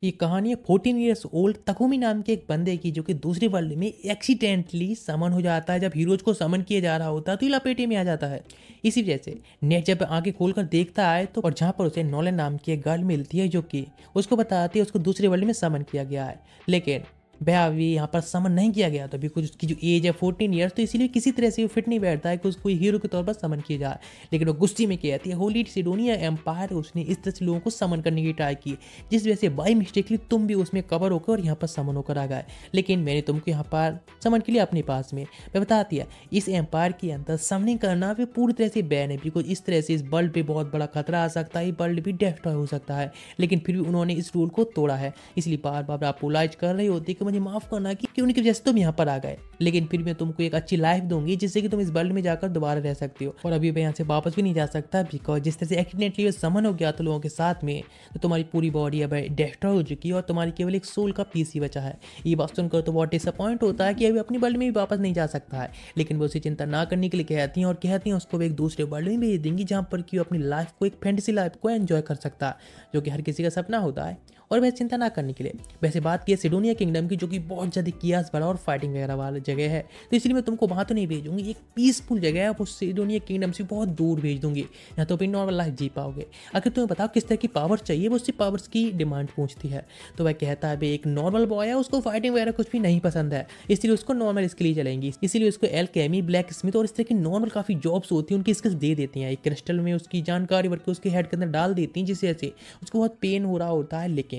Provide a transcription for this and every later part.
ये कहानी है 14 ईयर्स ओल्ड तकुमी नाम के एक बंदे की, जो कि दूसरे वर्ल्ड में एक्सीडेंटली समन हो जाता है। जब हीरोज को समन किया जा रहा होता है तो ये लपेटे में आ जाता है। इसी वजह से नेट जब आंखें खोलकर देखता है तो और जहाँ पर उसे नोलन नाम की एक गर्ल मिलती है, जो कि उसको बताती है उसको दूसरे वर्ल्ड में समन किया गया है। लेकिन वह अभी यहाँ पर समन नहीं किया गया, तो अभी कुछ उसकी जो एज है 14 ईयर्स, तो इसीलिए किसी तरह से वो फिट नहीं बैठता है कि उसको हीरो के तौर पर समन किया जाए। लेकिन वो गुस्से में कहती है होली सिडोनिया एम्पायर उसने इस तरह से लोगों को समन करने की ट्राई की, जिस वजह से बाई मिस्टेकली तुम भी उसमें कवर होकर और यहाँ पर समन होकर आ गए। लेकिन मैंने तुमको यहाँ पर समन के लिए अपने पास में मैं बताती है इस एम्पायर के अंदर समनिंग करना भी पूरी तरह से बैन है, बिकॉज इस तरह से इस वर्ल्ड पे बहुत बड़ा खतरा आ सकता है, वर्ल्ड भी डिस्ट्रॉय हो सकता है। लेकिन फिर भी उन्होंने इस रूल को तोड़ा है, इसलिए बार बार अपोलाइज कर रही होती है कि मुझे माफ करना कि उनकी वजह से तुम यहाँ पर आ गए। लेकिन फिर मैं तुमको एक अच्छी लाइफ दूंगी जिससे कि तुम इस वर्ल्ड में जाकर दोबारा रह सकते हो। और अभी मैं यहाँ से वापस भी नहीं जा सकता, बिकॉज जिस तरह से एक्सीडेंटली समन हो गया तो लोगों के साथ में, तो तुम्हारी पूरी बॉडी अब डिस्ट्रॉय हो चुकी है और तुम्हारी केवल एक सोल का पीस ही बचा है। ये बात सुनकर तो बहुत डिसअपॉइंट होता है कि अभी अपनी वर्ल्ड में भी वापस नहीं जा सकता है। लेकिन वो उसे चिंता ना करने के लिए कहती हैं और कहती हैं उसको एक दूसरे वर्ल्ड में भेज देंगी, जहाँ पर कि अपनी लाइफ को, एक फैंटेसी लाइफ को एंजॉय कर सकता है, जो कि हर किसी का सपना होता है। और वह चिंता ना करने के लिए वैसे बात की सिडोनिया किंगडम की, जो कि बहुत ज़्यादा कियास भरा और फाइटिंग वगैरह वाला जगह है, तो इसलिए मैं तुमको वहाँ तो नहीं भेजूंगी। एक पीसफुल जगह है, वो सिडोनिया किंगडम से बहुत दूर भेज दूंगी, यहाँ तो अपनी नॉर्मल लाइफ जी पाओगे। अगर तुम्हें बताओ किस तरह की पावर चाहिए, वो उससे पावर्स की डिमांड पूछती है। तो वह कहता है भाई एक नॉर्मल बॉय है, उसको फाइटिंग वगैरह कुछ भी नहीं पसंद है, इसलिए उसको नॉर्मल स्किल ही चलेंगी। इसीलिए उसको एल्केमी, ब्लैक स्मिथ और इस तरह की नॉर्मल काफ़ी जॉब्स होती हैं, उनकी स्किल्स दे देती हैं। एक क्रिस्टल में उसकी जानकारी भर के उसके हेड के अंदर डाल देती हैं, जिससे ऐसे उसको बहुत पेन हो रहा होता है। लेकिन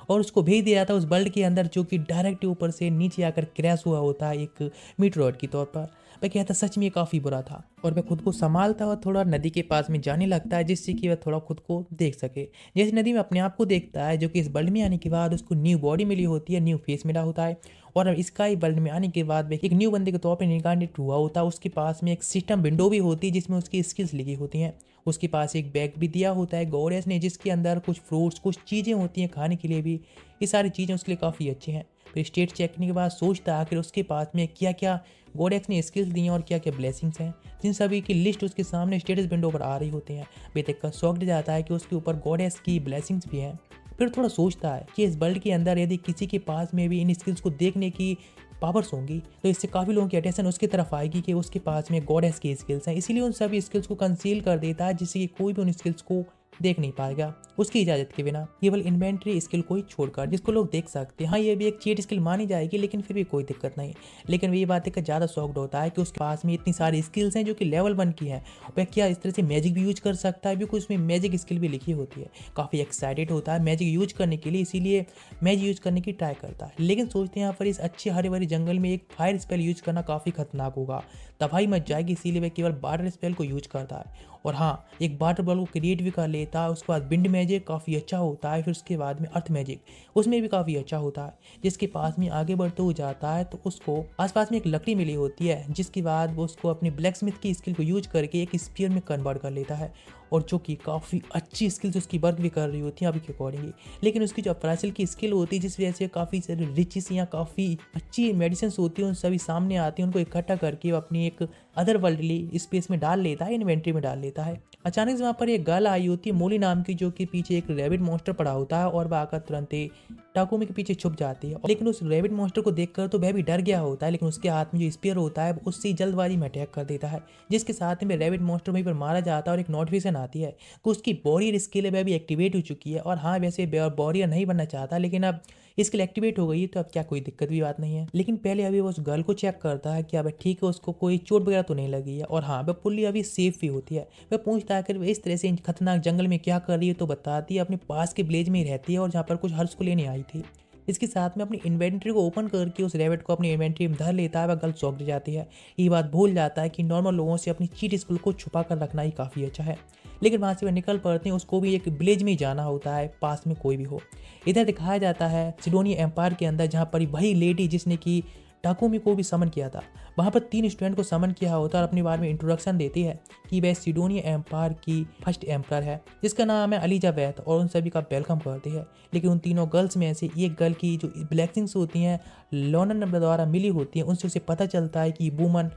और उसको भेज दिया था उस वर्ल्ड के अंदर, जो कि डायरेक्ट ऊपर से नीचे आकर क्रैश हुआ होता है एक मीटरॉइड के तौर पर। मैं कहता सच में काफ़ी बुरा था, और वह खुद को संभालता हुआ थोड़ा नदी के पास में जाने लगता है, जिससे कि वह थोड़ा खुद को देख सके। जैसे नदी में अपने आप को देखता है, जो कि इस वर्ल्ड में आने के बाद उसको न्यू बॉडी मिली होती है, न्यू फेस मिला होता है, और इसका ही वर्ल्ड में आने के बाद एक न्यू बंदे के तौर पर इनकार्नेट हुआ होता है। उसके पास में एक सिस्टम विंडो भी होती है जिसमें उसकी स्किल्स लिखी होती हैं। उसके पास एक बैग भी दिया होता है गॉडेस ने, जिसके अंदर कुछ फ्रूट्स, कुछ चीज़ें होती हैं खाने के लिए भी। ये सारी चीज़ें उसके लिए काफ़ी अच्छी हैं। फिर स्टेट चेक करने के बाद सोचता आखिर उसके पास में क्या क्या गॉडेस ने स्किल्स दी हैं और क्या क्या ब्लेसिंग्स हैं, जिन सभी की लिस्ट उसके सामने स्टेटस विंडो पर आ रही होती हैं। बेतक का शौक जाता है कि उसके ऊपर गॉडेस की ब्लेसिंग्स भी हैं। फिर थोड़ा सोचता है कि इस वर्ल्ड के अंदर यदि किसी के पास में भी इन स्किल्स को देखने की पावर्स होंगी, तो इससे काफ़ी लोगों की अटेंशन उसकी तरफ आएगी कि उसके पास में गॉडेस की स्किल्स हैं। इसीलिए उन सभी स्किल्स को कंसील कर देता है, जिससे कि कोई भी उन स्किल्स को देख नहीं पाएगा उसकी इजाज़त के बिना, केवल इन्वेंट्री स्किल को ही छोड़कर, जिसको लोग देख सकते हैं। हाँ, ये भी एक चीट स्किल मानी जाएगी, लेकिन फिर भी कोई दिक्कत नहीं। लेकिन ये बात एक ज़्यादा शॉक्ड होता है कि उसके पास में इतनी सारी स्किल्स हैं जो कि लेवल 1 की हैं। वह क्या इस तरह से मैजिक भी यूज कर सकता है, बिकॉज उसमें मैजिक स्किल भी लिखी होती है। काफ़ी एक्साइटेड होता है मैजिक यूज करने के लिए, इसीलिए मैजिक यूज करने की ट्राई करता है। लेकिन सोचते हैं यहाँ पर इस अच्छे हरे भरे जंगल में एक फायर स्पेल यूज करना काफ़ी खतरनाक होगा, तबाही मच जाएगी, इसीलिए वह केवल वाटर स्पेल को यूज करता है। और हाँ, एक वाटर बॉल को क्रिएट भी कर लेता है। उसके बाद विंड मैजिक काफ़ी अच्छा होता है। फिर उसके बाद में अर्थ मैजिक, उसमें भी काफ़ी अच्छा होता है। जिसके पास में आगे बढ़ते हुए जाता है तो उसको आसपास में एक लकड़ी मिली होती है, जिसके बाद वो उसको अपनी ब्लैक स्मिथ की स्किल को यूज करके एक स्पीयर में कन्वर्ट कर लेता है, और जो कि काफ़ी अच्छी स्किल्स उसकी वर्क भी कर रही होती हैं अभी के अकॉर्डिंगली। लेकिन उसकी जो अप्राइसल की स्किल होती है, जिस वजह से काफ़ी सारी रिचेस या काफ़ी अच्छी मेडिसिन होती हैं, उन सभी सामने आती हैं, उनको इकट्ठा करके वो अपनी एक अदर वर्ल्डली स्पेस में डाल लेता है, इन्वेंट्री में डाल लेता है। अचानक से वहाँ पर एक गर्ल आई होती है मोली नाम की, जो कि पीछे एक रैबिट मॉन्स्टर पड़ा होता है, और वह आकर तुरंत ही टाकुमी के पीछे छुप जाती है। लेकिन उस रैबिट मॉन्स्टर को देखकर तो वह भी डर गया होता है, लेकिन उसके हाथ में जो स्पीयर होता है उससे जल्दबाजी में अटैक कर देता है, जिसके साथ में रैबिट मॉन्स्टर वहीं पर मारा जाता है। और एक नोटिफिकेशन आती है कि उसकी वॉरियर स्किल है वह भी एक्टिवेट हो चुकी है। और हाँ, वैसे वॉरियर नहीं बनना चाहता, लेकिन अब स्किल एक्टिवेट हो गई है, तो अब क्या कोई दिक्कत भी बात नहीं है। लेकिन पहले अभी वो उस गर्ल को चेक करता है कि अब ठीक है, उसको कोई चोट वगैरह तो नहीं लगी है, और हाँ वह पुल्ली अभी सेफ भी होती है। वह पूछता है कि वह इस तरह से खतरनाक जंगल में क्या कर रही है, तो बताती है अपने पास के विलेज में ही रहती है, और जहाँ पर कुछ हर्ष को लेने आई थी। इसके साथ में अपनी इन्वेंट्री को ओपन करके उस रैबिट को अपनी इन्वेंट्री में धर लेता है। वह गर्ल चौंक जाती है, ये बात भूल जाता है कि नॉर्मल लोगों से अपनी चीट स्किल को छुपा कर रखना ही काफ़ी अच्छा है। लेकिन वहाँ से वह निकल पड़ते हैं, उसको भी एक विलेज में ही जाना होता है, पास में कोई भी हो। इधर दिखाया जाता है सिडोनिया एम्पायर के अंदर, जहाँ पर वही लेडी जिसने कि टाकुमी को भी समन किया था, वहाँ पर 3 स्टूडेंट को समन किया होता है, और अपने बारे में इंट्रोडक्शन देती है कि वह सिडोनिया एम्पायर की फर्स्ट एम्पायर है, जिसका नाम है एलिजाबेथ, और उन सभी का वेलकम करती है। लेकिन उन तीनों गर्ल्स में से एक गर्ल की जो ब्लेसिंग्स होती हैं लोनन द्वारा मिली होती हैं, उनसे उसे पता चलता है कि वुमन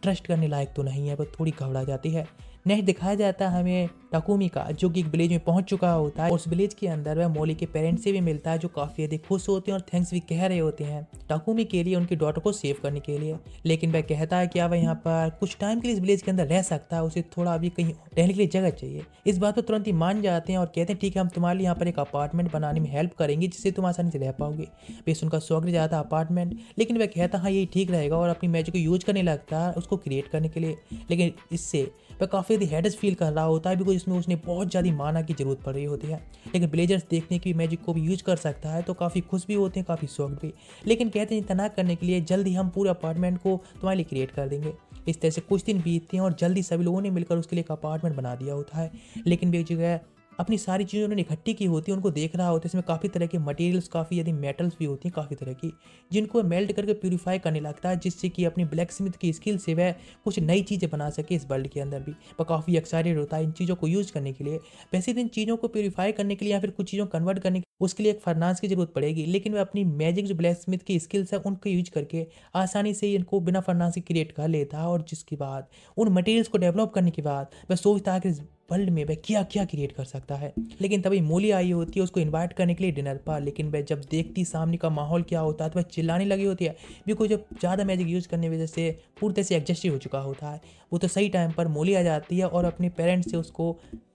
ट्रस्ट करने लायक तो नहीं है, वो थोड़ी घबरा जाती है। नेक्स्ट दिखाया जाता है हमें टाकुमी का, जो कि एक विलेज में पहुंच चुका होता है। उस विलेज के अंदर वह मोली के पेरेंट्स से भी मिलता है, जो काफी अधिक खुश होते हैं और थैंक्स भी कह रहे होते हैं टाकुमी के लिए, उनकी डॉटर को सेव करने के लिए। लेकिन वह कहता है कि वह यहाँ पर कुछ टाइम के लिए इस विलेज के अंदर रह सकता है, उसे थोड़ा अभी कहीं रहने के लिए जगह चाहिए। इस बात पर तुरंत ही मान जाते हैं और कहते हैं ठीक है, हम तुम्हारे लिए यहाँ पर एक अपार्टमेंट बनाने में हेल्प करेंगे, जिससे तुम आसानी से रह पाओगे। बेस उनका शौक जाता है अपार्टमेंट, लेकिन वह कहता हाँ यही ठीक रहेगा और अपनी मैजिक को यूज करने लगता है उसको क्रिएट करने के लिए। लेकिन इससे वह काफ़ी हेडस फील कर रहा होता है, बिकॉज इसमें उसने बहुत ज़्यादा माना की जरूरत पड़ रही होती है। लेकिन विलेजर्स देखने की मैजिक को भी यूज कर सकता है तो काफ़ी खुश भी होते हैं, काफ़ी शौक भी। लेकिन कहते हैं इतना करने के लिए जल्द ही हम पूरे अपार्टमेंट को तुम्हारे लिए क्रिएट कर देंगे। इस तरह से कुछ दिन बीतते हैं और जल्दी सभी लोगों ने मिलकर उसके लिए एक अपार्टमेंट बना दिया होता है। लेकिन वे जगह अपनी सारी चीज़ें उन्होंने इकट्ठी की होती है, उनको देख रहा होता है। इसमें काफ़ी तरह के मटेरियल्स, काफ़ी यदि मेटल्स भी होती हैं काफ़ी तरह की, जिनको मेल्ट करके प्यूरीफाई करने लगता है, जिससे कि अपनी ब्लैक स्मिथ की स्किल से वह कुछ नई चीज़ें बना सके इस वर्ल्ड के अंदर भी। वह काफ़ी एक्साइटेड होता है इन चीज़ों को यूज़ करने के लिए। वैसे इन चीज़ों को प्यूरीफाई करने के लिए या फिर कुछ चीज़ों को कन्वर्ट करने के उसके लिए एक फर्नास की जरूरत पड़ेगी, लेकिन वह अपनी मैजिक जो ब्लैक स्मिथ की स्किल्स है उनको यूज करके आसानी से इनको बिना फर्नास के क्रिएट कर लेता है। और जिसके बाद उन मटेरियल्स को डेवलप करने के बाद वह सोचता है कि वर्ल्ड में वह क्या क्या क्रिएट कर सकता है। लेकिन तभी मोली आई होती है उसको इनवाइट करने के लिए डिनर पर। लेकिन वह जब देखती सामने का माहौल क्या होता है तो वह चिल्लाने लगी होती है, बिकॉज जब ज़्यादा मैजिक यूज़ करने की वजह से पूरी तरह से एडजस्ट हो चुका होता है। वो तो सही टाइम पर मोली आ जाती है और अपने पेरेंट्स से उसको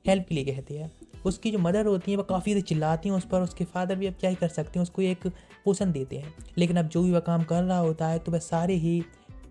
हेल्प के लिए कहती है। उसकी जो मदर होती है वह काफ़ी ज़्यादा चिल्लाती हैं उस पर। उसके फादर भी अब क्या ही कर सकते हैं, उसको एक पोषण देते हैं। लेकिन अब जो भी वह काम कर रहा होता है तो वह सारे ही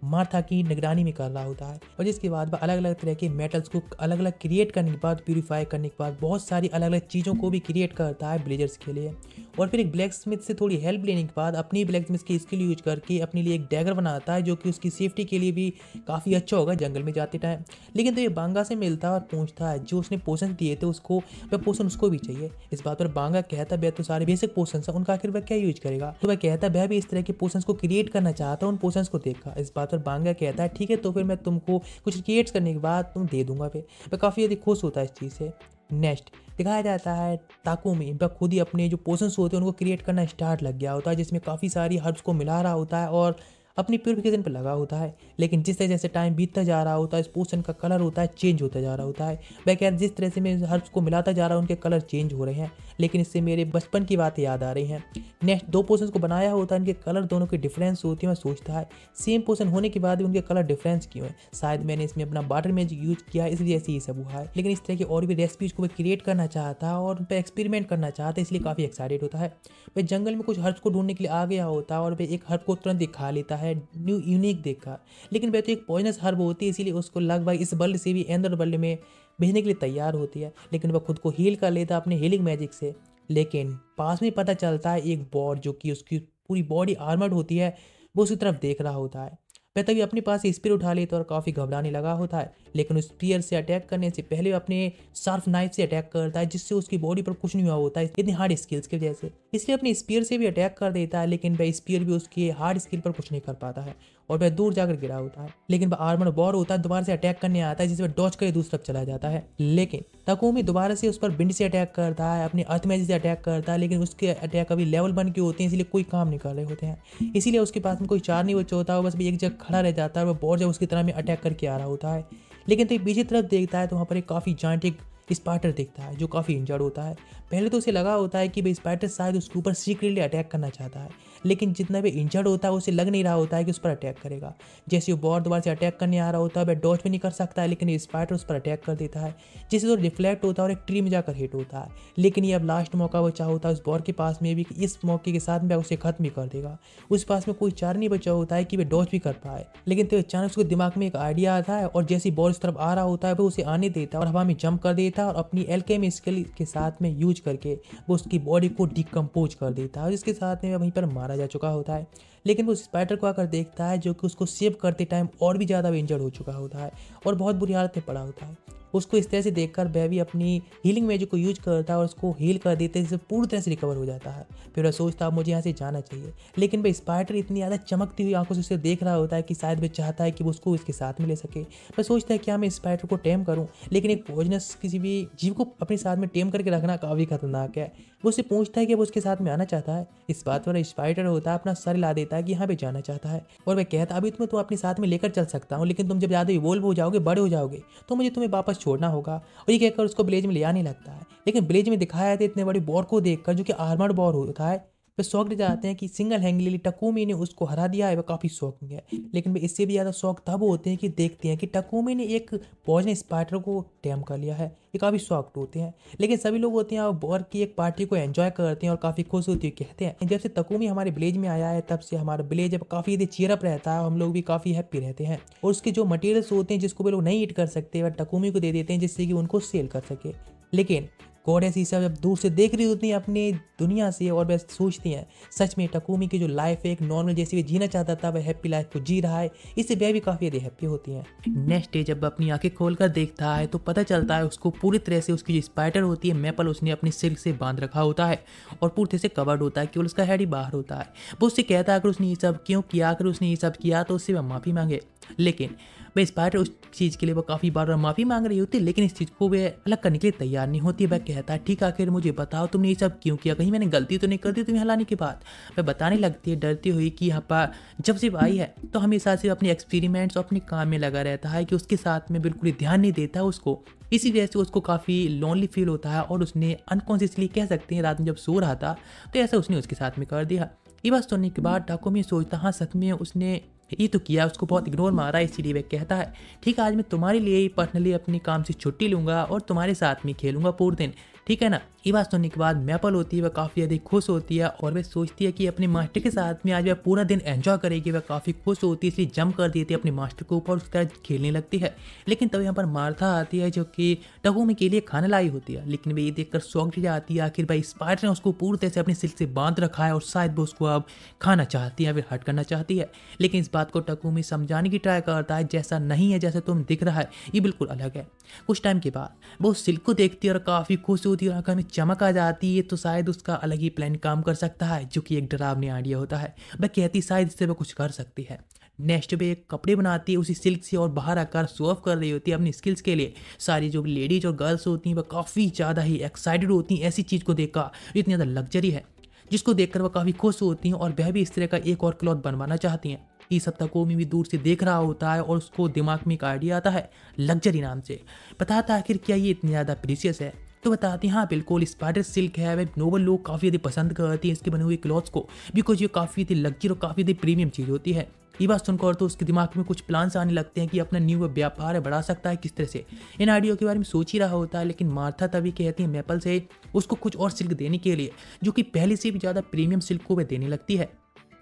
मार्था की निगरानी में कर रहा होता है। और जिसके बाद वह अलग अलग तरह के मेटल्स को अलग अलग क्रिएट करने के बाद, प्यूरीफाई करने के बाद बहुत सारी अलग अलग चीज़ों को भी क्रिएट करता है विलेजर्स के लिए। और फिर एक ब्लैक स्मिथ से थोड़ी हेल्प लेने के बाद अपनी ब्लैक स्मिथ की स्किल यूज करके अपने लिए एक डैगर बनाता है, जो कि उसकी सेफ्टी के लिए भी काफ़ी अच्छा होगा जंगल में जाते टाइम। लेकिन तो ये बांगा से मिलता है और पूछता है जो उसने पोषण दिए थे उसको, वह पोषण उसको भी चाहिए। इस बात पर बांगा कहता है वह तो सारे बेसिक पोषण है, उनका आखिर वह क्या यूज करेगा। तो वह कहता है वह भी इस तरह के पोषण को क्रिएट करना चाहता है उन पोषण को देखा। इस बात पर बांगा कहता है ठीक है, तो फिर मैं तुमको कुछ क्रिएट करने के बाद तुम दे दूंगा। फिर वह काफ़ी ज़्यादा खुश होता है इस चीज़ से। नेक्स्ट दिखाया जाता है ताकुमी वह खुद ही अपने जो पोषन्स होते हैं उनको क्रिएट करना स्टार्ट लग गया होता है, जिसमें काफ़ी सारी हर्ब्स को मिला रहा होता है और अपनी प्यूरिफिकेशन पर लगा होता है। लेकिन जिस तरह जैसे टाइम बीतता जा रहा होता है, इस पोषण का कलर होता है चेंज होता जा रहा होता है। वह कह जिस तरह से मैं हर्ब्स को मिलाता जा रहा हूँ उनके कलर चेंज हो रहे हैं, लेकिन इससे मेरे बचपन की बातें याद आ रही हैं। नेक्स्ट दो पोषण को बनाया होता है, इनके कलर दोनों के डिफरेंस होती है। मैं सोचता है सेम पोषण होने के बाद भी उनके कलर डिफरेंस क्यों है, शायद मैंने इसमें अपना वाटर मैजिक यूज किया है इसलिए ऐसे ही सब हुआ है। लेकिन इस तरह की और भी रेसिपीज को वह क्रिएट करना चाहता है और उन पर एक्सपेरिमेंट करना चाहता है, इसलिए काफ़ी एक्साइटेड होता है। वह जंगल में कुछ हर्ब्स को ढूंढने के लिए आ गया होता है और वह एक हर्ब को तुरंत खा लेता है न्यू यूनिक देखा। लेकिन वह तो एक पॉइजनस हर्ब होती है, इसीलिए उसको लगभग इस वर्ल्ड से भी एंदर वर्ल्ड में भेजने के लिए तैयार होती है। लेकिन वह खुद को हील कर लेता है अपने हीलिंग मैजिक से। लेकिन पास में पता चलता है एक बॉट जो कि उसकी पूरी बॉडी आर्मर्ड होती है, वो उसकी तरफ देख रहा होता है। वह तभी अपने पास स्पीयर उठा लेता है और काफ़ी घबराने लगा होता है। लेकिन उस स्पीयर से अटैक करने से पहले अपने शार्प नाइफ से अटैक करता है, जिससे उसकी बॉडी पर कुछ नहीं हुआ होता है इतनी हार्ड स्किल्स की वजह से। इसलिए अपने स्पीयर से भी अटैक कर देता है, लेकिन वह स्पीयर भी उसकी हार्ड स्किल पर कुछ नहीं कर पाता है और वह दूर जाकर गिरा होता है। लेकिन वह आर्मर बॉर होता है, दोबारा से अटैक करने आता है, जिसे वह डॉज कर दूसरी तरफ चला जाता है। लेकिन ताकुमी दोबारा से उस पर बिंड से अटैक करता है, अपनी अर्थ मैजिक से अटैक करता है, लेकिन उसके अटैक अभी लेवल 1 के होते हैं, इसलिए कोई काम नहीं कर रहे होते हैं। इसीलिए उसके पास में कोई चार नहीं बचा होता है, बस भी एक जगह खड़ा रह जाता है और वह बॉर जब उसकी तरह में अटैक करके आ रहा होता है। लेकिन तो पीछे तरफ देखता है तो वहाँ पर एक काफ़ी जाइंट एक स्पाइडर दिखता है जो काफ़ी इंजर्ड होता है। पहले तो उसे लगा होता है कि भाई स्पाइडर शायद उसके ऊपर सीक्रेटली अटैक करना चाहता है, लेकिन जितना भी इंजर्ड होता है उसे लग नहीं रहा होता है कि उस पर अटैक करेगा। जैसे वो बॉर दोबारा से अटैक करने आ रहा होता है, वह डॉज भी नहीं कर सकता है, लेकिन ये स्पाइडर उस पर अटैक कर देता है, जिससे तो रिफ्लेक्ट होता है और एक ट्री में जाकर हिट होता है। लेकिन ये अब लास्ट मौका बचा होता है उस बॉर के पास में भी कि इस मौके के साथ में उसे खत्म भी कर देगा। उस पास में कोई चार नहीं बचा होता है कि वह डॉज भी कर पाए। लेकिन तो अचानक उसके दिमाग में एक आइडिया आता है और जैसे बॉल इस तरफ आ रहा होता है वह उसे आने देता है और हवा में जंप कर देता है और अपनी एल्केमी स्किल के साथ में यूज करके वो उसकी बॉडी को डिकम्पोज कर देता है, जिसके साथ में वहीं पर मारा जा चुका होता है। लेकिन वो स्पाइडर को आकर देखता है जो कि उसको सेव करते टाइम और भी ज़्यादा इंजर्ड हो चुका होता है और बहुत बुरी हालत में पड़ा होता है। उसको इस तरह से देखकर वह भी अपनी हीलिंग मैजिक को यूज करता है और उसको हील कर देते हैं, जिससे पूरी तरह से रिकवर हो जाता है। फिर वह सोचता है मुझे यहाँ से जाना चाहिए, लेकिन वह स्पाइडर इतनी ज़्यादा चमकती हुई आंखों से उसे देख रहा होता है कि शायद वह चाहता है कि वो उसको इसके साथ में ले सके। वह सोचता है क्या मैं स्पाइडर को टेम करूँ, लेकिन एक पॉइजनस किसी भी जीव को अपने साथ में टेम करके रखना काफ़ी खतरनाक है। वो उससे पूछता है कि वो उसके साथ में आना चाहता है। इस बात पर स्पाइडर होता है अपना सर हिला देता है कि यहाँ पे जाना चाहता है और वह कहता है अभी तुम्हें तो अपने साथ में लेकर चल सकता हूँ, लेकिन तुम जब ज़्यादा इवोल्व हो जाओगे, बड़े हो जाओगे, तो मुझे तुम्हें वापस छोड़ना होगा। और ये कहकर उसको विलेज में ले आने लगता है। लेकिन विलेज में दिखाया था इतने बड़े बॉर को देखकर, जो कि आर्मर्ड बॉर होता है, वे शॉक्ड जाते हैं कि सिंगल हैंडली टकुमी ने उसको हरा दिया है। वह काफ़ी शॉकिंग है। लेकिन वे इससे भी ज़्यादा शॉक तब होते हैं कि देखते हैं कि टकुमी ने एक पॉइजन स्पाइडर को टैम कर लिया है। ये काफ़ी शॉक्ड होते हैं। लेकिन सभी लोग होते हैं और बॉर की एक पार्टी को एंजॉय करते हैं और काफ़ी खुश होते हुए कहते हैं। जब से टकुमी हमारे विलेज में आया है तब से हमारा विलेज अब काफ़ी चीयर अप रहता है और हम लोग भी काफ़ी हैप्पी रहते हैं। और उसके जो मटेरियल्स होते हैं जिसको वे लोग नहीं ईट कर सकते, वह टकुमी को दे देते हैं जिससे कि उनको सेल कर सके। लेकिन गॉडेस ये सब जब दूर से देख रही होती हैं अपनी दुनिया से, और वह सोचती हैं सच में टकुमी की जो लाइफ है एक नॉर्मल जैसी वह जीना चाहता था, वह हैप्पी लाइफ को जी रहा है। इससे वह भी काफ़ी ज़्यादा हैप्पी होती हैं। नेक्स्ट डे जब अपनी आंखें खोलकर देखता है तो पता चलता है उसको पूरी तरह से उसकी जो स्पाइडर होती है मैपल, उसने अपनी सिल्क से बांध रखा होता है और पूरी तरह से कवर्ड होता है, केवल उसका हेड ही बाहर होता है। वो उससे कहता है अगर उसने ये सब क्यों किया, अगर उसने ये सब किया तो उससे वह माफ़ी मांगे। लेकिन वह स्पाइडर उस चीज़ के लिए वो काफ़ी बार माफ़ी मांग रही होती है, लेकिन इस चीज़ को वह अलग करने के लिए तैयार नहीं होती। वह कहता है ठीक आखिर मुझे बताओ तुमने ये सब क्यों किया, कहीं मैंने गलती तो नहीं कर दी तुम्हें हलाने के बाद। वह बताने लगती है डरती हुई कि यहाँ पर जब से आई है तो हमेशा से अपने एक्सपेरिमेंट्स और अपने काम में लगा रहता है कि उसके साथ में बिल्कुल ही ध्यान नहीं देता उसको। इसी वजह से उसको काफ़ी लोनली फील होता है और उसने अनकॉन्शियसली कह सकते हैं रात में जब सो रहा था तो ऐसा उसने उसके साथ में कर दिया। ये बात सुनने के बाद टाकुमी सोचता हाँ सच में उसने ये तो किया, उसको बहुत इग्नोर मारा। इसीलिए वह कहता है ठीक है आज मैं तुम्हारे लिए ही पर्सनली अपने काम से छुट्टी लूँगा और तुम्हारे साथ में खेलूँगा पूरे दिन, ठीक है ना। ये बात सुनने के बाद मैपल होती है वह काफ़ी अधिक खुश होती है और वह सोचती है कि अपने मास्टर के साथ में आज वह पूरा दिन एंजॉय करेगी। वह काफ़ी खुश होती है, इसलिए जंप कर देती है अपने मास्टर के ऊपर, उसके साथ खेलने लगती है। लेकिन तब यहाँ पर मार्था आती है जो कि टकुमी के लिए खाना लाई होती है। लेकिन वे ये देखकर शॉक्ड जाती है, आखिर भाई स्पाइडर ने उसको पूरी तरह से अपनी सिल्क से बांध रखा है और शायद वो उसको अब खाना चाहती है, फिर हट करना चाहती है। लेकिन इस बात को टकुमी समझाने की ट्राई करता है जैसा नहीं है जैसा तुम दिख रहा है, ये बिल्कुल अलग है। कुछ टाइम के बाद वो सिल्क को देखती है और काफ़ी खुश होती है और आंखों में चमक आ जाती है। तो शायद उसका अलग ही प्लान काम कर सकता है जो कि एक डरावनी आइडिया होता है। वह कहती शायद इससे वह कुछ कर सकती है। नेक्स्ट पे एक कपड़े बनाती है उसी सिल्क से और बाहर आकर शो ऑफ कर रही होती है अपनी स्किल्स के लिए। सारी जो लेडीज और गर्ल्स होती हैं वह काफ़ी ज़्यादा ही एक्साइटेड होती हैं ऐसी चीज़ को देखकर। इतनी ज़्यादा लग्जरी है जिसको देखकर वह काफ़ी खुश होती हैं और वह भी इस तरह का एक और क्लॉथ बनवाना चाहती हैं। इस सब टकुमी भी दूर से देख रहा होता है और उसको दिमाग में एक आइडिया आता है लग्जरी नाम से। बताता आखिर क्या ये इतनी ज़्यादा प्रीशियस है, तो बताती हैं हाँ बिल्कुल स्पाइडर सिल्क है। वह नोबल लोग काफ़ी ज़्यादा पसंद करती हैं इसके बने हुए क्लॉथ्स को, बिकॉज ये काफ़ी लग्जरी और काफ़ी प्रीमियम चीज़ होती है। ये बात सुनकर तो उसके दिमाग में कुछ प्लान्स आने लगते हैं कि अपना न्यू व्यापार है बढ़ा सकता है किस तरह से। इन आइडिया के बारे में सोच ही रहा होता है, लेकिन मार्था तभी कहती है मैपल से उसको कुछ और सिल्क देने के लिए जो कि पहले से भी ज़्यादा प्रीमियम सिल्क को वह देने लगती है।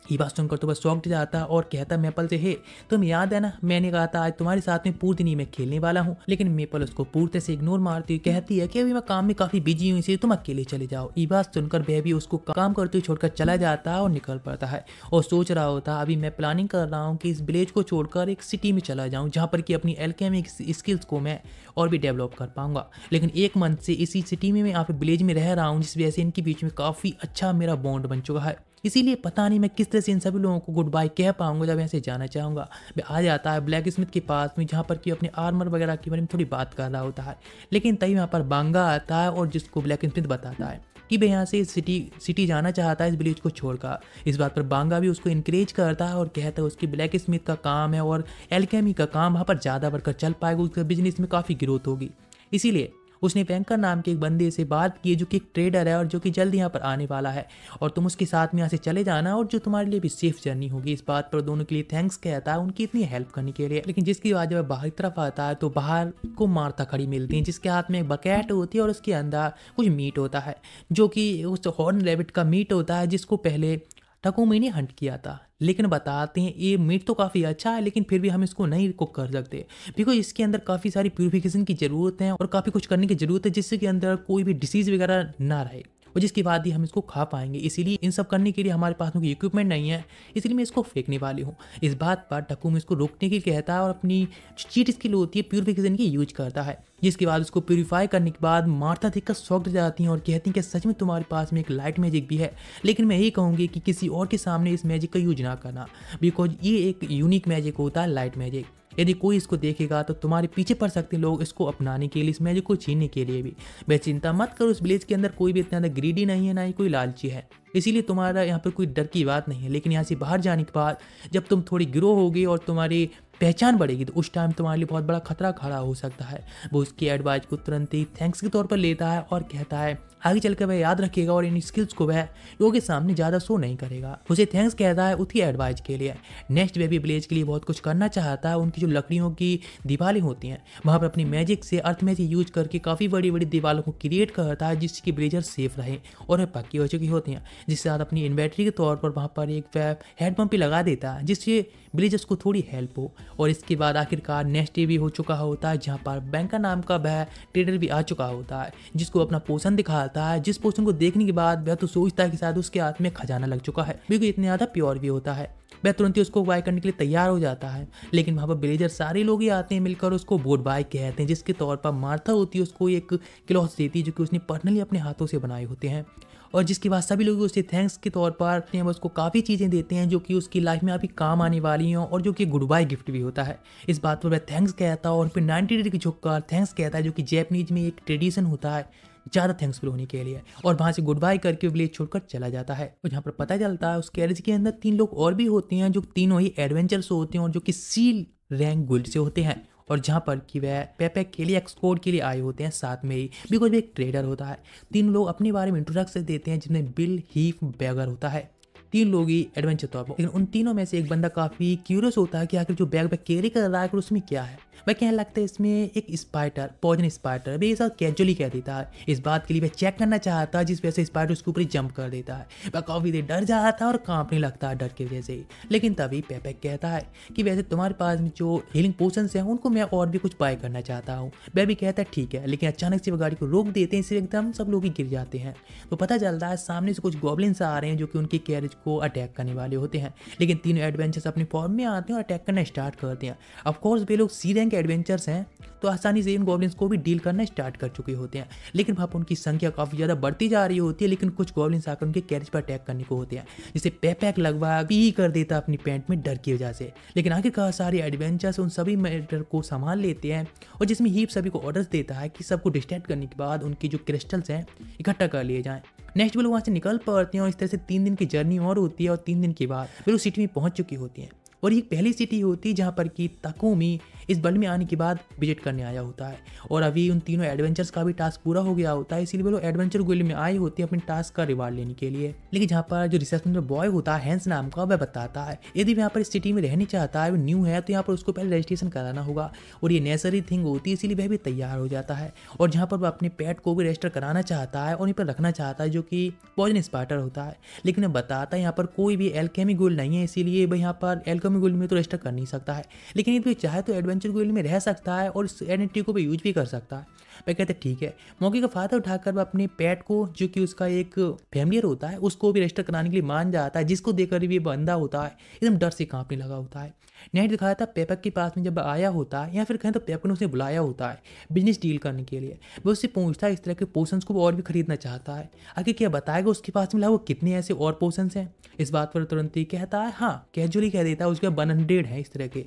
ये बात सुनकर तो बस शॉक्ड जाता और कहता मेपल से हे तुम याद है ना मैंने कहा था आज तुम्हारे साथ में पूरे दिन ही मैं खेलने वाला हूँ। लेकिन मेपल उसको पूर्ति से इग्नोर मारती हुई कहती है कि अभी मैं काम में काफी बिजी हूँ इसलिए तुम अकेले चले जाओ। ये बात सुनकर वह भी उसको काम करते हुए छोड़कर चला जाता है और निकल पड़ता है और सोच रहा होता अभी मैं प्लानिंग कर रहा हूँ कि इस विलेज को छोड़कर एक सिटी में चला जाऊँ जहाँ पर कि अपनी एल्केमिक स्किल्स को मैं और भी डेवलप कर पाऊंगा। लेकिन एक मंथ से इसी सिटी में मैं यहाँ पे विलेज में रह रहा हूँ जिस वजह से इनके बीच में काफ़ी अच्छा मेरा बॉन्ड बन चुका है। इसीलिए पता नहीं मैं किस तरह से इन सभी लोगों को गुड बाय कह पाऊंगा जब यहाँ से जाना चाहूँगा। वह आ जाता है ब्लैक स्मिथ के पास में जहाँ पर कि अपने आर्मर वगैरह के बारे में थोड़ी बात कर रहा होता है। लेकिन तभी वहाँ पर बांगा आता है और जिसको ब्लैक स्मिथ बताता है कि वह यहाँ से सिटी जाना चाहता है इस विलेज को छोड़कर। इस बात पर बांगा भी उसको इनकरेज करता है और कहता है उसकी ब्लैक स्मिथ का काम है और एल्केमी का काम वहाँ पर ज़्यादा बढ़कर चल पाएगा, उसके बिजनेस में काफ़ी ग्रोथ होगी। इसीलिए उसने बैंकर नाम के एक बंदे से बात की जो कि एक ट्रेडर है और जो कि जल्द यहाँ पर आने वाला है और तुम उसके साथ में यहाँ से चले जाना और जो तुम्हारे लिए भी सेफ जर्नी होगी। इस बात पर दोनों के लिए थैंक्स कहता है उनकी इतनी हेल्प करने के लिए। लेकिन जिसकी वजह जब बाहर की तरफ आता है तो बाहर को मार्था खड़ी मिलती है जिसके हाथ में एक बकेट होती है और उसके अंदर कुछ मीट होता है जो कि उस हॉर्न रैबिट का मीट होता है जिसको पहले टकुमी ने हंट किया था। लेकिन बताते हैं ये मीट तो काफ़ी अच्छा है लेकिन फिर भी हम इसको नहीं कुक कर सकते बिकॉज इसके अंदर काफ़ी सारी प्यूरिफिकेशन की ज़रूरत है और काफ़ी कुछ करने की ज़रूरत है जिससे कि अंदर कोई भी डिसीज़ वगैरह ना रहे और जिसके बाद ही हम इसको खा पाएंगे। इसीलिए इन सब करने के लिए हमारे पास कोई इक्विपमेंट नहीं है, इसलिए मैं इसको फेंकने वाली हूँ। इस बात पर टकुमी इसको रोकने के लिए कहता है और अपनी चीट स्किल होती है प्यूरिफिकेशन की यूज करता है। जिसके बाद उसको प्यूरिफाई करने के बाद मार्था देखकर शॉक्ड जाती हैं और कहती हैं कि सच में तुम्हारे पास में एक लाइट मैजिक भी है। लेकिन मैं यही कहूँगी कि किसी और के सामने इस मैजिक का यूज ना करना बिकॉज ये एक यूनिक मैजिक होता है लाइट मैजिक। यदि कोई इसको देखेगा तो तुम्हारे पीछे पड़ सकते हैं लोग इसको अपनाने के लिए, इस मैजिक को छीनने के लिए भी। वह चिंता मत करो, उस विलेज के अंदर कोई भी इतना ज़्यादा ग्रीडी नहीं है, ना ही कोई लालची है, इसीलिए तुम्हारा यहाँ पर कोई डर की बात नहीं है। लेकिन यहाँ से बाहर जाने के बाद जब तुम थोड़ी ग्रो होगी और तुम्हारी पहचान बढ़ेगी तो उस टाइम तुम्हारे लिए बहुत बड़ा खतरा खड़ा हो सकता है। वो उसकी एडवाइस को तुरंत ही थैंक्स के तौर पर लेता है और कहता है आगे चलकर वह याद रखेगा और इन स्किल्स को वह लोगों के सामने ज़्यादा शो नहीं करेगा। उसे थैंक्स कहता है उसकी एडवाइस के लिए। नेक्स्ट वह भी विलेज के लिए बहुत कुछ करना चाहता है। उनकी जो लकड़ियों की दीवारें होती हैं वहाँ पर अपनी मैजिक से अर्थ मैजिक यूज करके काफ़ी बड़ी बड़ी दीवारों को क्रिएट करता है जिसकी विलेजर सेफ रहे और वह पक्की हो चुकी होती हैं। जिसके साथ अपनी इन्वेंट्री के तौर पर वहाँ पर एक हैंडपम्प भी लगा देता है जिससे विलेजर्स को थोड़ी हेल्प हो। और इसके बाद आखिरकार नेक्स्ट डे भी हो चुका होता है जहाँ पर बैंका नाम का वह ट्रेडर भी आ चुका होता है जिसको अपना पोषण दिखाता है, जिस पोषण को देखने के बाद वह तो सोचता है कि शायद उसके हाथ में खजाना लग चुका है क्योंकि इतने ज़्यादा प्योर भी होता है। वह तुरंत ही उसको बाय करने के लिए तैयार हो जाता है, लेकिन वहाँ पर विलेजर सारे लोग ही आते हैं मिलकर उसको बोट बाय कहते हैं, जिसके तौर पर मार्था होती है उसको एक क्लॉथ देती है जो कि उसने पर्सनली अपने हाथों से बनाए होते हैं। और जिसके बाद सभी लोग उसे थैंक्स के तौर पर उसको काफ़ी चीज़ें देते हैं जो कि उसकी लाइफ में अभी काम आने वाली हैं और जो कि गुड बाय गिफ्ट भी होता है। इस बात पर वह थैंक्स कहता है और फिर 90 डिग्री झुककर थैंक्स कहता है जो कि जैपनीज में एक ट्रेडिशन होता है ज़्यादा थैंक्सफुल होने के लिए, और वहाँ से गुड बाय करके विलेज छोड़कर चला जाता है। और जहाँ पर पता चलता है उस कैरेज के अंदर 3 लोग और भी होते हैं जो तीनों ही एडवेंचर्स होते हैं और जो कि सील रैंक गुल्ड से होते हैं, और जहाँ पर कि वह पैपैक के लिए एक्सपोर्ट के लिए आए होते हैं साथ में ही, बिकॉज वो एक ट्रेडर होता है। 3 लोग अपने बारे में इंट्रोडक्शन देते हैं जिसमें बिल, हीफ, बैगर होता है। 3 लोग ही एडवेंचर तौर पर, लेकिन उन तीनों में से एक बंदा काफ़ी क्यूरियस होता है कि आखिर जो बैग कैरी कर रहा है आखिर उसमें क्या है। वह कहने लगता है इसमें एक स्पाइडर, पॉइजन स्पाइडर। वह ऐसा कैजुअली कह देता है, इस बात के लिए वह चेक करना चाहता है जिस वजह से स्पाइडर उसके ऊपर जंप कर देता है। वह काफ़ी देर डर जाता है और कांपने लगता है डर की वजह से। लेकिन तभी पैपैक कहता है कि वैसे तुम्हारे पास में जो हीलिंग पोशंस हैं उनको मैं और भी कुछ बाय करना चाहता हूँ। वह भी कहता है ठीक है, लेकिन अचानक से वह गाड़ी को रोक देते हैं, इससे एकदम सब लोग ही गिर जाते हैं। तो पता चलता है सामने से कुछ गॉब्लिन्स आ रहे हैं जो कि उनकी कैरेज को अटैक करने वाले होते हैं। लेकिन तीनों एडवेंचर्स अपनी फॉर्म में आते हैं और अटैक करना स्टार्ट करते हैं। ऑफकोर्स वे लोग सी रैंक एडवेंचर्स हैं तो आसानी से इन गॉब्लिन्स को भी डील करना स्टार्ट कर चुके होते हैं, लेकिन वहाँ पर उनकी संख्या काफ़ी ज़्यादा बढ़ती जा रही होती है। लेकिन कुछ गॉब्लिन्स आकर उनके कैरेज पर अटैक करने को होते हैं जिसे पैपैक लगभग पी कर देता है अपनी पैंट में डर की वजह से। लेकिन आखिरकार सारे एडवेंचर्स उन सभी मैटर को संभाल लेते हैं और जिसमें हीप सभी को ऑर्डर्स देता है कि सबको डिस्ट्रैक्ट करने के बाद उनकी जो क्रिस्टल्स हैं इकट्ठा कर लिए जाएँ। नेक्स्ट वो लोग वहाँ से निकल पड़ते हैं और इस तरह से 3 दिन की जर्नी और होती है और 3 दिन के बाद वे लोग सिटी में पहुँच चुकी होती हैं। और ये पहली सिटी होती है जहाँ पर कि ताकुमी इस वर्ल्ड में आने के बाद विजिट करने आया होता है। और अभी उन तीनों एडवेंचर्स का भी टास्क पूरा हो गया होता है, इसीलिए वो लोग एडवेंचर गुइल्ड में आए होते हैं अपने टास्क का रिवार्ड लेने के लिए। लेकिन जहाँ पर जो रिसेप्शन में बॉय होता है हैंस नाम का, वह बताता है यदि वह यहाँ पर इस सिटी में रहने चाहता है, वो न्यू है, तो यहाँ पर उसको पहले रजिस्ट्रेशन कराना होगा और ये नेसेसरी थिंग होती है, इसीलिए वह भी तैयार हो जाता है। और जहाँ पर वह अपने पेट को भी रजिस्टर कराना चाहता है और यहीं पर रखना चाहता है जो कि पॉइजन स्पाइडर होता है। लेकिन वह बताता है यहाँ पर कोई भी एल्केमी गुइल्ड नहीं है, इसीलिए वह यहाँ पर एल्केमी गुइल्ड में तो रजिस्टर कर नहीं सकता है। लेकिन यदि चाहे तो एडवेंचर गुइल्ड में रह सकता है और इस आइडेंटिटी को भी यूज भी कर सकता है। वह कहते हैं ठीक है। मौके का फायदा उठाकर वह अपने पेट को जो कि उसका एक फैमिलियर होता है उसको भी रजिस्टर कराने के लिए मान जाता है, जिसको देखकर भी बंदा होता है एकदम डर से कांपने लगा होता है। नेट दिखाया था पैपैक के पास में जब आया होता है या फिर कहें तो पैपैक ने उसे बुलाया होता है बिजनेस डील करने के लिए। वो उससे पूछता है इस तरह के पोशंस को वो और भी खरीदना चाहता है, आगे क्या बताएगा उसके पास में वो कितने ऐसे और पोशंस हैं। इस बात पर तुरंत ही कहता है हाँ, कैजुअली कह देता है उसके 100 है इस तरह के।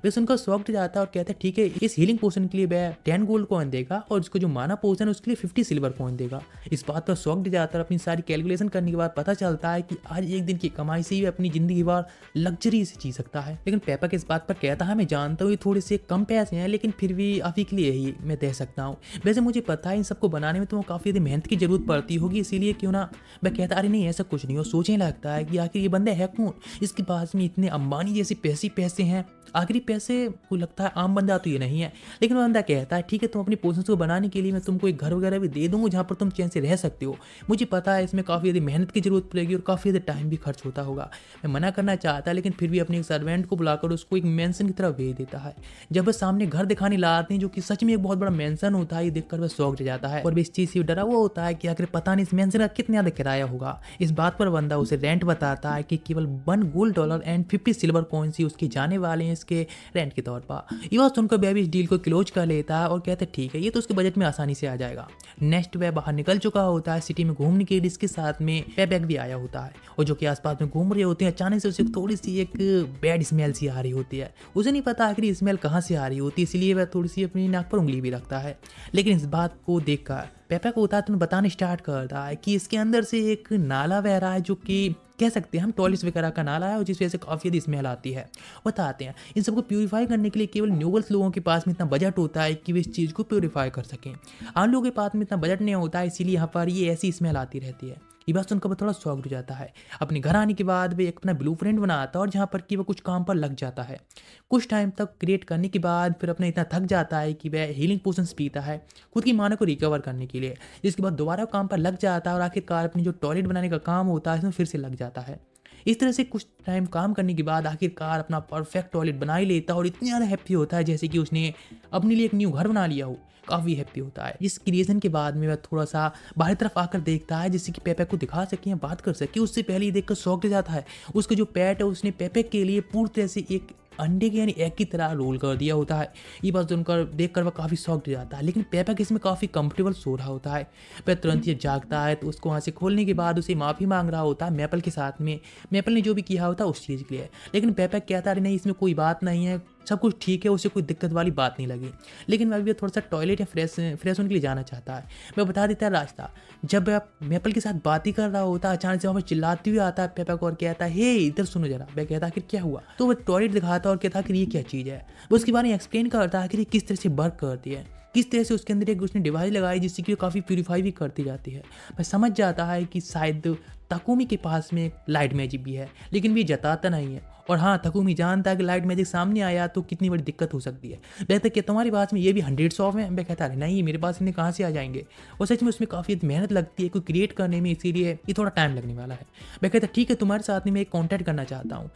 बस उनका शौक जाता है और कहता है ठीक है, इस हीलिंग पोशन के लिए वह 10 गोल्ड कॉइन देगा और उसको जो माना पोशन है उसके लिए 50 सिल्वर कॉइन देगा। इस बात पर शौक जाता है। अपनी सारी कैलकुलेशन करने के बाद पता चलता है कि आज एक दिन की कमाई से ही अपनी जिंदगी भर लग्जरी से जी सकता है। लेकिन पैपैक इस बात पर कहता है मैं जानता हूँ ये थोड़े से कम पैसे हैं, लेकिन फिर भी अभी के लिए ही मैं दे सकता हूँ। वैसे मुझे पता है इन सबको बनाने में तो काफ़ी ज़्यादा मेहनत की जरूरत पड़ती होगी, इसीलिए क्यों ना। मैं कहता अरे नहीं ऐसा कुछ नहीं हो। सोचने लगता है कि आखिर ये बंदा है कौन, इसके पास में इतने अंबानी जैसे पैसे हैं। आखिरी पैसे को लगता है आम बंदा तो ये नहीं है। लेकिन बंदा कहता है ठीक है, तुम अपनी पोशंस को बनाने के लिए मैं तुमको एक घर वगैरह भी दे दूंगा जहाँ पर तुम चैन से रह सकते हो। मुझे पता है इसमें काफ़ी ज़्यादा मेहनत की जरूरत पड़ेगी और काफ़ी ज़्यादा टाइम भी खर्च होता होगा। मैं मना करना चाहता लेकिन फिर भी अपने एक सर्वेंट को बुलाकर उसको एक मेंशन की तरफ भेज देता है। जब वह सामने घर दिखाने लाते हैं जो कि सच में एक बहुत बड़ा मेंशन होता है, ये देखकर वह शौक जाता है और वह इस चीज़ से डरा हुआ होता है कि आखिर पता नहीं इस मेंशन का कितना ज़्यादा किराया होगा। इस बात पर बंदा उसे रेंट बताता है कि केवल $1 गोल्ड एंड 50 सिल्वर कॉइन्स ही उसके जाने वाले हैं इस के रेंट के तौर पर। ये बात सुनकर वह भी इस डील को क्लोज कर लेता है और कहता है ठीक है, ये तो उसके बजट में आसानी से आ जाएगा। नेक्स्ट वह बाहर निकल चुका होता है सिटी में घूमने के लिए, इसके साथ में पेपैक भी आया होता है और जो कि आसपास में घूम रहे होते हैं। अचानक से उसे थोड़ी सी एक बैड स्मेल सी आ रही होती है। उसे नहीं पता आखिर स्मेल कहाँ से आ रही होती है, इसलिए वह थोड़ी सी अपनी नाक पर उंगली भी रखता है। लेकिन इस बात को देखकर पेपैक होता है तो बताना स्टार्ट करता है कि इसके अंदर से एक नाला बह रहा है, जो कि कह सकते हैं हम टॉयलेट्स वगैरह का नाला है, और जिस वजह से काफ़ी ज़्यादा स्मेल आती है। बताते हैं इन सबको प्यूरीफाई करने के लिए केवल नोबल्स लोगों के पास में इतना बजट होता है कि वे इस चीज़ को प्यूरीफाई कर सकें। आम लोगों के पास में इतना बजट नहीं होता है, इसीलिए यहाँ पर ये ऐसी स्मेल आती रहती है। ये बात सुनकर वो थोड़ा शॉक हो जाता है। अपने घर आने के बाद वे एक अपना ब्लूप्रिंट बनाता है और जहाँ पर कि वह कुछ काम पर लग जाता है। कुछ टाइम तक क्रिएट करने के बाद फिर अपना इतना थक जाता है कि वह हीलिंग पोशंस पीता है खुद की माना को रिकवर करने के लिए, जिसके बाद दोबारा काम पर लग जाता है और आखिरकार अपनी जो टॉयलेट बनाने का काम होता है इसमें फिर से लग जाता है। इस तरह से कुछ टाइम काम करने के बाद आखिरकार अपना परफेक्ट टॉयलेट बना ही लेता है और इतनी ज़्यादा हैप्पी होता है जैसे कि उसने अपने लिए एक न्यू घर बना लिया हो। काफ़ी हैप्पी होता है। इस क्रिएशन के बाद में वह थोड़ा सा बाहर तरफ आकर देखता है जिससे कि पेपैक को दिखा सके या बात कर सके। उससे पहले ही देखकर शॉक हो जाता है। उसका जो पेट है उसने पेपैक के लिए पूरी तरह से एक अंडे के यानी एग की तरह रोल कर दिया होता है। ये बात सुनकर देखकर वह काफ़ी शॉक्ड हो जाता है, लेकिन पेपैक इसमें काफ़ी कंफर्टेबल सो रहा होता है। वह तुरंत ये जागता है तो उसको वहाँ से खोलने के बाद उसे माफ़ी मांग रहा होता है मैपल के साथ में। मैपल ने जो भी किया होता है उस चीज़ के लिए, लेकिन पेपैक कहता है नहीं इसमें कोई बात नहीं है, सब कुछ ठीक है, उसे कोई दिक्कत वाली बात नहीं लगी। लेकिन वह भी थोड़ा सा टॉयलेट या फ्रेश होने के लिए जाना चाहता है। वह बता देता है रास्ता। जब वह मैपल के साथ बात ही कर रहा होता है अचानक से वहाँ पर चिल्लाती हुई आता है पेपैक और कहता है हे इधर सुनो जरा। वह कहता है कि क्या हुआ, तो वह टॉयलेट दिखाता है और कहता है कि ये क्या चीज़ है। वो उसके बारे में एक्सप्लेन करता है कि ये किस तरह से वर्क करती है, किस तरह से उसके अंदर एक उसने डिवाइस लगाई जिससे कि वो काफ़ी प्यूरीफाई भी करती जाती है। वह समझ जाता है कि शायद ताकुमी के पास में लाइट मैजिक भी है, लेकिन भी जताता नहीं है। और हाँ, ताकुमी जानता है कि लाइट मैजिक सामने आया तो कितनी बड़ी दिक्कत हो सकती है। कहता है कि तुम्हारे पास में ये भी 100 ऑफ है। मैं कहता है नहीं मेरे पास इन्हें कहाँ से आ जाएंगे। और सच में उसमें काफ़ी मेहनत लगती है कोई क्रिएट करने में, इसीलिए ये थोड़ा टाइम लगने वाला है। मैं कहता ठीक है तुम्हारे साथ में मैं एक कॉन्टैक्ट करना चाहता हूँ।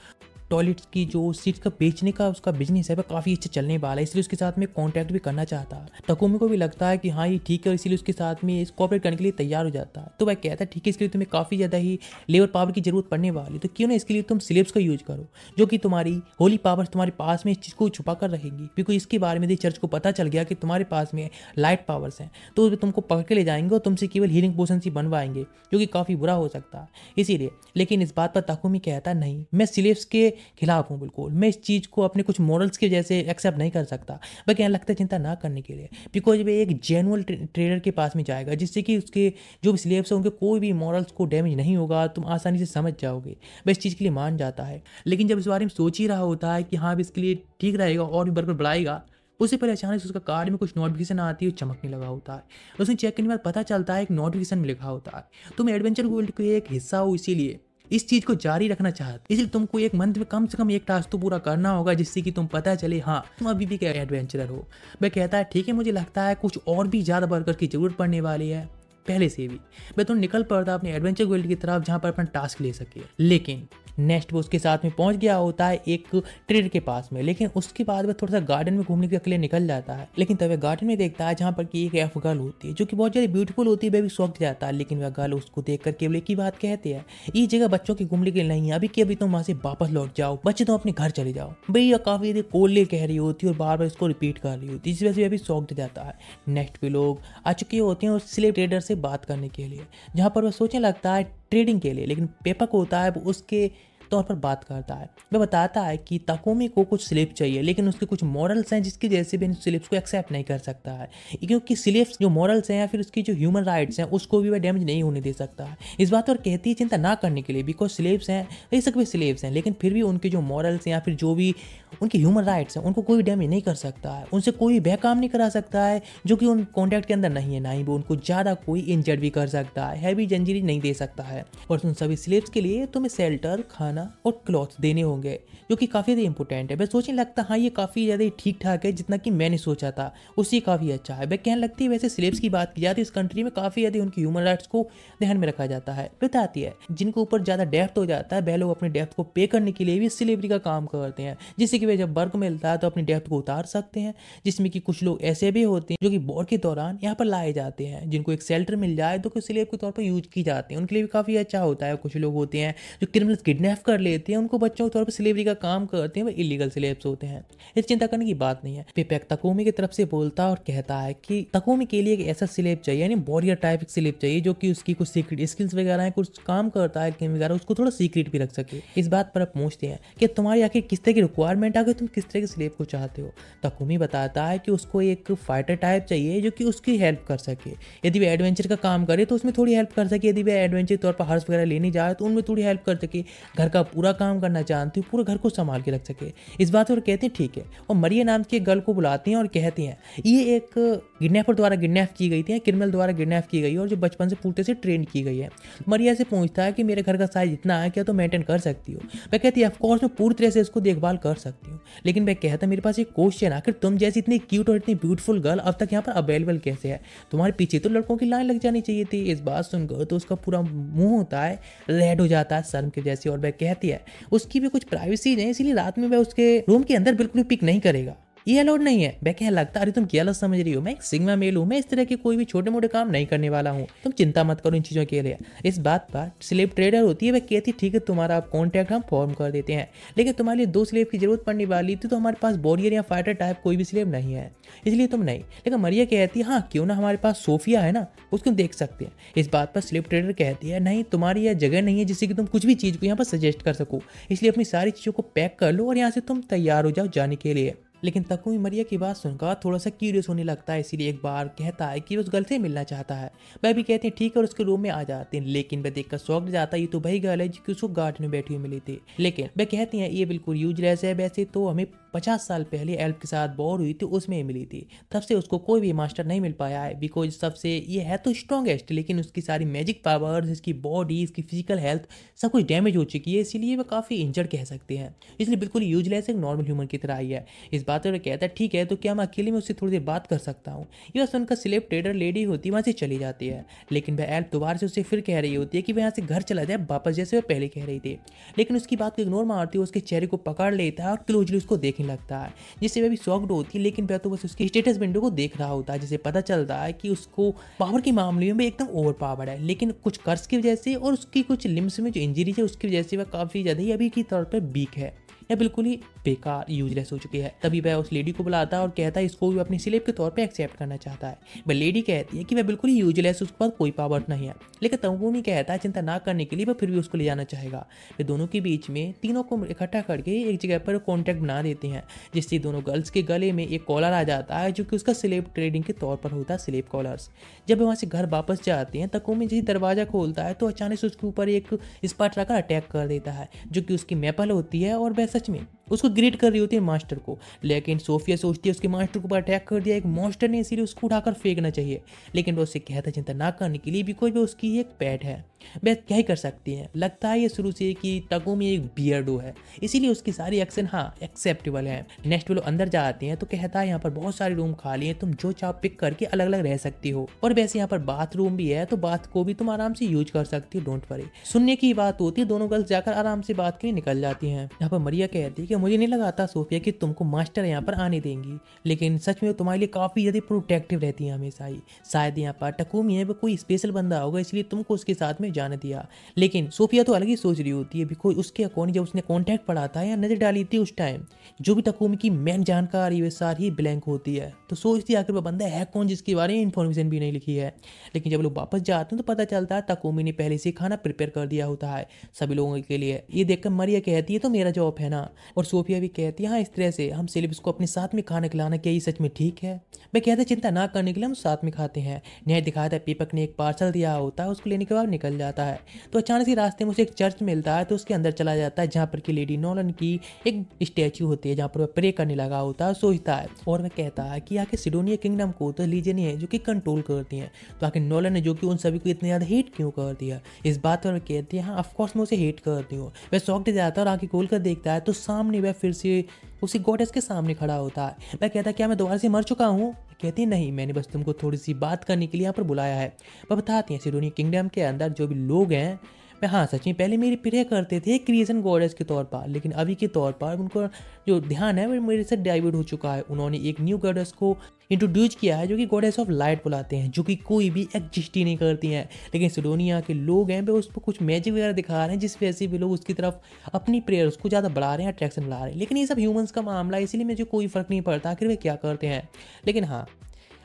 टॉयलेट्स की जो सीट्स का बेचने का उसका बिजनेस है वह काफ़ी अच्छा चलने वाला है, इसलिए उसके साथ में कॉन्टैक्ट भी करना चाहता है। तकुमी को भी लगता है कि हाँ ये ठीक है, इसीलिए उसके साथ में कोऑपरेट करने के लिए तैयार हो जाता है। तो वह कहता है ठीक है इसके लिए तुम्हें काफ़ी ज़्यादा ही लेबर पावर की जरूरत पड़ने वाली, तो क्यों ना इसके लिए तुम स्लेब्स का यूज करो जो कि तुम्हारी होली पावर्स तुम्हारे पास में इस चीज़ को छुपा कर रहेंगी। क्योंकि इसके बारे में चर्च को पता चल गया कि तुम्हारे पास में लाइट पावर्स हैं, तो वे तुमको पकड़ के ले जाएंगे और तुमसे केवल हीलिंग पोशन ही बनवाएंगे, जो कि काफ़ी बुरा हो सकता है इसीलिए। लेकिन इस बात पर ताकुमी कहता नहीं मैं स्लेब्स के खिलाफ हूँ, बिल्कुल मैं इस चीज़ को अपने कुछ मॉरल्स की वजह से एक्सेप्ट नहीं कर सकता। वह कहने लगता है चिंता ना करने के लिए, बिकॉज वे एक जेन्युइन ट्रेडर के पास में जाएगा जिससे कि उसके जो भी स्लेव्स हैं उनके कोई भी मॉरल्स को डैमेज नहीं होगा, तुम आसानी से समझ जाओगे। वह इस चीज़ के लिए मान जाता है। लेकिन जब इस बारे में सोच ही रहा होता है कि हाँ इसके लिए ठीक रहेगा और भी बरकत बढ़ाएगा, उससे पहले अचानक से उसका कार्ड में कुछ नोटिफिकेशन आती है, चमकने लगा होता है। उसने चेक करने के बाद पता चलता है एक नोटिफिकेशन में लिखा होता है तुम एडवेंचर वर्ल्ड के एक हिस्सा हो, इसीलिए इस चीज़ को जारी रखना चाहते, इसलिए तुमको एक मंथ में कम से कम एक टास्क तो पूरा करना होगा जिससे कि तुम पता चले हाँ तुम अभी भी क्या एडवेंचरर हो। वह कहता है ठीक है मुझे लगता है कुछ और भी ज़्यादा वर्कर की जरूरत पड़ने वाली है पहले से भी। वह तो निकल पड़ता अपने एडवेंचर वर्ल्ड की तरफ जहाँ पर अपना टास्क ले सके। लेकिन नेक्स्ट वो उसके साथ में पहुंच गया होता है एक ट्रेडर के पास में, लेकिन उसके बाद वह थोड़ा सा गार्डन में घूमने के लिए निकल जाता है। लेकिन तब वह गार्डन में देखता है जहाँ पर कि एक एफ गर्ल होती है जो कि बहुत ज़्यादा ब्यूटीफुल होती है। वह भी शौक जाता है, लेकिन वह गर्ल उसको देख कर केवल एक ही बात कहती है ये जगह बच्चों की घूमने के लिए नहीं है, अभी कि अभी तुम वहाँ से वापस लौट जाओ, बच्चे तुम अपने घर चले जाओ। भैया काफ़ी देर कोल्ले कह रही होती है और बार बार इसको रिपीट कर रही होती है, जिस वजह से वह भी शौक जाता है। नेक्स्ट पे लोग आ चुके होते हैं उस स्लेव ट्रेडर से बात करने के लिए, जहाँ पर वह सोचने लगता है ट्रेडिंग के लिए। लेकिन पेपैक होता है वो उसके तौर पर बात करता है। वह बताता है कि ताकुमी को कुछ स्लेब चाहिए, लेकिन उसके कुछ मॉरल्स हैं जिसकी वजह से भी इन स्लेब्स को एक्सेप्ट नहीं कर सकता है, क्योंकि स्लेब्स जो मॉरल्स हैं या फिर उसकी जो ह्यूमन राइट्स हैं उसको भी वह डैमेज नहीं होने दे सकता है। इस बात पर कहती है चिंता ना करने के लिए, बिकॉज स्लेब्स हैं बेशक वे स्लेब्स हैं, लेकिन फिर भी उनके जो मॉरल्स हैं या फिर जो भी उनके ह्यूमन राइट्स हैं उनको कोई डैमेज नहीं कर सकता है, उनसे कोई वह काम नहीं करा सकता है जो कि उन कॉन्टैक्ट के अंदर नहीं है, ना ही वो उनको ज़्यादा कोई इंजर्ड भी कर सकता है, हैवी जंजीरी नहीं दे सकता है। और उन सभी स्लेब्स के लिए तुम्हें शेल्टर, खाना और क्लॉथ देने होंगे, जो कि काफ़ी ज़्यादा इंपॉर्टेंट है। वह सोचने लगता हाँ ये काफ़ी ज़्यादा ठीक ठाक है, जितना कि मैंने सोचा था उससे काफ़ी अच्छा है। वह कहने लगती है वैसे स्लेब्स की बात की जाती है इस कंट्री में काफ़ी ज़्यादा उनकी ह्यूमन राइट्स को ध्यान में रखा जाता है। बताती है जिनके ऊपर ज़्यादा डेप्थ हो जाता है वह लोग अपने डेप्थ को पे करने के लिए भी स्लेवरी का काम करते हैं, जिससे कि वे जब वर्क मिलता है तो अपनी डेप्थ को उतार सकते हैं। जिसमें कि कुछ लोग ऐसे भी होते हैं जो कि वॉर के दौरान यहाँ पर लाए जाते हैं, जिनको एक शेल्टर मिल जाए तो स्लेव के तौर पर यूज की जाते हैं, उनके लिए भी काफ़ी अच्छा होता है। कुछ लोग होते हैं जो क्रिमिनल्स किडनैप कर लेते हैं, उनको बच्चों के तौर पर स्लेवरी का काम करते हैं, वो इलीगल स्लेव्स होते हैं। इस चिंता करने की बात नहीं है। पिपेक तकुमी की तरफ से बोलता है और कहता है कि तकुमी के लिए एक ऐसा स्लेव चाहिए, यानी वॉरियर टाइप स्लेव चाहिए जो कि उसकी कुछ सीक्रेट स्किल्स वगैरह है, कुछ काम करता है वगैरह, उसको थोड़ा सीक्रेट भी रख सके। इस बात पर आप पूछते हैं कि तुम्हारी आखिर किस तरह की रिक्वायरमेंट आ गई, तुम किस तरह के स्लेव को चाहते हो। तकुमी बताता है कि उसको एक फाइटर टाइप चाहिए जो कि उसकी हेल्प कर सके। यदि वह एडवेंचर का काम करे तो उसमें थोड़ी हेल्प कर सके, यदि वह एडवेंचर तौर पर हर्ष वगैरह लेने जाए तो उनमें थोड़ी हेल्प कर सके, घर का पूरा काम करना जानती हूँ, पूरे घर को संभाल के रख सके। इस बात पर कहते हैं ठीक है, और मरिया नाम की एक गर्ल को बुलाती हैं और कहती हैं ये एक किडनैपर द्वारा किडनैप की गई थी, क्रिमिनल द्वारा किडनैप की गई और जो बचपन से पूर्ते से ट्रेन की गई है। मरिया से पूछता है कि मेरे घर का साइज इतना है, क्या तो मेंटेन कर सकती हो। वह कहती है ऑफकोर्स मैं पूरी तरह से इसको देखभाल कर सकती हूँ, लेकिन वह कहता है मेरे पास एक क्वेश्चन, आखिर तुम जैसी इतनी क्यूट और इतनी ब्यूटीफुल गर्ल अब तक यहाँ पर अवेलेबल कैसे है? तुम्हारे पीछे तो लड़कों की लाइन लग जानी चाहिए थी। इस बात सुनकर तो उसका पूरा मुंह होता है रेड हो जाता है शर्म के जैसे, और वह कहती है उसकी भी कुछ प्राइवेसी नहीं, इसीलिए रात में वह उसके रूम के अंदर बिल्कुल भी पिक नहीं करेगा, ये अलाउड नहीं है। मैं कहने लगता अरे तुम क्या गलत समझ रही हो, मैं एक सिग्मा मेल हूँ, मैं इस तरह के कोई भी छोटे मोटे काम नहीं करने वाला हूँ, तुम चिंता मत करो इन चीज़ों के लिए। इस बात पर स्लेव ट्रेडर होती है, वह कहती ठीक है तुम्हारा कॉन्टैक्ट हम फॉर्म कर देते हैं, लेकिन तुम्हारे लिए 2 स्लेव की जरूरत पड़ने वाली थी, तो हमारे पास वॉरियर या फाइटर टाइप कोई भी स्लेव नहीं है, इसलिए तुम नहीं। लेकिन मरिया कहती है हाँ क्यों ना, हमारे पास सोफिया है ना, उसको देख सकते हैं। इस बात पर स्लेव ट्रेडर कहती है नहीं, तुम्हारी यह जगह नहीं है जिससे कि तुम कुछ भी चीज़ को यहाँ पर सजेस्ट कर सको, इसलिए अपनी सारी चीज़ों को पैक कर लो और यहाँ से तुम तैयार हो जाओ जाने के लिए। लेकिन तकुमी मरिया की बात सुनकर थोड़ा सा क्यूरियस होने लगता है, इसीलिए एक बार कहता है कि उस गर्ल से मिलना चाहता है। वह भी कहते हैं ठीक है और उसके रूम में आ जाते हैं, लेकिन वह देखकर शॉक जाता है ये तो वही गर्ल है जो कि उसको गार्ड में बैठी हुई मिली थी। लेकिन वह कहती हैं ये बिल्कुल यूजलेस है, वैसे तो हमें 50 साल पहले एल्फ के साथ वॉर हुई थी उसमें ही मिली थी, तब से उसको कोई भी मास्टर नहीं मिल पाया है, बिकॉज सबसे ये है तो स्ट्रॉन्गेस्ट, लेकिन उसकी सारी मैजिक पावर्स, इसकी बॉडी, इसकी फिजिकल हेल्थ सब कुछ डैमेज हो चुकी है, इसीलिए वह काफ़ी इंजर्ड कह सकते हैं, इसलिए बिल्कुल यूजलेस एक नॉर्मल ह्यूमन की तरह ही है। इस बात पर कहता है ठीक है तो क्या मैं अकेले में उससे थोड़ी देर बात कर सकता हूँ। यह सुनकर स्लेव ट्रेडर लेडी होती है वहाँ से चली जाती है, लेकिन वह एल्फ दोबारा से उससे फिर कह रही होती है कि वह यहाँ से घर चला जाए वापस, जैसे वह पहले कह रही थी, लेकिन उसकी बात को इग्नोर मारती है, उसके चेहरे को पकड़ लेता है और क्लोजली उसको देखने लगता है, जिससे वह भी शॉक्ड होती है, लेकिन वह तो बस उसकी स्टेटस विंडो को देख रहा होता है, जिसे पता चलता है कि उसको पावर के मामले में एकदम ओवर पावर है, लेकिन कुछ कर्स की वजह से और उसकी कुछ लिम्स में जो इंजरी है उसकी वजह से वह काफ़ी ज़्यादा ही अभी की तौर पर वीक है, या बिल्कुल ही बेकार यूजलेस हो चुकी है। तभी वह उस लेडी को बुलाता है और कहता है इसको भी अपनी स्लेव के तौर पे एक्सेप्ट करना चाहता है। वह लेडी कहती है कि वह बिल्कुल ही यूजलेस, उसके पास कोई पावर नहीं है, लेकिन तकुमी कहता है चिंता ना करने के लिए वह फिर भी उसको ले जाना चाहेगा। वे दोनों के बीच में तीनों को इकट्ठा करके एक जगह पर कॉन्टैक्ट बना देते हैं, जिससे दोनों गर्ल्स के गले में एक कॉलर आ जाता है जो कि उसका स्लेव ट्रेडिंग के तौर पर होता है, स्लेव कॉलर्स। जब वे वहाँ से घर वापस जाते हैं तकुमी जैसे दरवाजा खोलता है तो अचानक से उसके ऊपर एक स्पार्ट रखा अटैक कर देता है, जो कि उसकी मैपल होती है, और वह सच में उसको ग्रीट कर रही होती है मास्टर को, लेकिन सोफिया सोचती है उसके मास्टर के ऊपर अटैक कर दिया एक मॉन्स्टर ने, इसीलिए उसको उठाकर फेंकना चाहिए, लेकिन वो उससे कहता है चिंता ना करने के लिए, बिकॉज वो उसकी एक पेट है, वह क्या ही कर सकती हैं। लगता है ये शुरू से कि तकुमी एक बियर्डो है, इसीलिए उसकी सारी एक्शन हाँ एक्सेप्टेबल है। नेक्स्ट वो लोग अंदर जाते हैं तो कहता है यहाँ पर बहुत सारे रूम खाली हैं, तुम जो चाहो पिक करके अलग अलग रह सकती हो, और वैसे यहाँ पर बाथरूम भी है तो बाथ को भी तुम आराम से यूज कर सकती हो, डोंट वरी। सुनने की बात होती है, दोनों गर्ल्स जाकर आराम से बात के लिए निकल जाती हैं। यहाँ पर मरिया कहती है कि मुझे नहीं लगाता सोफिया कि तुमको मास्टर यहाँ पर आने देंगी, लेकिन सच में तुम्हारे लिए काफी ज्यादा प्रोटेक्टिव रहती है हमेशा ही, शायद यहाँ पर तकुमी है वो कोई स्पेशल बंदा होगा इसलिए तुमको उसके साथ में जाने दिया। लेकिन सोफिया तो अलग ही सोच रही होती है, बिकॉज उसके अकॉर्डिंग जब उसने कॉन्टैक्ट पढ़ा था या नजर डाली थी उस टाइम जो भी तकुमी की मेन जानकारी वे सारी ब्लैंक होती है, तो सोचती है आखिर वो बंदा है कौन जिसके बारे में इन्फॉर्मेशन भी नहीं लिखी है। लेकिन जब लोग वापस जाते हैं तो पता चलता है तकुमी ने पहले से खाना प्रिपेयर कर दिया होता है सभी लोगों के लिए। ये देखकर मरिया कहती है तो मेरा जॉब है ना, और सोफिया भी कहती है हाँ इस तरह से हम सिलेबस को अपने साथ में खाना खिलाना क्या ये सच में ठीक है। मैं कहता चिंता ना करने के लिए हम साथ में खाते हैं। न्याय दिखाता है पीपक ने एक पार्सल दिया होता है, उसको लेने के बाद निकल जाता है, तो अचानक से रास्ते में उसे एक चर्च मिलता है, तो उसके अंदर चला जाता है जहाँ पर की लेडी नोलन की एक स्टैचू होती है जहाँ पर वह प्रे करने लगा होता है, सोचता है और वह कहता है कि आखिर सिडोनिया किंगडम को तो लीजन है जो कि कंट्रोल करती है, तो आखिर नोलन ने जो कि उन सभी को इतने ज्यादा हेट क्यों कर दिया। इस बात पर वह कहती है हाँ ऑफकोर्स मैं उसे हेट करती हूँ। वह शॉक दे जाता है और आंखें खोल कर देखता है तो सामने वह फिर से उसी गॉडेस के सामने खड़ा होता है। वह कहता है क्या मैं दोबारा से मर चुका हूँ? कहती है नहीं, मैंने बस तुमको थोड़ी सी बात करने के लिए यहाँ पर बुलाया है। वह बताती हैं सिडोनिया किंगडम के अंदर जो भी लोग हैं मैं हाँ सच में पहले मेरी प्रेयर करते थे क्रिएशन गॉडेस के तौर पर, लेकिन अभी के तौर पर उनको जो ध्यान है वो मेरे से डाइवर्ट हो चुका है। उन्होंने एक न्यू गॉडेस को इंट्रोड्यूस किया है जो कि गॉडेस ऑफ लाइट बुलाते हैं, जो कि कोई भी एग्जिस्ट ही नहीं करती हैं। लेकिन सिडोनिया के लोग हैं वे उस पर कुछ मैजिक वगैरह दिखा रहे हैं, जिस वजह से वे लोग उसकी तरफ अपनी प्रेयर्स को ज़्यादा बढ़ा रहे हैं, अट्रैक्शन बढ़ा रहे हैं। लेकिन ये सब ह्यूमंस का मामला है, इसीलिए मुझे कोई फर्क नहीं पड़ता आखिर वे क्या करते हैं। लेकिन हाँ,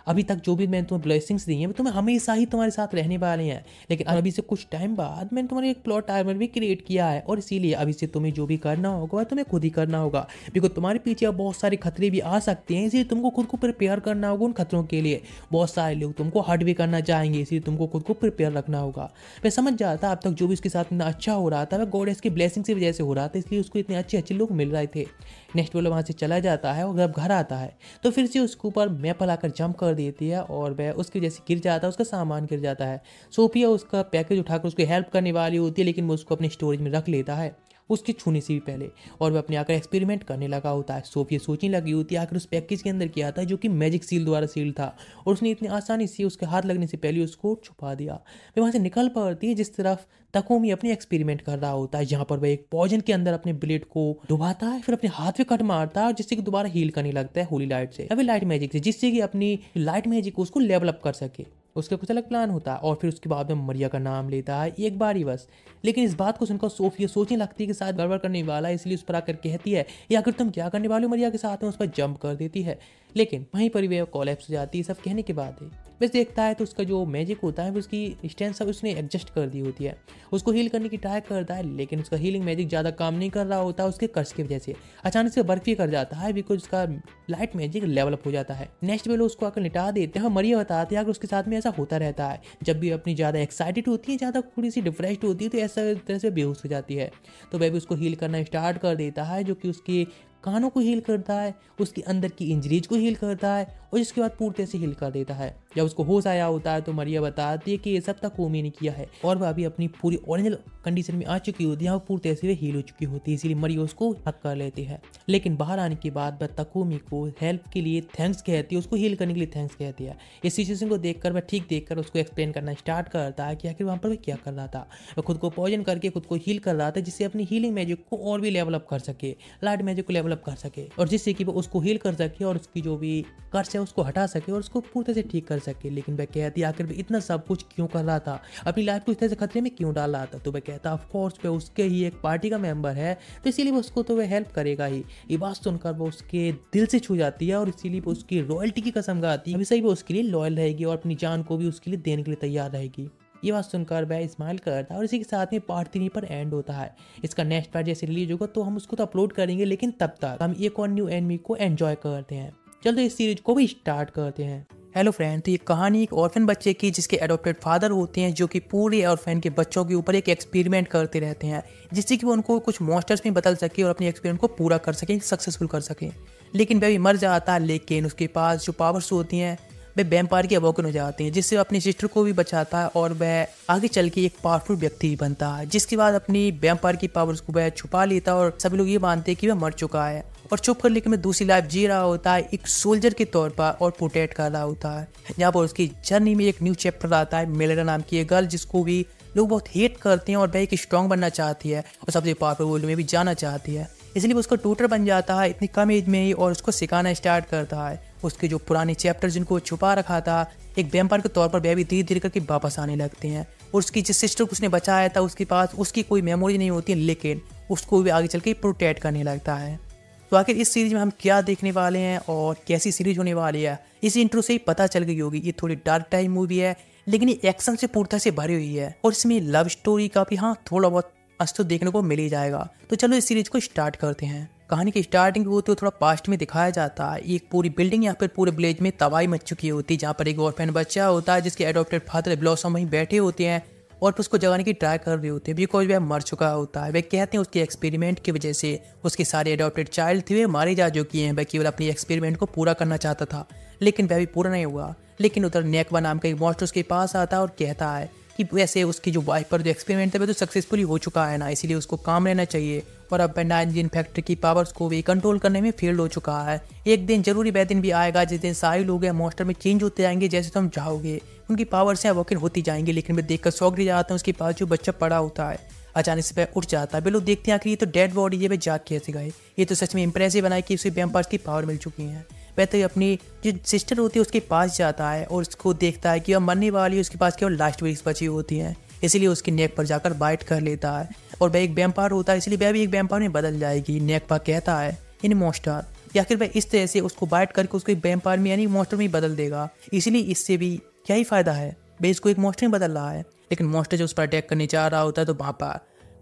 अभी तक जो भी मैंने तुम्हें ब्लेसिंग्स दी हैं वो तुम्हें हमेशा ही तुम्हारे साथ रहने वाले हैं। लेकिन अभी से कुछ टाइम बाद मैंने तुम्हारे एक प्लॉट आर्मर भी क्रिएट किया है, और इसीलिए अभी से तुम्हें जो भी करना होगा तुम्हें खुद ही करना होगा, बिकॉज तुम्हारे पीछे अब बहुत सारे खतरे भी आ सकते हैं। इसलिए तुमको खुद को प्रिपेयर करना होगा उन खतरों के लिए। बहुत सारे लोग तुमको हर्ट भी करना चाहेंगे, इसलिए तुमको खुद को प्रिपेयर रखना होगा। मैं समझ जाता अब तक जो भी उसके साथ इतना अच्छा हो रहा था वह गॉडेस की ब्लेसिंग की वजह से हो रहा था, इसलिए उसको इतने अच्छे अच्छे लोग मिल रहे थे। नेक्स्ट वाला वहाँ से चला जाता है और जब घर आता है तो फिर से उसके ऊपर मैपल आकर जंप कर देती है और वह उसकी वजह से गिर जाता है, उसका सामान गिर जाता है। सोफिया उसका पैकेज उठाकर उसको हेल्प करने वाली होती है, लेकिन वो उसको अपने स्टोरेज में रख लेता है उसके छूने से भी पहले, और वह अपने आकर एक्सपेरिमेंट करने लगा होता है। सोफिया सोचने लगी होती है आखिर उस पैकेज के अंदर क्या था जो कि मैजिक सील द्वारा सील था, और उसने इतनी आसानी से उसके हाथ लगने से पहले उसको छुपा दिया। वह वहाँ से निकल पड़ती है जिस तरफ तकोमी अपने एक्सपेरिमेंट कर रहा होता है, जहाँ पर वह एक पॉइजन के अंदर अपने ब्लेड को डुबाता है, फिर अपने हाथ पे कट मारता है जिससे कि दोबारा हील करने लगता है होली लाइट से, अभी लाइट मैजिक से, जिससे कि अपनी लाइट मैजिक को उसको लेवल अप कर सके। उसका कुछ अलग प्लान होता है और फिर उसके बाद में मरिया का नाम लेता है एक बार ही बस। लेकिन इस बात को सुनकर सोफिया सोचने लगती है कि शायद गड़बड़ करने वाला है, इसलिए उस पर आकर कहती है या आखिर तुम क्या करने वाले हो मरिया के साथ में, उस पर जंप कर देती है। लेकिन वहीं पर वह कोलैप्स हो जाती है सब कहने के बाद ही। बस देखता है तो उसका जो मैजिक होता है उसकी स्ट्रेंथ सब उसने एडजस्ट कर दी होती है, उसको हील करने की ट्राई करता है, लेकिन उसका हीलिंग मैजिक ज़्यादा काम नहीं कर रहा होता उसके कर्ज की वजह से। अचानक से बर्फी कर जाता है बिकॉज उसका लाइट मैजिक लेवलअप हो जाता है। नेक्स्ट वे लोग उसको आकर लिटा देते हैं और मरिया बताते हैं अगर उसके साथ में ऐसा होता रहता है, जब भी अपनी ज़्यादा एक्साइटेड होती है, ज़्यादा थोड़ी सी डिप्रेस्ड होती है तो ऐसा तरह से बेहोश हो जाती है। तो वह भी उसको हील करना स्टार्ट कर देता है, जो कि उसकी कानों को हील करता है, उसके अंदर की इंजरीज को हील करता है और इसके बाद पूरी तरह से हील कर देता है। जब उसको होश आया होता है तो मरिया बताती है कि ये सब तकोमी ने किया है और वह अभी अपनी पूरी ओरिजिनल कंडीशन में आ चुकी होती है, वो पूरी तरह से हील हो चुकी होती है, इसीलिए मरिया उसको हक कर लेती है। लेकिन बाहर आने के बाद वह तकोमी को हेल्प के लिए थैंक्स कहती है, उसको हील करने के लिए थैंक्स कहती है। इस सिचुएशन को देखकर वह ठीक देखकर उसको एक्सप्लेन करना स्टार्ट करता है कि आखिर वहाँ पर वह क्या कर रहा था। वह खुद को पॉइजन करके खुद को हील कर रहा था जिससे अपनी हीलिंग मैजिक को और भी लेवलअप कर सके, लाइट मैजिक को लेवलअप कर सके, और जिससे कि वो उसको हील कर सके और उसकी जो भी कर्ज है उसको हटा सके और उसको पूरी तरह से ठीक कर सके। लेकिन वह कहती है आखिर इतना सब कुछ क्यों कर रहा था, अपनी लाइफ को इस तरह से खतरे में क्यों डाल रहा था। तो वह कहता ऑफ कोर्स वह उसके ही एक पार्टी का मेंबर है तो इसीलिए वो उसको तो वह हेल्प करेगा ही। ये बात सुनकर वो उसके दिल से छू जाती है और इसीलिए वो उसकी रॉयल्टी की कसम खाती है, हमेशा ही वो उसके लिए लॉयल रहेगी और अपनी जान को भी उसके लिए देने के लिए तैयार रहेगी। ये बात सुनकर वह स्माइल करता है और इसी के साथ में पार्ट 3 पर एंड होता है। इसका नेक्स्ट पार्ट जैसे रिलीज होगा तो हम उसको तो अपलोड करेंगे, लेकिन तब तक हम एक और न्यू एनिमी को एंजॉय करते हैं। चलो इस सीरीज को भी स्टार्ट करते हैं। हेलो फ्रेंड, तो ये कहानी एक ऑर्फन बच्चे की जिसके एडॉप्टेड फादर होते हैं जो कि पूरे ऑर्फन के बच्चों के ऊपर एक एक्सपेरिमेंट करते रहते हैं जिससे कि वो उनको कुछ मॉन्स्टर्स में बदल सके और अपने एक्सपेरिमेंट को पूरा कर सकें, सक्सेसफुल कर सकें। लेकिन वह भी मर जाता है, लेकिन उसके पास जो पावर्स होती हैं वह वैम्पायर के अवॉकन हो जाते हैं जिससे अपनी सिस्टर को भी बचाता है और वह आगे चल के एक पावरफुल व्यक्ति भी बनता है, जिसके बाद अपनी वैम्पायर की पावर्स को वह छुपा लेता है और सभी लोग ये मानते हैं कि वह मर चुका है और छुप कर लेकर में दूसरी लाइफ जी रहा होता है एक सोल्जर के तौर पर और प्रोटेक्ट कर रहा होता है। जहाँ पर उसकी जर्नी में एक न्यू चैप्टर आता है, मेलेरा नाम की एक गर्ल जिसको भी लोग बहुत हेट करते हैं और वह एक स्ट्रॉन्ग बनना चाहती है और सबसे पावरफुल वर्ल्ड में भी जाना चाहती है, इसलिए वो उसका ट्यूटर बन जाता है इतनी कम एज में ही और उसको सिखाना स्टार्ट करता है। उसके जो पुराने चैप्टर जिनको छुपा रखा था एक वैम्पायर के तौर पर वह भी धीरे धीरे करके वापस आने लगते हैं और उसकी जिस सिस्टर को उसने बचाया था उसके पास उसकी कोई मेमोरी नहीं होती है, लेकिन उसको भी आगे चल के प्रोटेक्ट करने लगता है। तो आखिर इस सीरीज में हम क्या देखने वाले हैं और कैसी सीरीज होने वाली है, इस इंट्रो से ही पता चल गई होगी। ये थोड़ी डार्क टाइम मूवी है लेकिन ये एक्शन से पूर्णतः से भरी हुई है और इसमें लव स्टोरी का भी थोड़ा बहुत अस्तित्व देखने को मिल ही जाएगा। तो चलो इस सीरीज को स्टार्ट करते हैं। कहानी की स्टार्टिंग वो तो थोड़ा पास्ट में दिखाया जाता है। एक पूरी बिल्डिंग या फिर पूरे विलेज में तबाही मच चुकी होती है, जहाँ पर एक ऑर्फन बच्चा होता है जिसके एडॉप्टेड फादर ब्लॉसम वहीं बैठे होते हैं और फिर उसको जगाने की ट्राई कर रहे होते हैं बिकॉज वह मर चुका होता है। वे कहते हैं उसके एक्सपेरिमेंट की वजह से उसके सारे एडॉप्टेड चाइल्ड थे वे मारे जा चुके हैं, वह केवल अपनी एक्सपेरिमेंट को पूरा करना चाहता था लेकिन वह भी पूरा नहीं हुआ। लेकिन उधर नेकवा नाम का एक मॉन्स्टर उसके पास आता है और कहता है कि वैसे उसकी जो वाइफ पर जो एक्सपेरिमेंट है वो तो सक्सेसफुली हो चुका है ना, इसीलिए उसको काम रहना चाहिए और अब नाइनजीन फैक्ट्री की पावर्स को भी कंट्रोल करने में फेल्ड हो चुका है। एक दिन जरूरी वह दिन भी आएगा जिस दिन सारे लोग हैं मॉन्स्टर में चेंज होते जाएंगे जैसे तुम चाहोगे, उनकी पावर्स हैं वोकन होती जाएंगी। लेकिन मैं देखकर शॉक रह जाता हूँ। उसके पास जो बच्चा पड़ा होता है अचानक से वह उठ जाता है। वे लोग देखते हैं कि ये तो डेड बॉडी है, वह जाग कैसे गए। ये तो सच में इंप्रेसिव बनाए कि उसे वैम्पायर्स की पावर मिल चुकी है। वह तो अपनी जो सिस्टर होती है उसके पास जाता है और उसको देखता है कि वह मरने वाली है, उसके पास केवल लास्ट विश बची होती हैं। इसीलिए उसकी नेक पर जाकर बाइट कर लेता है और वह एक वैम्पायर होता है, इसलिए वह भी एक वैम्पायर में बदल जाएगी। नेक पर कहता है इन मॉन्स्टर, या फिर वह इस तरह से उसको बाइट करके उसको एक वैम्पायर में यानी मॉन्स्टर में बदल देगा। इसीलिए इससे भी क्या ही फायदा है, वह इसको एक मॉन्स्टर में बदल रहा है। लेकिन मॉन्स्टर जो उस पर अटैक करने जा रहा होता है तो वहाँ पर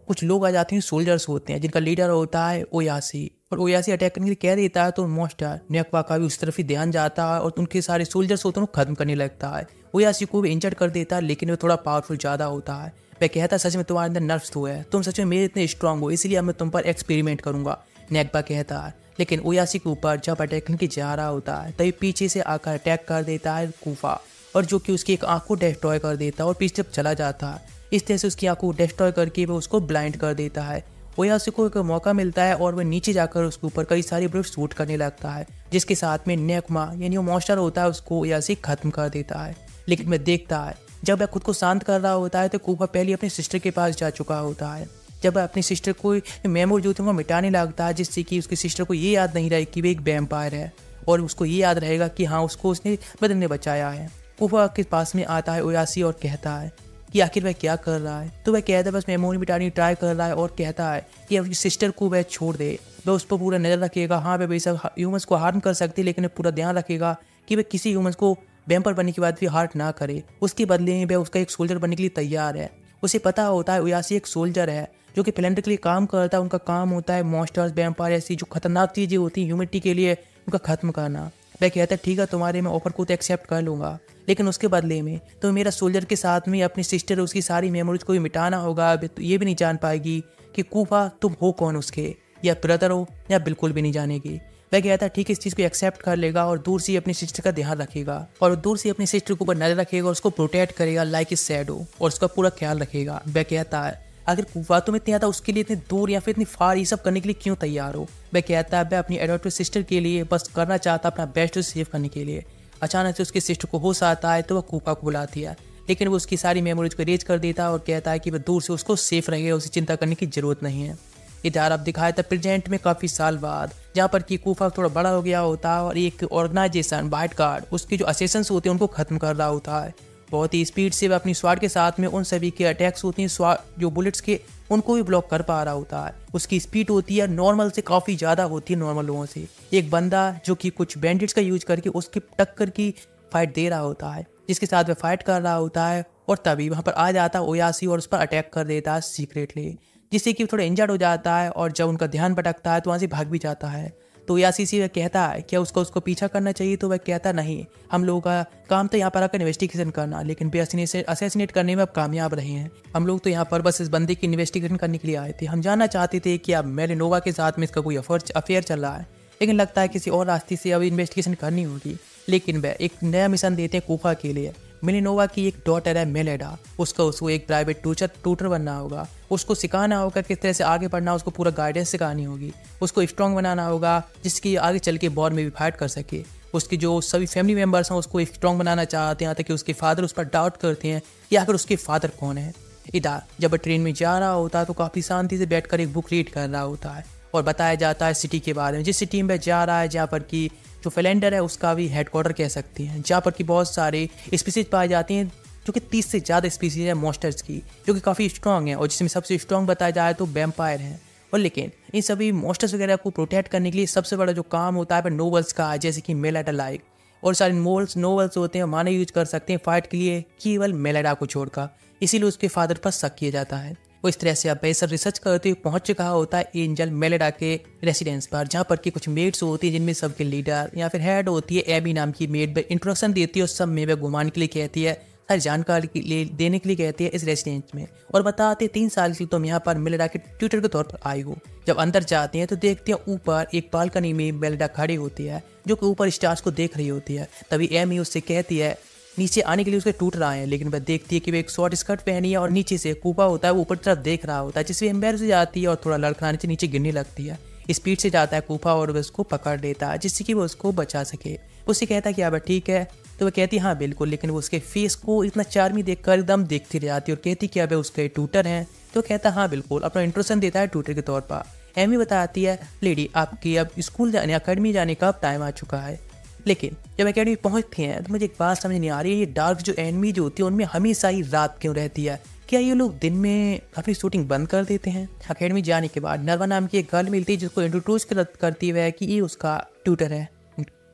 कुछ लोग आ जाते हैं, सोल्जर्स होते हैं जिनका लीडर होता है ओयासी। और ओयासी अटैक करने के लिए कह देता है तो मॉन्स्टर नेकवा का भी उस तरफ ही ध्यान जाता है और उनके सारे सोल्जर्स होते हैं उनको खत्म करने लगता है। ओयासी को भी इंजर्ड कर देता है, लेकिन वो थोड़ा पावरफुल ज़्यादा होता है। वह कहता है सच में तुम्हारे अंदर नर्व्स तो है, तुम सच में मेरे इतने स्ट्रांग हो, इसलिए अब मैं तुम पर एक्सपेरिमेंट करूंगा, नेकवा कहता है। लेकिन ओयासी के ऊपर जब अटैक करने जा रहा होता है तभी पीछे से आकर अटैक कर देता है कूफा, और जो कि उसकी एक आंख को डिस्ट्रॉय कर देता है और पीछे जब चला जाता है इस तरह से उसकी आंख को डिस्ट्रॉय करके वो उसको ब्लाइंड कर देता है। ओयासी को एक मौका मिलता है और वह नीचे जाकर उसके ऊपर कई सारी बुलेट शूट करने लगता है, जिसके साथ में नेकमा यानी वो मॉन्स्टर होता है उसको ओयासी खत्म कर देता है। लेकिन मैं देखता है जब वह खुद को शांत कर रहा होता है तो कूफा पहले अपनी सिस्टर के पास जा चुका होता है। जब वह अपनी सिस्टर को मेमोरी जो थी वो मिटाने लगता है, जिससे कि उसकी सिस्टर को ये याद नहीं रहे कि वो एक वैम्पायर है और उसको ये याद रहेगा कि हाँ उसको उसने बदन ने बचाया है। कूफा के पास में आता है ओयासी और कहता है कि आखिर वह क्या कर रहा है। तो वह कहता है बस मेमोरी मिटाने की ट्राई कर रहा है और कहता है कि अपनी सिस्टर को वह छोड़ दे, वह उस पर पूरा नज़र रखेगा। हाँ वह बेशक ह्यूमंस को हार्म कर सकती है, लेकिन पूरा ध्यान रखेगा कि वह किसी ह्यूमंस को वैम्पायर बनने के बाद भी हार्ट ना करे। उसके बदले में वह उसका एक सोल्जर बनने के लिए तैयार है। उसे पता होता है ओयासी एक सोल्जर है जो कि प्लेनेट के लिए काम करता है। उनका काम होता है मॉन्स्टर्स वैम्पायर ऐसी जो खतरनाक चीज़ें होती हैं ह्यूमैनिटी के लिए उनका खत्म करना। वह कहता है ठीक है तुम्हारे मैं ऑफर को तो एक्सेप्ट कर लूँगा, लेकिन उसके बदले में तो मेरा सोल्जर के साथ में अपनी सिस्टर उसकी सारी मेमोरीज को भी मिटाना होगा। तो ये भी नहीं जान पाएगी कि कूफा तुम हो कौन उसके, या ब्रदर हो या बिल्कुल भी नहीं जानेगी। वह कहता है ठीक है इस चीज़ को एक्सेप्ट कर लेगा और दूर से अपनी सिस्टर का ध्यान रखेगा और दूर से अपनी सिस्टर के ऊपर नजर रखेगा और उसको प्रोटेक्ट करेगा लाइक ए शैडो और उसका पूरा ख्याल रखेगा। वह कहता है अगर कूफा तुम इतने ज़्यादा उसके लिए इतने दूर या फिर इतनी फार ये सब करने के लिए क्यों तैयार हो। वह कहता है वह अपनी एडॉप्टेड सिस्टर के लिए बस करना चाहता अपना बेस्ट सेव करने के लिए। अचानक से उसकी सिस्टर को होश आता है तो वह कूफा को बुलाती है, लेकिन वो उसकी सारी मेमोरीज को इरेज कर देता है और कहता है कि वह दूर से उसको सेफ रहेगा, उसे चिंता करने की जरूरत नहीं है। इधर अब दिखाया था प्रेजेंट में काफ़ी साल बाद, जहाँ पर कि कूफा थोड़ा बड़ा हो गया होता है और एक ऑर्गेनाइजेशन वाइट कार्ड उसके जो असेसन्स होते हैं उनको खत्म कर रहा होता है। बहुत ही स्पीड से वह अपनी स्वाड के साथ में उन सभी के अटैक्स होते हैं जो बुलेट्स के उनको भी ब्लॉक कर पा रहा होता है। उसकी स्पीड होती है नॉर्मल से काफ़ी ज़्यादा होती है नॉर्मल लोगों से। एक बंदा जो कि कुछ बैंडिट्स का यूज करके उसकी टक्कर की फाइट दे रहा होता है, जिसके साथ वह फाइट कर रहा होता है और तभी वहाँ पर आ जाता है ओयासी और उस पर अटैक कर देता है सीक्रेटली, जिससे कि थोड़ा इंजर्ड हो जाता है और जब उनका ध्यान भटकता है तो वहाँ से भाग भी जाता है। तो ओयासी से वह कहता है क्या उसको पीछा करना चाहिए, तो वह कहता नहीं हम लोगों का काम तो यहाँ पर आकर इन्वेस्टिगेशन करना, लेकिन वे असैसिनेट करने में अब कामयाब रहे हैं। हम लोग तो यहाँ पर बस इस बंदे की इन्वेस्टिगेशन करने के लिए आए थे। हम जानना चाहते थे कि अब मेलेनोवा के साथ में इसका कोई अफेयर चल रहा है, लेकिन लगता है किसी और रास्ते से अब इन्वेस्टिगेशन करनी होगी। लेकिन वह एक नया मिशन देते हैं कूफा के लिए। मेलेनोवा की एक डॉटर है मेलेडा, उसको एक प्राइवेट ट्यूटर बनना होगा, उसको सिखाना होगा किस तरह से आगे बढ़ना, उसको पूरा गाइडेंस सिखानी होगी, उसको स्ट्रॉन्ग बनाना होगा जिसकी आगे चल के वॉर में भी फाइट कर सके। उसके जो सभी फैमिली मेम्बर्स हैं उसको स्ट्रॉन्ग बनाना चाहते हैं, यहाँ तक कि उसके फादर उस पर डाउट करते हैं कि आखिर उसके फादर कौन है। इधर जब ट्रेन में जा रहा होता है तो काफ़ी शांति से बैठकर एक बुक रीड कर रहा होता है और बताया जाता है सिटी के बारे में, जिस सिटी में जा रहा है जहाँ पर कि जो फ्लेंडर है उसका भी हेडक्वार्टर कह सकते हैं, जहाँ पर कि बहुत सारे स्पीसीज पाई जाती हैं जो कि 30 से ज़्यादा स्पीसीज है मॉन्स्टर्स की, जो कि काफ़ी स्ट्रॉन्ग है और जिसमें सबसे स्ट्रॉन्ग बताया जाए तो वैम्पायर हैं। और लेकिन इन सभी मॉन्स्टर्स वगैरह को प्रोटेक्ट करने के लिए सबसे बड़ा जो काम होता है वह नोवेल्स का है, जैसे कि मेलेडा लाइक और सारे नोवेल्स होते हैं माने यूज कर सकते हैं फाइट के लिए केवल मेलेडा को छोड़कर, इसीलिए उसके फादर पर शक किया जाता है। वो इस तरह से अब बेसर रिसर्च करते हुए पहुंच चुका होता है एंजल मेलेडा के रेसिडेंस पर, जहाँ पर कि कुछ मेड्स होती है जिनमें सबके लीडर या फिर हेड होती है एबी नाम की मेड। इंट्रोडक्शन देती है और सब में वह घुमाने के लिए कहती है, सारी जानकारी के लिए देने के लिए कहती है इस रेसिडेंस में, और बताते 3 साल से तुम यहाँ पर मेलेडा के ट्यूटर के तौर पर आई हो। जब अंदर जाते हैं तो देखते हैं ऊपर एक बालकनी में मेलेडा खड़ी होती है जो कि ऊपर स्टार्स को देख रही होती है। तभी एमी उससे कहती है नीचे आने के लिए उसके टूट रहा है, लेकिन वह देखती है कि वह एक शॉर्ट स्कर्ट पहनी है और नीचे से कूपा होता है वो ऊपर तरफ देख रहा होता है, जिससे एम्बेरस हो जाती है और थोड़ा लड़खड़ाने से नीचे गिरने लगती है। स्पीड से जाता है कूपा और वह उसको पकड़ लेता है जिससे कि वो उसको बचा सके। उससे कहता है कि अब ठीक है तो वह कहती हाँ बिल्कुल, लेकिन वो उसके फेस को इतना चार्मी देखकर एकदम देखती रह जाती है और कहती कि अब उसके ट्यूटर हैं। तो कहता हाँ बिल्कुल, अपना इंट्रोडक्शन देता है ट्यूटर के तौर पर। एमी बताती है लेडी आपकी अब स्कूल जाने अकेडमी जाने का अब टाइम आ चुका है। लेकिन जब अकेडमी पहुंचती हैं तो मुझे एक बात समझ नहीं आ रही है, ये डार्क जो एनिमी जो होती है उनमें हमेशा ही रात क्यों रहती है? क्या ये लोग दिन में अपनी शूटिंग बंद कर देते हैं? अकेडमी जाने के बाद नरवा नाम की एक गर्ल मिलती है जिसको इंट्रोड्यूस करती है कि ये उसका ट्यूटर है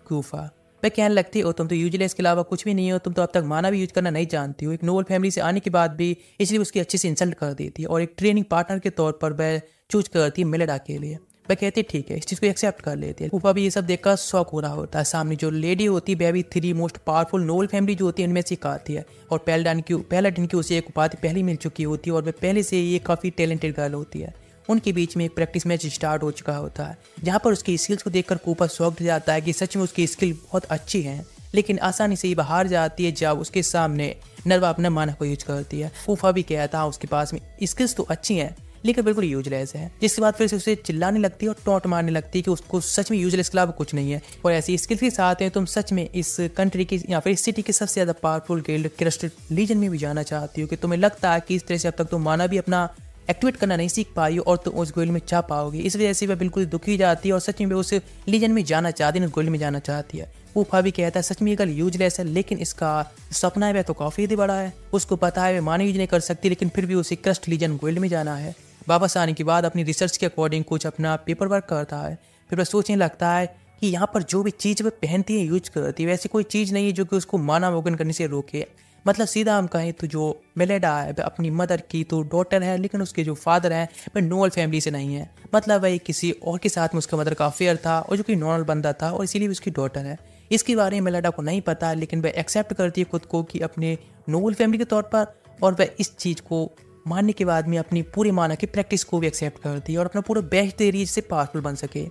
कूफा। वह कहने लगती है तुम तो यूजलेस के अलावा कुछ भी नहीं हो, तुम तो अब तक माना भी यूज करना नहीं जानती हो, एक नोबल फैमिली से आने के बाद भी, इसलिए उसकी अच्छे से इंसल्ट कर देती है और एक ट्रेनिंग पार्टनर के तौर पर वह चूज करती है मेलेडा के लिए। वह कहती है ठीक है, इस चीज़ को एक्सेप्ट कर लेती है। कूफा भी ये सब देखकर शौक हो रहा होता है। सामने जो लेडी होती है वह भी 3 मोस्ट पावरफुल नोबल फैमिली जो होती है इनमें से एक आती है और पैलाडिन की उसे एक उपाधि पहले मिल चुकी होती है और वह पहले से ये काफ़ी टैलेंटेड गर्ल होती है। उनके बीच में एक प्रैक्टिस मैच स्टार्ट हो चुका होता है जहाँ पर उसकी स्किल्स को देखकर कूफा शॉक्ड हो जाता है कि सच में उसकी स्किल बहुत अच्छी है, लेकिन आसानी से ही बाहर जाती है जब उसके सामने नरवा अपना माना को यूज करती है। कूफा भी कहता है उसके पास में स्किल्स तो अच्छी हैं लेकिन बिल्कुल यूजलेस है, जिसके बाद फिर से उसे चिल्लाने लगती है और टॉन्ट मारने लगती है कि उसको सच में यूजलेस के अलावा कुछ नहीं है और ऐसी स्किल्स के साथ है तुम सच में इस कंट्री की या फिर इस सिटी के सबसे ज़्यादा पावरफुल गिल्ड क्रेस्टेड लीजन में भी जाना चाहती हो कि तुम्हें लगता है कि इस तरह से अब तक तुम माना भी अपना एक्टिवेट करना नहीं सीख पाई हो और तुम उस गोल्ड में जा पाओगे। इस वजह से वह बिल्कुल दुखी जाती है और सच में उस लीजन में जाना चाहती है, उस गोल्ड में जाना चाहती है। कूफा भी कहता है सच में ये गर्ल यूजलेस है लेकिन इसका सपना है वह तो काफ़ी बड़ा है, उसको पता है वह माना यूज नहीं कर सकती लेकिन फिर भी उसे क्रस्ट लीजन गोल्ड में जाना है। वापस आने के बाद अपनी रिसर्च के अकॉर्डिंग कुछ अपना पेपर वर्क करता है, फिर वह सोचने लगता है कि यहाँ पर जो भी चीज़ वह पहनती है यूज करती है वैसी कोई चीज़ नहीं है जो कि उसको माना वोगन करने से रोके। मतलब सीधा हम कहें तो जो मेलेडा है वह अपनी मदर की तो डॉटर है लेकिन उसके जो फादर हैं वह नॉर्मल फैमिली से नहीं है, मतलब वह किसी और के साथ में उसका मदर का अफेयर था और जो कि नॉर्मल बंदा था और इसीलिए उसकी डॉटर है। इसके बारे में मेलेडा को नहीं पता लेकिन वह एक्सेप्ट करती है खुद को कि अपने नॉर्मल फैमिली के तौर पर और वह इस चीज़ को मानने के बाद में अपनी पूरी माना की प्रैक्टिस को भी एक्सेप्ट करती है और अपना पूरा बेस्ट दे रही है जिससे पावरफुल बन सके।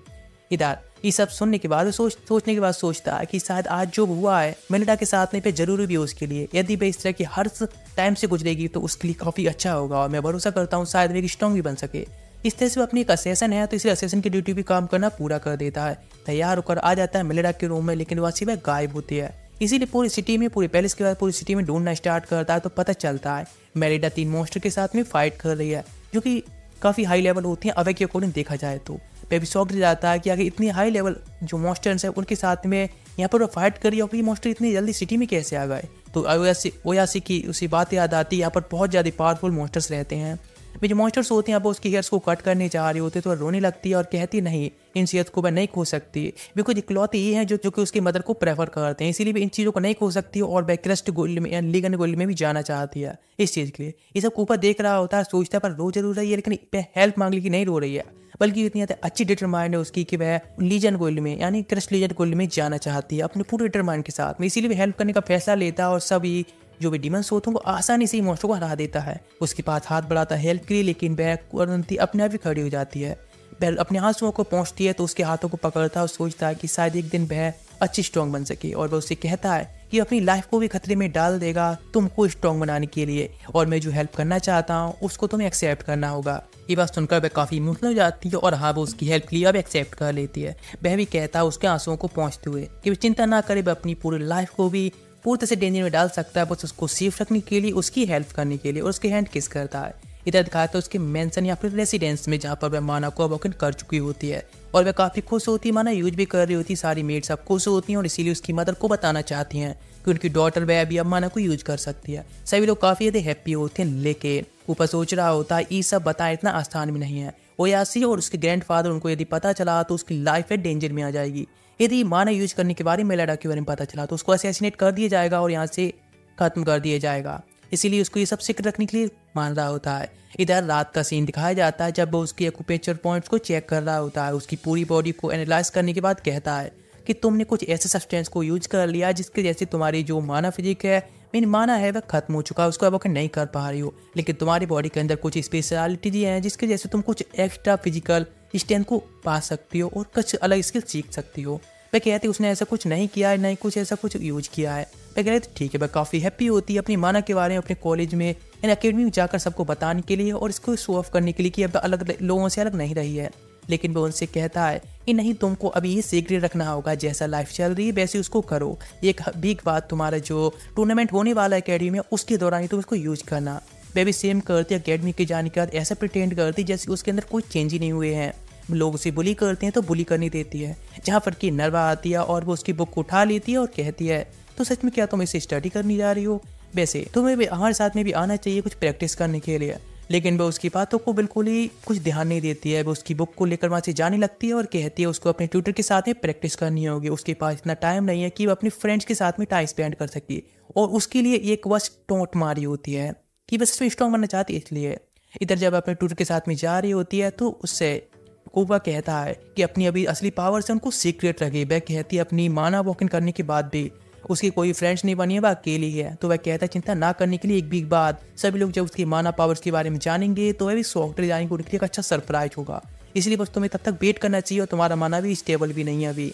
इधर ये सब सुनने के बाद सोचने के बाद सोचता है कि शायद आज जो हुआ है मेलेडा के साथ में पे जरूरी भी हो उसके लिए, यदि वह इस तरह की हर टाइम से गुजरेगी तो उसके लिए काफ़ी अच्छा होगा और मैं भरोसा करता हूँ शायद वे स्ट्रॉन्ग भी बन सके। इस तरह से वो अपनी एक असेसन है तो इसलिए असेसन की ड्यूटी भी काम करना पूरा कर देता है। तैयार होकर आ जाता है मेलेडा के रूम में लेकिन वह सिर्फ गायब होती है, इसीलिए पूरी सिटी में पूरे पैलेस के बाद पूरी सिटी में ढूंढना स्टार्ट करता है। तो पता चलता है मेलिडा 3 मॉन्स्टर के साथ में फाइट कर रही है जो कि काफ़ी हाई लेवल होती हैं अवे के अकॉर्डिंग देखा जाए तो। वह भी शॉक्ड हो जाता है कि आगे इतनी हाई लेवल जो मॉन्स्टर्स हैं उनके साथ में यहाँ पर वो फाइट कर रही है और ये मॉन्स्टर इतनी जल्दी सिटी में कैसे आ गए। तो ओयासी की उसी बात याद आती है यहाँ पर बहुत ज़्यादा पावरफुल मॉन्स्टर्स रहते हैं। वे जो मॉन्स्टर्स होते हैं अब उसकी हेयर्स को कट करने जा रही होती है तो वह रोने लगती है और कहती नहीं इन हेयर्स को वह नहीं खो सकती बिकॉज इकलौते ये हैं जो कि उसकी मदर को प्रेफर करते हैं, इसीलिए भी इन चीज़ों को नहीं खो सकती और वह क्रस्ट गोल्ड में या लीगन गोल्ड में भी जाना चाहती है इस चीज़ के लिए। ये सब ऊपर देख रहा होता है, सोचता है पर रो जरूर रही है लेकिन हेल्प मांग ली कि नहीं रो रही है, बल्कि इतनी अच्छी डिटरमाइंड है उसकी कि वह लीजन गोल्ड में यानी क्रस्ट लीजन गोल्ड में जाना चाहती है अपने पूरे डिटरमाइंड के साथ में, इसीलिए वह हेल्प करने का फैसला लेता है और सभी जो भी डिमंस होते हैं वो आसानी से ही मॉन्स्टर को हरा देता है। उसके पास हाथ बढ़ाता है हेल्प के लिए लेकिन वह कुरंती अपने आप ही खड़ी हो जाती है। वह अपने आंसुओं को पहुंचती है तो उसके हाथों को पकड़ता है और सोचता है कि शायद एक दिन वह अच्छी स्ट्रॉन्ग बन सके और वह उससे कहता है कि अपनी लाइफ को भी खतरे में डाल देगा तुमको स्ट्रॉन्ग बनाने के लिए और मैं जो हेल्प करना चाहता हूँ उसको तुम्हें एक्सेप्ट करना होगा। ये बात सुनकर वह काफ़ी इमोशनल हो जाती है और हाँ वो उसकी हेल्प के लिए अब एक्सेप्ट कर लेती है। वह भी कहता है उसके आंसुओं को पहुँचते हुए कि वह चिंता ना करे, वह अपनी पूरी लाइफ को भी पूरी तरह से डेंजर में डाल सकता है बस उसको सेफ रखने के लिए, उसकी हेल्प करने के लिए और उसके हैंड किस करता है। इधर दिखाता है उसके मेंशन या फिर रेसिडेंस में जहाँ पर वह माना को अवॉकन कर चुकी होती है और वह काफ़ी खुश होती है, माना यूज भी कर रही होती है, सारी मेड सब खुश होती हैं और इसीलिए उसकी मदर को बताना चाहती हैं कि उनकी डॉटर वह अभी अब माना को यूज कर सकती है। सभी लोग काफ़ी ज़्यादा हैप्पी होते हैं लेकिन ऊपर सोच रहा होता है ये सब बताएं इतना आसान भी नहीं है। ओयासी और उसके ग्रैंडफादर उनको यदि पता चला तो उसकी लाइफ है डेंजर में आ जाएगी। यदि माना यूज करने के बारे में मेलेडा के बारे में पता चला तो उसको असैसिनेट कर दिया जाएगा और यहाँ से खत्म कर दिया जाएगा, इसीलिए उसको ये सब सीक्रेट रखने के लिए मान रहा होता है। इधर रात का सीन दिखाया जाता है जब वो उसकी एक्यूपेंचर पॉइंट्स को चेक कर रहा होता है। उसकी पूरी बॉडी को एनालाइज करने के बाद कहता है कि तुमने कुछ ऐसे सब्सटेंस को यूज कर लिया जिसके जैसे तुम्हारी जो माना फिजिक है मीन माना है वह खत्म हो चुका है, उसको अब नहीं कर पा रही हो, लेकिन तुम्हारी बॉडी के अंदर कुछ स्पेशलिटीज हैं जिसके जैसे तुम कुछ एक्स्ट्रा फिजिकल स्ट्रेंथ को पा सकती हो और कुछ अलग स्किल सीख सकती हो। वह कहती उसने ऐसा कुछ नहीं किया है, नहीं कुछ ऐसा कुछ यूज किया है। वह कह रहे थे ठीक है। वह काफ़ी हैप्पी होती है अपनी माना के बारे में अपने कॉलेज में यानी अकेडमी में जाकर सबको बताने के लिए और इसको शो ऑफ करने के लिए कि अब अलग लोगों से अलग नहीं रही है। लेकिन वो उनसे कहता है कि नहीं, तुमको अभी ये सीक्रेट रखना होगा, जैसा लाइफ चल रही है वैसे उसको करो। एक बिग बात, तुम्हारा जो टूर्नामेंट होने वाला है अकेडमी में, उसके दौरान ही तुम उसको यूज करना। वह भी सेम करती है, अकेडमी के जाने के बाद ऐसा प्रिटेंड करती जैसे उसके अंदर कोई चेंज ही नहीं हुए हैं। लोग उसे बुली करते हैं तो बुली करनी देती है, जहाँ पर कि नर्वा आती है और वो उसकी बुक को उठा लेती है और कहती है तो सच में क्या तुम इसे स्टडी करने जा रही हो? वैसे तुम्हें भी हमारे साथ में भी आना चाहिए कुछ प्रैक्टिस करने के लिए। लेकिन वो उसकी बातों को बिल्कुल ही कुछ ध्यान नहीं देती है। वो उसकी बुक को लेकर वहाँ से जाने लगती है और कहती है उसको अपने ट्यूटर के साथ में प्रैक्टिस करनी होगी। उसके पास इतना टाइम नहीं है कि वो अपने फ्रेंड्स के साथ में टाइम स्पेंड कर सके, और उसके लिए एक बस टोंट मारी होती है कि बस उसमें स्ट्रॉन्ग बनना चाहती है। इसलिए इधर जब अपने ट्यूटर के साथ में जा रही होती है तो उससे कोबा कहता है कि अपनी अभी असली पावर से उनको सीक्रेट रखे। वह कहती है अपनी माना वॉकिंग करने के बाद भी उसकी कोई फ्रेंड्स नहीं बनी है, वह अकेली है। तो वह कहता है चिंता ना करने के लिए, एक वीक बाद सभी लोग जब उसकी माना पावर्स के बारे में जानेंगे तो वह भी सॉफ्टवेयर डिजाइन को उनके लिए एक अच्छा सरप्राइज होगा। इसलिए बस तुम्हें तब तक वेट करना चाहिए, और तुम्हारा माना भी स्टेबल भी नहीं है अभी।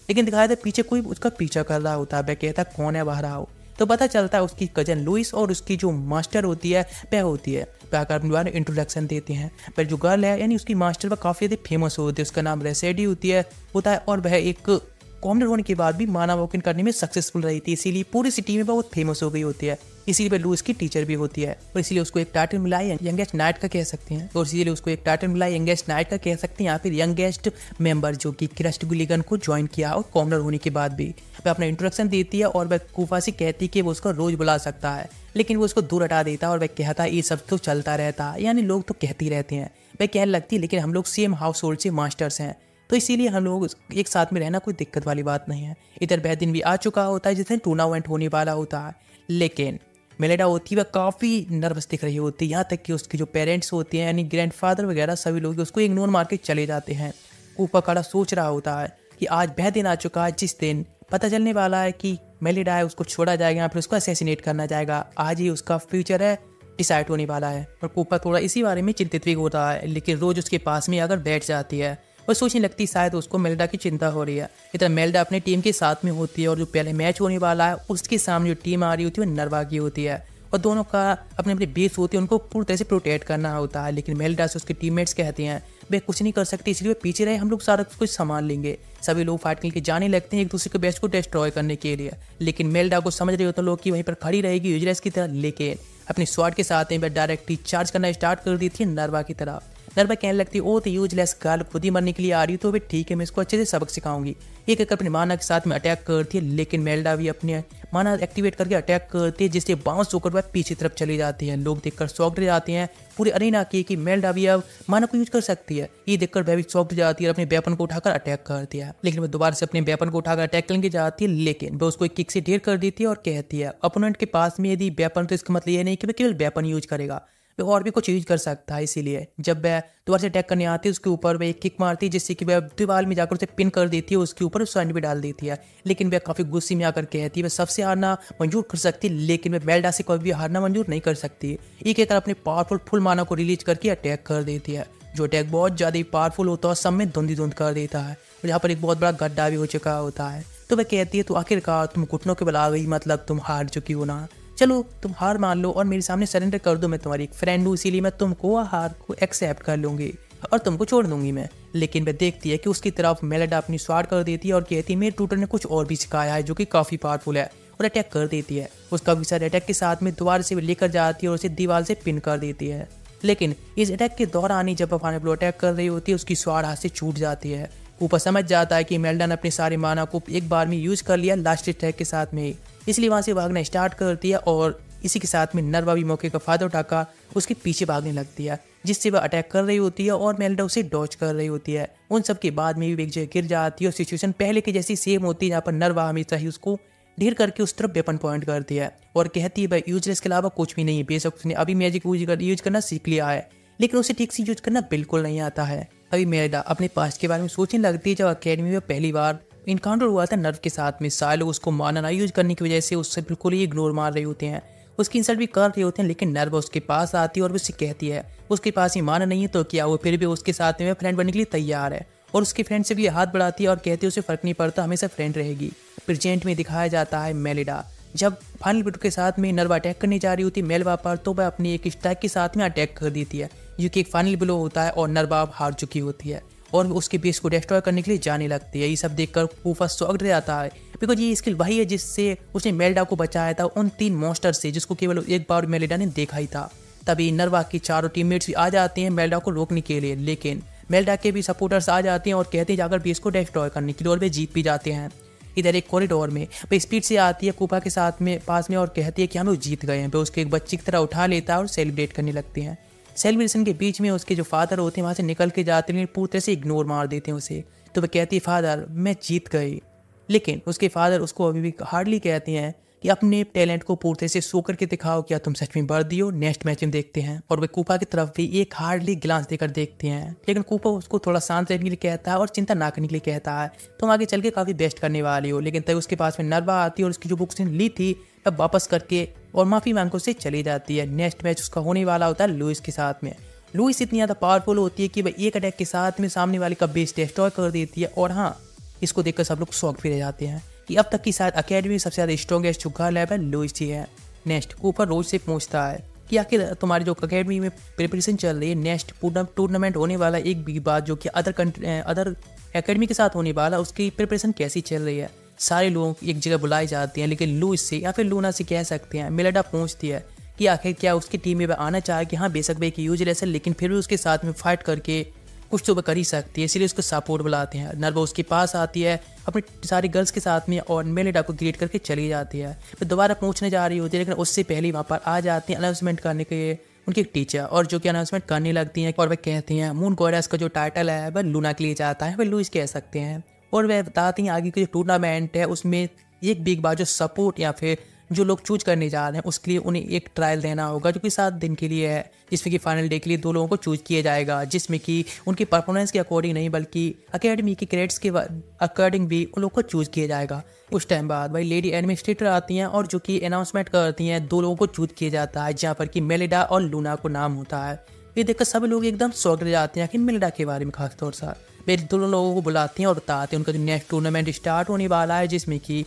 लेकिन दिखाया था पीछे कोई उसका पीछा कर रहा होता है। वह कहता है कौन है बाहर आओ। तो पता चलता है उसकी कजन लुइस और उसकी जो मास्टर होती है वह होती है। वह अपने बारे में इंट्रोडक्शन देते हैं। पर जो गर्ल है यानी उसकी मास्टर वह काफ़ी ज़्यादा फेमस होती है, उसका नाम रेसेडी होता है और वह एक कॉमनर होने के बाद भी माना वॉकिंग करने में सक्सेसफुल रही थी, इसीलिए पूरी सिटी में बहुत फेमस हो गई होती है। इसीलिए वह लुइस की टीचर भी होती है और इसीलिए उसको एक टाइटल मिला है यंगेस्ट नाइट का कह सकते हैं, और इसीलिए उसको एक टाइटल मिला है यंगेस्ट नाइट का कह सकते हैं, या फिर यंगेस्ट मेंबर, जो कि क्रिस्ट गुलिगन को ज्वाइन किया और कॉमनर होने के बाद भी। वह अपना इंट्रोडक्शन देती है और वह कूफा से कहती है कि वो उसको रोज बुला सकता है, लेकिन वो उसको दूर हटा देता है और वह कहता है ये सब तो चलता रहता है, यानी लोग तो कहते ही रहते हैं। वह कहने लगती है लेकिन हम लोग सेम हाउस होल्ड से मास्टर्स हैं, तो इसीलिए हम लोग एक साथ में रहना कोई दिक्कत वाली बात नहीं है। इधर वह दिन भी आ चुका होता है जिस दिन टूर्नामेंट होने वाला होता है, लेकिन मेलेडा होती है वह काफ़ी नर्वस दिख रही होती है, यहाँ तक कि उसके जो पेरेंट्स होते हैं यानी ग्रैंडफादर वगैरह सभी लोग उसको इग्नोर मार के चले जाते हैं। ऊपर खड़ा सोच रहा होता है कि आज वह दिन आ चुका है जिस दिन पता चलने वाला है कि मेलेडा है उसको छोड़ा जाएगा या फिर उसको असैसिनेट करना जाएगा। आज ही उसका फ्यूचर है डिसाइड होने वाला है, और कूपा थोड़ा इसी बारे में चिंतित भी होता है। लेकिन रोज उसके पास में अगर बैठ जाती है और सोचने लगती शायद उसको मेल्डा की चिंता हो रही है। इधर मेल्डा अपनी टीम के साथ में होती है और जो पहले मैच होने वाला है उसके सामने जो टीम आ रही होती है वो नरवा की होती है, और दोनों का अपने अपने बेस होती है, उनको पूरी तरह से प्रोटेक्ट करना होता है। लेकिन मेल्डा से उसके टीममेट्स कहते हैं वे कुछ नहीं कर सकते, इसलिए वे पीछे रहे, हम लोग सारा कुछ संभाल लेंगे। सभी लोग फाइट के जाने लगते हैं एक दूसरे के बेस्ट को डिस्ट्रॉय करने के लिए, लेकिन मेल्डा को समझ रहे होते हैं लोग कि वहीं पर खड़ी रहेगी यूजलेस की तरह, लेकिन अपनी स्वॉर्ड के साथ में डायरेक्टली चार्ज करना स्टार्ट कर दी थी नरवा की तरफ। नरवा कहने लगती ओ तो यूजलेस गर्ल खुद ही मरने के लिए आ रही, तो वे ठीक है मैं इसको अच्छे से सबक सिखाऊंगी। एक एक अपने माना के साथ में अटैक करती है, लेकिन मेल्डा भी अपने माना एक्टिवेट करके अटैक करती है, जिससे बाउंस होकर वह पीछे तरफ चली जाती है। लोग देखकर शॉक्ड जाते हैं पूरी अरीना की कि मेल्डा भी अब माना को यूज कर सकती है। ये देखकर वह भी शॉक्ड जाती है और अपने वेपन को उठाकर अटैक करती है, लेकिन वह दोबारा से अपने वेपन को उठाकर अटैक करने जाती है, लेकिन वह उसको एक किक से ढेर कर देती है और कहती है अपोनेंट के पास में यदि वेपन, तो इसका मतलब ये नहीं कि वह केवल वेपन यूज करेगा, वह और भी कुछ यूज कर सकता है। इसीलिए जब वह दोबारा से अटैक करने आती है उसके ऊपर वह एक किक मारती है, जिससे कि वह दीवार में जाकर उसे पिन कर देती है, उसके ऊपर स्वर्ण भी डाल देती है। लेकिन वह काफ़ी गुस्से में आकर कहती है वह सबसे हारना मंजूर कर सकती, लेकिन वह मेल्डा से कभी भी हारना मंजूर नहीं कर सकती। एक एक अपने पावरफुल फुल माना को रिलीज करके अटैक कर देती है, जो अटैक बहुत ज़्यादा पावरफुल होता है और सब में धुंधी धुंध कर देता है, और यहाँ पर एक बहुत बड़ा गड्ढा भी हो चुका होता है। तो वह कहती है तो आखिरकार तुम घुटनों के बल आ गई, मतलब तुम हार चुकी हो ना, चलो तुम हार मान लो और मेरे सामने सरेंडर कर दो, मैं तुम्हारी एक फ्रेंड हूँ, इसीलिए मैं तुमको हार को एक्सेप्ट कर लूंगी और तुमको छोड़ दूंगी मैं। लेकिन वह देखती है कि उसकी तरफ मेलेडा अपनी स्वार कर देती है और कहती है मेरे ट्यूटर ने कुछ और भी सिखाया है जो कि काफ़ी पावरफुल है, और अटैक कर देती है। उसका विसर अटैक के साथ में दोबारा से लेकर जाती है और उसे दीवार से पिन कर देती है। लेकिन इस अटैक के दौरान ही जब वह फाइनल ब्लो अटैक कर रही होती है उसकी स्वार हाथ से छूट जाती है। ऊपर समझ जाता है कि मेल्डा ने अपने सारे माना को एक बार में यूज कर लिया लास्ट अटैक के साथ में, इसलिए वहां से भागना स्टार्ट करती है, और इसी के साथ में नरवा भी मौके का फायदा उठाकर उसके पीछे भागने लगती है, जिससे वह अटैक कर रही होती है और मेल्डा उसे डॉज कर रही होती है। उन सब के बाद में भी एक जगह गिर जाती है और सिचुएशन पहले की जैसी सेम होती है, जहाँ पर नरवा हमेशा ही उसको ढेर करके उस तरफ वेपन पॉइंट करती है और कहती है भाई यूजलेस के अलावा कुछ भी नहीं है, बेशक उसने अभी मैजिक यूज करना सीख लिया है, लेकिन उसे ठीक से यूज करना बिल्कुल नहीं आता है। अभी मेल्डा अपने पास्ट के बारे में सोचने लगती है जब अकेडमी में पहली बार इनकाउंटर हुआ था नर्व के साथ में। सारे लोग उसको माना ना यूज करने की वजह से उससे बिल्कुल ही इग्नोर मार रहे होते हैं, उसकी इंसल्ट भी कर रहे होते हैं, लेकिन नर्व उसके पास आती है और उससे कहती है उसके पास ही माना नहीं है तो क्या, वो फिर भी उसके साथ में फ्रेंड बनने के लिए तैयार है, और उसके फ्रेंड से भी हाथ बढ़ाती है और कहती है उसे फर्क नहीं पड़ता, हमेशा फ्रेंड रहेगी। प्रेजेंट में दिखाया जाता है मेलिडा जब फाइनल बैटल के साथ में नर्वा अटैक करने जा रही होती है मेलवा पर, तो वह अपनी एक स्ट्राइक के साथ में अटैक कर देती है, जो कि एक फाइनल ब्लो होता है और नर्वा हार चुकी होती है। और उसके बेस को डिस्ट्रॉय करने के लिए जाने लगती है। ये सब देखकर कूपर शॉक्ड रह जाता है, बिकॉज ये स्किल वही है जिससे उसने मेलिडा को बचाया था उन 3 मॉन्स्टर से जिसको केवल एक बार मेलिडा ने देखा ही था। तभी नर्वा की चारों टीममेट्स भी आ जाते हैं मेलिडा को रोकने के लिए, लेकिन मेलिडा के भी सपोर्टर्स आ जाते हैं और कहते हैं जाकर बेस को डिस्ट्रॉय करने के लिए, और वे जीत भी जाते हैं। इधर एक कॉरिडोर में वे स्पीड से आती है कूपा के साथ में पास में और कहती है कि हम लोग जीत गए हैं। वे उसके एक बच्चे की तरह उठा लेता है और सेलिब्रेट करने लगते हैं। सेलिब्रेशन के बीच में उसके जो फादर होते हैं वहाँ से निकल के जाते हैं, पूरी तरह से इग्नोर मार देते हैं उसे। तो वह कहती है फादर मैं जीत गई, लेकिन उसके फादर उसको अभी भी हार्डली कहते हैं कि अपने टैलेंट को पूरी तरह से शो करके दिखाओ, क्या तुम सच में वर्दी हो। नेक्स्ट मैच में देखते हैं और वे कूपा की तरफ भी एक हार्डली ग्लांस देकर देखते हैं, लेकिन कूपा उसको थोड़ा शांत रहने के लिए कहता है और चिंता ना करने के लिए कहता है, तुम आगे चल के काफ़ी बेस्ट करने वाली हो। लेकिन तभी उसके पास में नर्वा आती है और उसकी जो बुक्स ने ली थी तब वापस करके और माफ़ी मांग कर उससे चली जाती है। नेक्स्ट मैच उसका होने वाला होता है लुइस के साथ में। लुइस इतनी ज़्यादा पावरफुल होती है कि वह एक अटैक के साथ में सामने वाले का बेस डिस्ट्रॉय कर देती है। और हाँ, इसको देखकर सब लोग शॉक भी रह जाते हैं कि अब तक की शायद अकेडमी में सबसे ज़्यादा स्ट्रॉन्गेस्ट जो गर्ल है लुइस ही है। नेक्स्ट कूपर रोज से पूछता है कि आखिर तुम्हारी जो अकेडमी में प्रिपरेशन चल रही है, नेक्स्ट टूर्नामेंट होने वाला एक भी बात जो कि अदर अकेडमी के साथ होने वाला, उसकी प्रिपरेशन कैसी चल रही है। सारे लोग एक जगह बुलाए जाते हैं, लेकिन लुइस से या फिर लूना से कह सकते हैं मेलिडा पूछती है कि आखिर क्या उसकी टीम में वह आना चाहे कि हाँ बेशक वह एक यूजलेस है, लेकिन फिर भी उसके साथ में फाइट करके कुछ तो वह कर ही सकती है, इसलिए उसको सपोर्ट बुलाते हैं। नर्वा उसके पास आती है अपने सारी गर्ल्स के साथ में और मेलिडा को ग्रीट करके चली जाती है। फिर दोबारा पूछने जा रही होती है, लेकिन उससे पहले वहाँ पर आ जाते हैं अनाउंसमेंट करने के उनके टीचर, और जो कि अनाउंसमेंट करने लगती हैं और वह कहती हैं मून गॉडेस का जो टाइटल है वह लूना के लिए जाता है, वह लुइस कह सकते हैं। और वह बताती हैं आगे के जो टूर्नामेंट है उसमें एक बिग बार जो सपोर्ट या फिर जो लोग चूज करने जा रहे हैं उसके लिए उन्हें एक ट्रायल देना होगा जो कि 7 दिन के लिए है, जिसमें कि फाइनल डे के लिए 2 लोगों को चूज किया जाएगा, जिसमें कि उनकी परफॉर्मेंस के अकॉर्डिंग नहीं बल्कि अकेडमी के क्रेडिट्स के अकॉर्डिंग भी उन लोगों को चूज किया जाएगा। उस टाइम बाद भाई लेडी एडमिनिस्ट्रेटर आती हैं और जो कि अनाउंसमेंट करती हैं 2 लोगों को चूज किया जाता है, जहाँ पर कि मेलिडा और लूना को नाम होता है। ये देखकर सभी लोग एकदम शॉक रह जाते हैं कि मेलिडा के बारे में खासतौर से वे दोनों लोगों को बुलाते हैं और बताते हैं उनका जो नेक्स्ट टूर्नामेंट स्टार्ट होने वाला है, जिसमें कि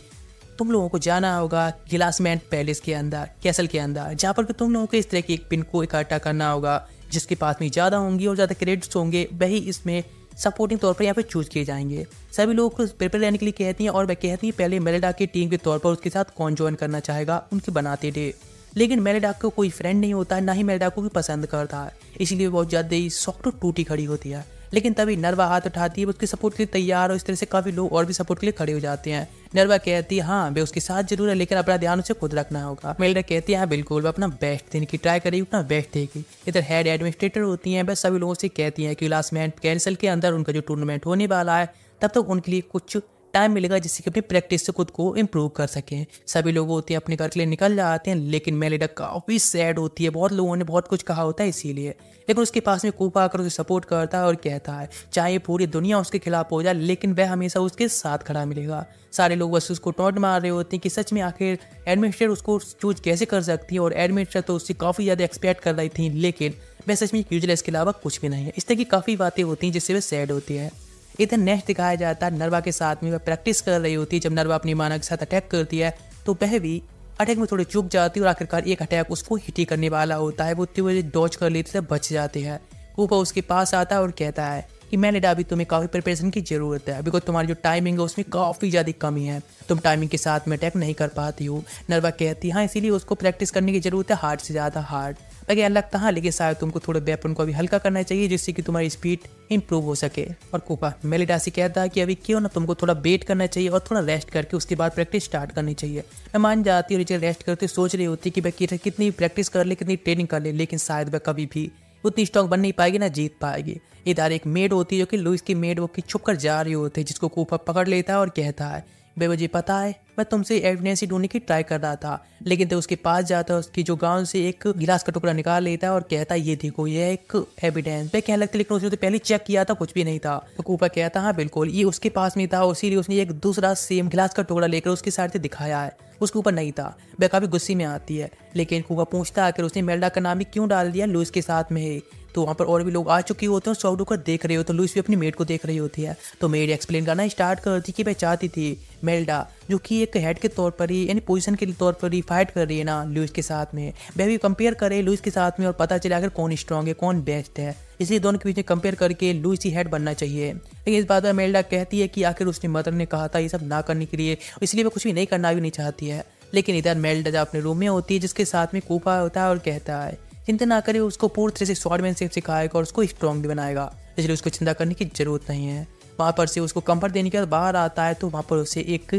तुम लोगों को जाना होगा गिलासमैन पैलेस के अंदर, कैसल के अंदर, जहाँ पर तुम लोगों को इस तरह की एक पिन को इकट्ठा करना होगा जिसके पास में ज़्यादा होंगी और ज़्यादा क्रेडिट्स होंगे, वही इसमें सपोर्टिंग तौर पर यहाँ पर चूज किए जाएंगे। सभी लोग को प्रिपेयर रहने के लिए कहती हैं और वह कहती हैं पहले मेलिडा की टीम के तौर पर उसके साथ कौन ज्वाइन करना चाहेगा उनके बनाते थे, लेकिन मेलिडा को कोई फ्रेंड नहीं होता है, ना ही मेलिडा को भी पसंद करता है, इसलिए बहुत ज़्यादा ही सॉफ्ट और टूटी खड़ी होती है। लेकिन तभी नर्वा हाथ उठाती है, उसके सपोर्ट के लिए तैयार और इस तरह से काफ़ी लोग और भी सपोर्ट के लिए खड़े हो जाते हैं। नर्वा कहती है हाँ वे उसके साथ जरूर है, लेकिन अपना ध्यान उसे खुद रखना होगा। मेलिडा कहती है हाँ बिल्कुल, वह अपना बेस्ट देने की ट्राई करेगी, अपना बेस्ट देगी। इधर हेड एडमिनिस्ट्रेटर होती हैं, वह सभी लोगों से कहती हैं कि लास्ट मैच कैंसल के अंदर उनका जो टूर्नामेंट होने वाला है तब तक उनके लिए कुछ टाइम मिलेगा जिससे कि अपनी प्रैक्टिस से खुद को इम्प्रूव कर सकें। सभी लोग होते हैं अपने घर के लिए निकल जाते हैं, लेकिन मेलिडा काफ़ी सैड होती है, बहुत लोगों ने बहुत कुछ कहा होता है इसीलिए, लेकिन उसके पास में कूपा आकर उसे सपोर्ट करता है और कहता है चाहे पूरी दुनिया उसके खिलाफ हो जाए लेकिन वह हमेशा उसके साथ खड़ा मिलेगा। सारे लोग बस उसको टॉन्ट मार रहे होते हैं कि सच में आखिर एडमिनिस्ट्रेटर उसको चूज कैसे कर सकती है, और एडमिनिस्ट्रेटर तो उससे काफ़ी ज़्यादा एक्सपेक्ट कर रही थी, लेकिन वह सच में यूजलेस के अलावा कुछ भी नहीं है। इस तरह की काफ़ी बातें होती हैं जिससे वह सैड होती है। इधर नेक्स्ट दिखाया जाता है नर्वा के साथ में वह प्रैक्टिस कर रही होती है। जब नर्वा अपनी माना के साथ अटैक करती है तो वह भी अटैक में थोड़ी चूक जाती है और आखिरकार एक अटैक उसको हिट ही करने वाला होता है, वो उतनी वजह डॉज कर लेते हैं, बच जाते हैं। कूपा उसके पास आता है और कहता है कि मेलिडा अभी तुम्हें काफ़ी प्रिपरेशन की ज़रूरत है, बिकॉज तुम्हारी जो टाइमिंग है उसमें काफ़ी ज़्यादा कमी है, तुम टाइमिंग के साथ में अटैक नहीं कर पाती हो। नर्वा कहती है हाँ इसीलिए उसको प्रैक्टिस करने की ज़रूरत है, हार्ड से ज़्यादा हार्ड। लगे लगता है लेकिन शायद तुमको थोड़े वेपन को अभी हल्का करना चाहिए जिससे कि तुम्हारी स्पीड इंप्रूव हो सके। और कूपा मेलिडा से कहता है कि अभी क्यों ना तुमको थोड़ा वेट करना चाहिए और थोड़ा रेस्ट करके उसके बाद प्रैक्टिस स्टार्ट करनी चाहिए। मैं मान जाती हूँ रेस्ट करते सोच रही होती कि भाई कितनी प्रैक्टिस कर ले, कितनी ट्रेनिंग कर ले, लेकिन शायद वह कभी भी उतनी स्ट्रॉन्ग बन नहीं पाएगी ना जीत पाएगी। इधर एक मेड होती है जो कि लुइस की मेड वो कि छुप कर जा रही होती है, जिसको कूपा पकड़ लेता है और कहता है भाई मुझे पता है मैं तुमसे एविडेंस ढूंढने की ट्राई कर रहा था, लेकिन तो उसके पास जाता है, उसकी जो गाउन से एक गिलास का टुकड़ा निकाल लेता है और कहता है ये देखो ये एक एविडेंस। मैं कहने लगता लेकिन उसने तो पहले चेक किया था कुछ भी नहीं था। तो कूपा कहता हाँ बिल्कुल ये उसके पास नहीं था, इसीलिए उसने एक दूसरा सेम गिलास का टुकड़ा लेकर उसके साइड से दिखाया है, उसके ऊपर नहीं था। वह काफी गुस्से में आती है, लेकिन कूपा पूछता है कि उसने मेलिडा का नाम भी क्यों डाल दिया लुइस के साथ में है। तो वहाँ पर और भी लोग आ चुके होते हैं और शॉक्ड होकर देख रहे हो। तो लुइस भी अपनी मेड को देख रही होती है। तो मेड एक्सप्लेन करना स्टार्ट करती कि मैं चाहती थी मेल्डा जो कि एक हेड के तौर पर ही यानी पोजीशन के तौर पर ही फाइट कर रही है ना लुइस के साथ में, वह भी कंपेयर करे लुइस के साथ में और पता चले अगर कौन स्ट्रांग है कौन बेस्ट है। इसलिए दोनों के बीच में कंपेयर करके लुइस ही हेड बनना चाहिए। लेकिन इस बात में मेल्डा कहती है कि आखिर उसने मदर ने कहा था ये सब ना करने के लिए, इसलिए वह कुछ भी नहीं करना भी नहीं चाहती है। लेकिन इधर मेल्डा जब अपने रूम में होती है जिसके साथ में कूपा होता है और कहता है चिंता ना करे, उसको पूरी तरह से स्वॉर्डमैनशिप सिखाएगा और उसको स्ट्रॉन्ग भी बनाएगा, इसलिए उसको चिंता करने की जरूरत नहीं है। वहाँ पर से उसको कंफर्ट देने के बाद बाहर आता है तो वहाँ पर उसे एक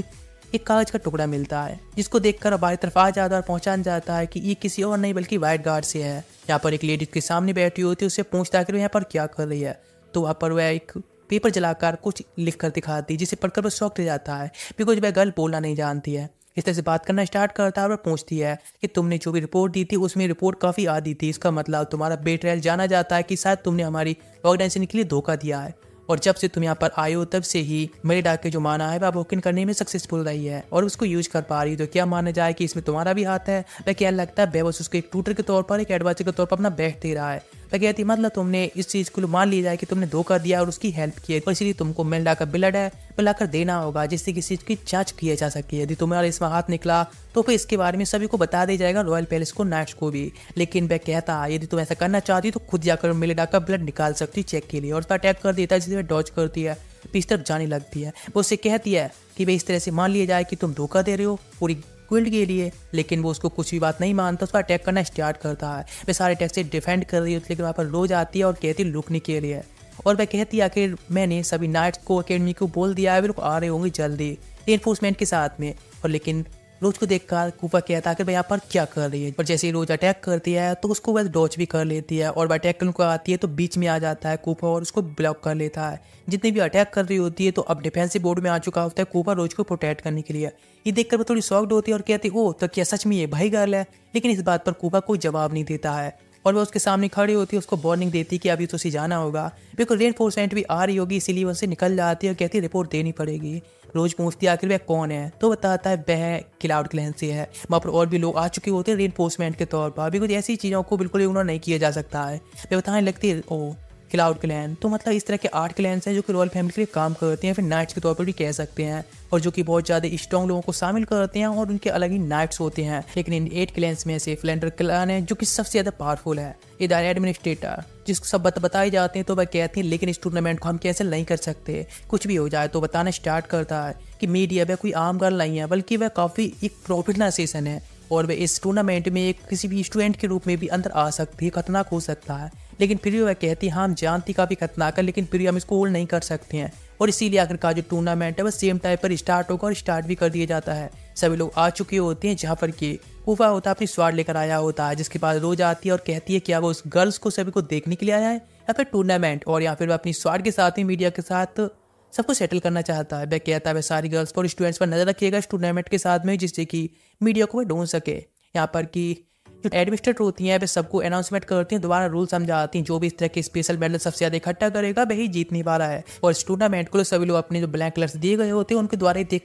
कागज का टुकड़ा मिलता है जिसको देखकर हमारी तरफ आ जाता है और पहुंचान जाता है कि ये किसी और नहीं बल्कि वाइट गार्ड से है। यहाँ पर एक लेडी के सामने बैठी होती है, उससे पूछता है कि यहाँ पर क्या कर रही है। तो वहाँ पर वह एक पेपर जलाकर कुछ लिख कर दिखाती है जिसे पढ़कर वह शॉक रह जाता है बिकॉज वह गर्ल बोलना नहीं जानती है। इस तरह से बात करना स्टार्ट करता है और पूछती है कि तुमने जो भी रिपोर्ट दी थी उसमें रिपोर्ट काफ़ी आधी थी, इसका मतलब तुम्हारा बेट्रेयल जाना जाता है कि शायद तुमने हमारी ऑर्गेनाइजेशन के लिए धोखा दिया है। और जब से तुम यहाँ पर आए हो तब से ही मेरे डाक के जो माना है वह वोकिन करने में सक्सेसफुल रही है और उसको यूज कर पा रही है। तो क्या माना जाए कि इसमें तुम्हारा भी हाथ है? वह क्या लगता है बेबस उसको एक ट्यूटर के तौर पर एक एडवाइजर के तौर पर अपना बेस्ट दे रहा है। वह कहती मतलब तुमने इस चीज़ को मान लिया जाए कि तुमने धोखा दिया और उसकी हेल्प की है और इसीलिए तुमको मेल्डा का ब्लड है मिलाकर देना होगा जिससे किसी चीज़ की जांच की जा सके। यदि तुम्हारा इसमें हाथ निकला तो फिर इसके बारे में सभी को बता दिया जाएगा, रॉयल पैलेस को, नाइट्स को भी। लेकिन वह कहता है यदि तुम ऐसा करना चाहती तो खुद जाकर मेल्डा का ब्लड निकाल सकती चेक के लिए, और उसका अटैक कर देता है जिसे वह डॉज करती है, इस तरफ जाने लगती है। वो उससे कहती है कि वे इस तरह से मान लिया जाए कि तुम धोखा दे रहे हो पूरी गिल्ड के लिए। लेकिन वो उसको कुछ भी बात नहीं मानता, उस पर अटैक करना स्टार्ट करता है। वे सारे अटैक से डिफेंड कर रही होती है लेकिन वहाँ पर रोज आती है और कहती है रुकने के लिए। और वह कहती है आखिर मैंने सभी नाइट्स को अकेडमी को बोल दिया है, वे लोग आ रहे होंगे जल्दी रेनफोर्समेंट के साथ में। और लेकिन रोज को देखकर कूपा कहता है कि भाई यहाँ पर क्या कर रही है। और जैसे ही रोज अटैक करती है तो उसको वह डॉच भी कर लेती है और वह अटैक करने को आती है तो बीच में आ जाता है कूपा और उसको ब्लॉक कर लेता है। जितनी भी अटैक कर रही होती है तो अब डिफेंसिव बोर्ड में आ चुका होता है कूपा रोज को प्रोटेक्ट करने के लिए। ये देखकर वो थोड़ी शॉक्ड होती है और कहती है ओ तो क्या सच में ये भाई गर्ल है? लेकिन इस बात पर कूपा कोई जवाब नहीं देता है और वह उसके सामने खड़ी होती है, उसको वार्निंग देती कि अभी तो उसे जाना होगा बिल्कुल रेनफोर्समेंट भी आ रही होगी, इसीलिए वह निकल जाती है और कहती है रिपोर्ट देनी पड़ेगी। रोज पूछती है आखिर वह कौन है तो बताता है वह क्लाउड क्लैन से है। वहाँ पर और भी लोग आ चुके होते हैं रेनफोर्समेंट के तौर पर, अभी कुछ ऐसी चीज़ों को बिल्कुल इग्नोर नहीं किया जा सकता है। वे बताने लगती है ओ क्लाउड क्लैन तो मतलब इस तरह के 8 क्लैन्स हैं जो कि रॉयल फैमिली के लिए काम करते हैं, फिर नाइट्स के तौर पर भी कह सकते हैं, और जो कि बहुत ज़्यादा स्ट्रॉन्ग लोगों को शामिल करते हैं और उनके अलग ही नाइट्स होते हैं। लेकिन इन 8 क्लैन्स में से फ्लेंडर क्लैन है जो कि सबसे ज़्यादा पावरफुल है। इधर एडमिनिस्ट्रेटर जिसको सब बताए जाते हैं तो वह कहते हैं लेकिन इस टूर्नामेंट को हम कैंसिल नहीं कर सकते, कुछ भी हो जाए। तो बताना स्टार्ट करता है कि मीडिया वह कोई आम गर्ल नहीं है बल्कि वह काफ़ी एक प्रोफेशनल सेशन है और वह इस टूर्नामेंट में एक किसी भी स्टूडेंट के रूप में भी अंदर आ सकती है, खतरनाक हो सकता है। लेकिन फिर भी वह कहती है हाँ हम जानती काफ़ी खतरनाक है लेकिन फिर भी हम इसको होल्ड नहीं कर सकते हैं, और इसीलिए आखिरकार जो टूर्नामेंट है वह सेम टाइम पर स्टार्ट होगा और स्टार्ट भी कर दिया जाता है। सभी लोग आ चुके होते हैं जहाँ पर कि कूफा होता है अपनी स्वाड लेकर आया होता है जिसके पास रोज आती है और कहती है क्या वो उस गर्ल्स को सभी को देखने के लिए आया है या फिर टूर्नामेंट, और या फिर वह अपनी स्वाड के साथ ही मीडिया के साथ सबको सेटल करना चाहता है। वह कहता है वह सारी गर्ल्स पर स्टूडेंट्स पर नजर रखिएगा इस टूर्नामेंट के साथ में जिससे कि मीडिया को वह ढूंढ सके। यहाँ पर कि जो एडमिनिस्ट्रेटर होती हैं वे सबको अनाउंसमेंट करती हैं, दोबारा रूल समझाती हैं, जो भी इस तरह के स्पेशल मेडल सबसे ज़्यादा इकट्ठा करेगा वही जीतने वाला है। और इस टूर्नामेंट को सभी लोग अपने जो ब्लैक कलर्स दिए गए होते हैं उनके द्वारा ही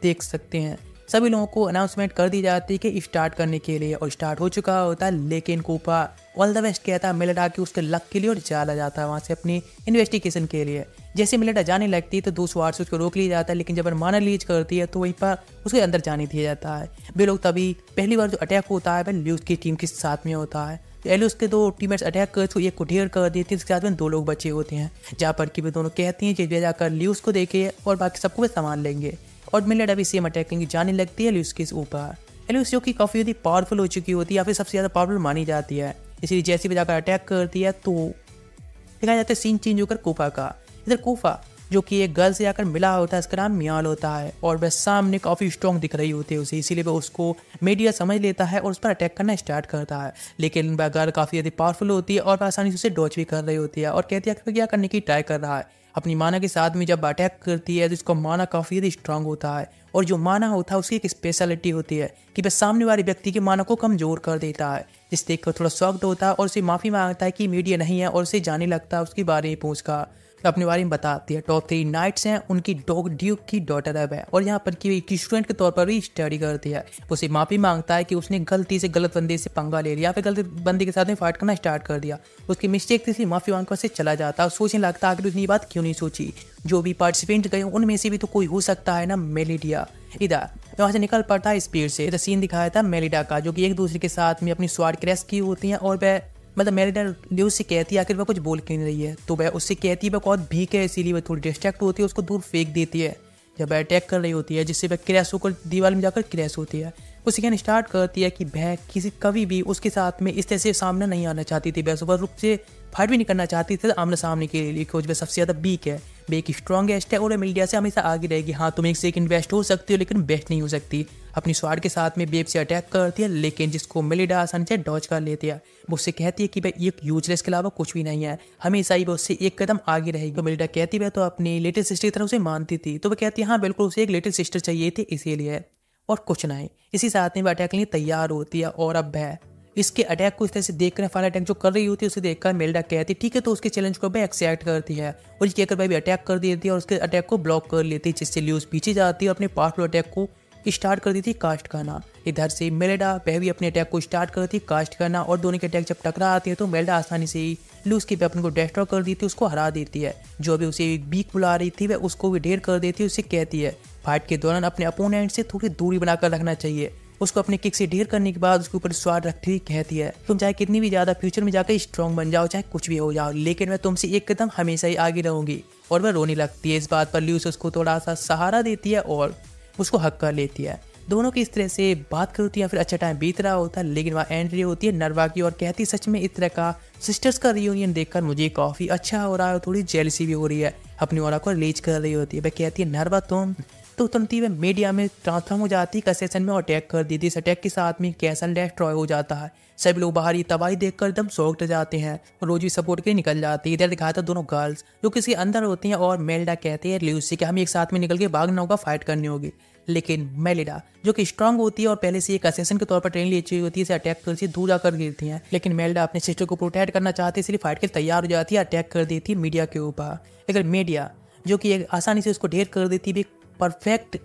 देख सकते हैं। सभी लोगों को अनाउंसमेंट कर दी जाती है कि स्टार्ट करने के लिए, और स्टार्ट हो चुका होता है। लेकिन कूपा ऑल द बेस्ट कहता है मिलेडा कि उसके लक के लिए और चला जाता है वहाँ से अपनी इन्वेस्टिगेशन के लिए। जैसे मिलेडा जाने लगती है तो 2 स्वार्ड से उसको रोक लिया जाता है, लेकिन जब माना लीज करती है तो वहीं पर उसके अंदर जाने दिया जाता है। वे लोग तभी पहली बार जो अटैक होता है वह ल्यूस की टीम के साथ में होता है। एलियस के 2 टीममेट्स अटैक कर तो एक को ढेर कर देती है, इसके साथ में 2 लोग बचे होते हैं, जहाँ पर कि वे दोनों कहती हैं कि जाकर ल्यूस को देखे और बाकी सबको वे संभाल लेंगे। और मिलेडा भी सेम अटैकिंग जाने लगती है एलियस के ऊपर। एलियस जो कि काफ़ी ज़्यादा पावरफुल हो चुकी होती है या फिर सबसे ज़्यादा पावरफुल मानी जाती है, इसलिए जैसे भी जाकर अटैक करती है तो देखा जाता है सीन चेंज होकर कूफा का। इधर कूफा जो कि एक गर्ल से आकर मिला होता है, इसका नाम मियाल होता है, और वह सामने काफ़ी स्ट्रॉन्ग दिख रही होती है उसे, इसीलिए वह उसको मीडिया समझ लेता है और उस पर अटैक करना स्टार्ट करता है। लेकिन वह गर्ल काफ़ी ज़्यादा पावरफुल होती है और वह आसानी से उसे डॉच भी कर रही होती है और कहती है कि क्या करने की ट्राई कर रहा है। अपनी माना के साथ में जब अटैक करती है तो इसका माना काफ़ी ज़्यादा स्ट्रांग होता है, और जो माना होता है उसकी एक स्पेशलिटी होती है कि वह सामने वाले व्यक्ति के माना को कमज़ोर कर देता है। जिससे देखकर थोड़ा शॉक्ड होता है और उसे माफ़ी मांगता है कि मीडिया नहीं है और उसे जाने लगता है उसके बारे में पूछकर। अपने बारे में बताती है। टॉप 3 नाइट्स हैं, उनकी ड्यूक की डॉटर अब है और यहाँ पर की एक स्टूडेंट के तौर पर भी स्टडी करती है। उसे माफ़ी मांगता है कि उसने गलती से गलत बंदे से पंगा ले लिया, फिर गलत बंदे के साथ में फाइट करना स्टार्ट कर दिया। उसकी मिस्टेक थी, इसलिए माफ़ी मांग कर से चला जाता और सोचने लगता आखिर उतनी बात क्यों नहीं सोची। जो भी पार्टिसिपेंट गए उनमें से भी तो कोई हो सकता है ना, मेलिडिया। इधर वहाँ से निकल पड़ता है स्पीड से। इधर सीन दिखाया था मेलिडा का, जो कि एक दूसरे के साथ में अपनी स्वाड क्रैश की होती हैं और वह मेरिडा ल्यूस से कहती है आखिर वह कुछ बोल क्यों नहीं रही है, तो वह उससे कहती है वह बहुत भीख है, इसीलिए वह थोड़ी डिस्ट्रैक्ट होती है, उसको दूर फेंक देती है जब वह अटैक कर रही होती है, जिससे वह क्रैश होकर दीवार में जाकर क्रैश होती है। उसे कहना स्टार्ट करती है कि वह कभी भी उसके साथ में इस तरह से सामने नहीं आना चाहती थी, वह सुबह रुक से फाइट भी नहीं करना चाहती थी आमने सामने के लिए, क्योंकि वह सबसे ज़्यादा वीक है, वे एक स्ट्रॉन्गेस्ट है और मीडिया से हमेशा आगे रहेगी। हाँ, तुम एक सेकंड बेस्ट हो सकती हो लेकिन बेस्ट नहीं हो सकती। अपनी स्वाड के साथ में बेब से अटैक करती है, लेकिन जिसको मेलिडा आसानी से डॉज कर लेती है। वो उससे कहती है कि वह एक यूजलेस के अलावा कुछ भी नहीं है, हमेशा ही वो उससे एक कदम आगे रहेगी। तो मेलिडा कहती है तो अपनी लिटिल सिस्टर की तरह उसे मानती थी, तो वह कहती है हाँ बिल्कुल उसे एक लिटिल सिस्टर चाहिए थी इसीलिए, और कुछ नहीं। इसी साथ में वह अटैक के लिए तैयार होती है और अब वह इसके अटैक को इस तरह से देखकर फाइनल अटैक जो कर रही होती है उसे देखकर मेलिडा कहती है ठीक है, तो उसके चैलेंज को वह एक्सेप्ट करती है और ये कहकर वह भी अटैक कर देती है और उसके अटैक को ब्लॉक कर लेती है, जिससे ल्यूस पीछे जाती है और अपने पावरफुल अटैक को स्टार्ट कर दी थी कास्ट करना। इधर से मेलिडा वह भी अपने अटैक को स्टार्ट करती है कास्ट करना और दोनों के अटैक जब टकरा आती है तो मेलिडा आसानी से ही लूज के वेपन को डिस्ट्रॉय कर देती है, उसको हरा देती है। जो भी उसे बीक बुला रही थी वह उसको भी ढेर कर देती है। उसे कहती है फाइट के दौरान अपने अपोनेंट से थोड़ी दूरी बनाकर रखना चाहिए। उसको अपने किक से ढेर करने के बाद उसके ऊपर स्वाद रखती हुई कहती है तुम चाहे कितनी भी ज़्यादा फ्यूचर में जाकर स्ट्रॉन्ग बन जाओ, चाहे कुछ भी हो जाओ, लेकिन मैं तुमसे एक कदम हमेशा ही आगे रहूंगी। और वह रोने लगती है। इस बात पर ल्यूस उसको थोड़ा सा सहारा देती है और उसको हक कर लेती है। दोनों की इस तरह से बात करती है, फिर अच्छा टाइम बीत रहा होता है, लेकिन वहाँ एंट्री होती है नर्वा की और कहती सच में इस तरह का सिस्टर्स का रियूनियन देखकर मुझे काफ़ी अच्छा हो रहा है और थोड़ी जेलसी भी हो रही है। अपनी औरा को रिलीज कर रही होती है। वह कहती है नर्वा तुम तो तुरंत ही वह मीडिया में ट्रांसफॉर्म हो जाती है, कंसेशन में अटैक कर देती है। इस अटैक के साथ में कैसल डिस्ट्रॉय हो जाता है। सभी लोग बाहर ये तबाही देखकर एकदम शॉक्ड जाते हैं और रोजी सपोर्ट के लिए निकल जाती है। इधर दिखाया था दोनों गर्ल्स जो किसी अंदर होती हैं और मेलिडा कहती है ल्यूस से कि हमें एक साथ में निकल के भागना होगा, फाइट करनी होगी। लेकिन मेलिडा जो कि स्ट्रांग होती है और पहले से एक असेसन के तौर पर ट्रेन ली अच्छी होती है, इसे अटैक करती है, दूर जाकर गिरती हैं। लेकिन मेलिडा अपने सिस्टर को प्रोटेक्ट करना चाहती है, इसलिए फाइट के लिए तैयार हो जाती है, अटैक कर देती है मीडिया के ऊपर। लेकिन मीडिया जो कि आसानी से उसको ढेर कर देती है, परफेक्ट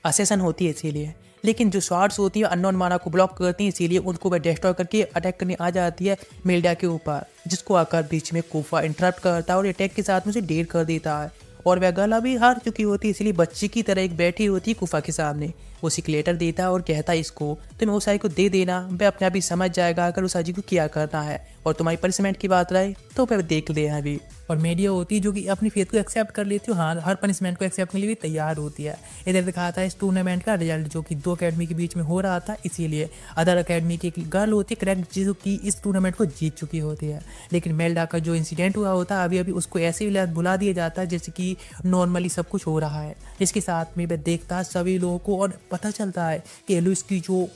असेसन होती है इसीलिए। लेकिन जो स्वार्ड्स होती है अननोन माना को ब्लॉक करती है, इसीलिए उनको वह डिस्ट्रॉय करके अटैक करने आ जाती है मेलिडा के ऊपर, जिसको आकर बीच में कूफा इंटरप्ट करता है और अटैक के साथ में उसे ढेर कर देता है। और वह गला भी हार चुकी होती है, इसलिए बच्ची की तरह एक बैठी होती है कूफा के सामने। वो सिकलेटर देता है और कहता है इसको तुम्हें उस आई को दे देना, वह अपने आप ही समझ जाएगा अगर उस आजी को क्या करना है, और तुम्हारी पनिशमेंट की बात रहे तो वह देख ले अभी। और मीडिया होती है जो कि अपनी फेथ को एक्सेप्ट कर लेती है, हाँ हर पनिशमेंट को एक्सेप्ट करने के लिए तैयार होती है। इधर दिखाता है इस टूर्नामेंट का रिजल्ट जो कि 2 अकेडमी के बीच में हो रहा था, इसीलिए अदर अकेडमी की एक गर्ल होती है करेक्ट जो कि इस टूर्नामेंट को जीत चुकी होती है। लेकिन मेलिडा का जो इंसिडेंट हुआ होता है अभी उसको ऐसे ही बुला दिया जाता है जैसे कि नॉर्मली सब कुछ हो रहा है। इसके साथ में वह देखता है सभी लोगों को और पता चलता है कि एलुइस की जो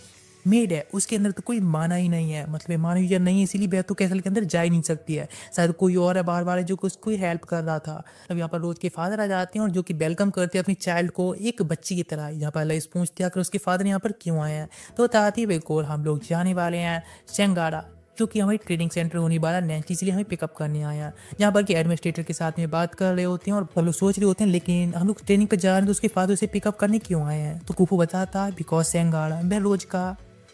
मेड है उसके अंदर तो कोई माना ही नहीं है, मतलब माना यूजर नहीं है, इसीलिए वह तो कैसल के अंदर जा ही नहीं सकती है। शायद कोई और है बार बार जो कि उसको हेल्प कर रहा था। अब यहाँ पर रोज के फादर आ जाते हैं और जो कि वेलकम करते हैं अपनी चाइल्ड को एक बच्ची की तरह। यहाँ पर लइस पूछते हैं कि उसके फादर यहाँ पर क्यों आए हैं, तो बताती है बिल्कुल हम लोग जाने वाले हैं सेंगारा जो कि हमारी ट्रेनिंग सेंटर होने वाला नैन्सी, इसलिए हमें पिकअप करने आया। यहाँ पर कि एडमिनिस्ट्रेटर के साथ में बात कर रहे होते हैं और सब लोग सोच रहे होते हैं लेकिन हम लोग ट्रेनिंग पर जा रहे हैं तो उसके फादर से पिकअप करने क्यों आए हैं, तो कुफू बताता है बिकॉज सेंगारा वह रोज का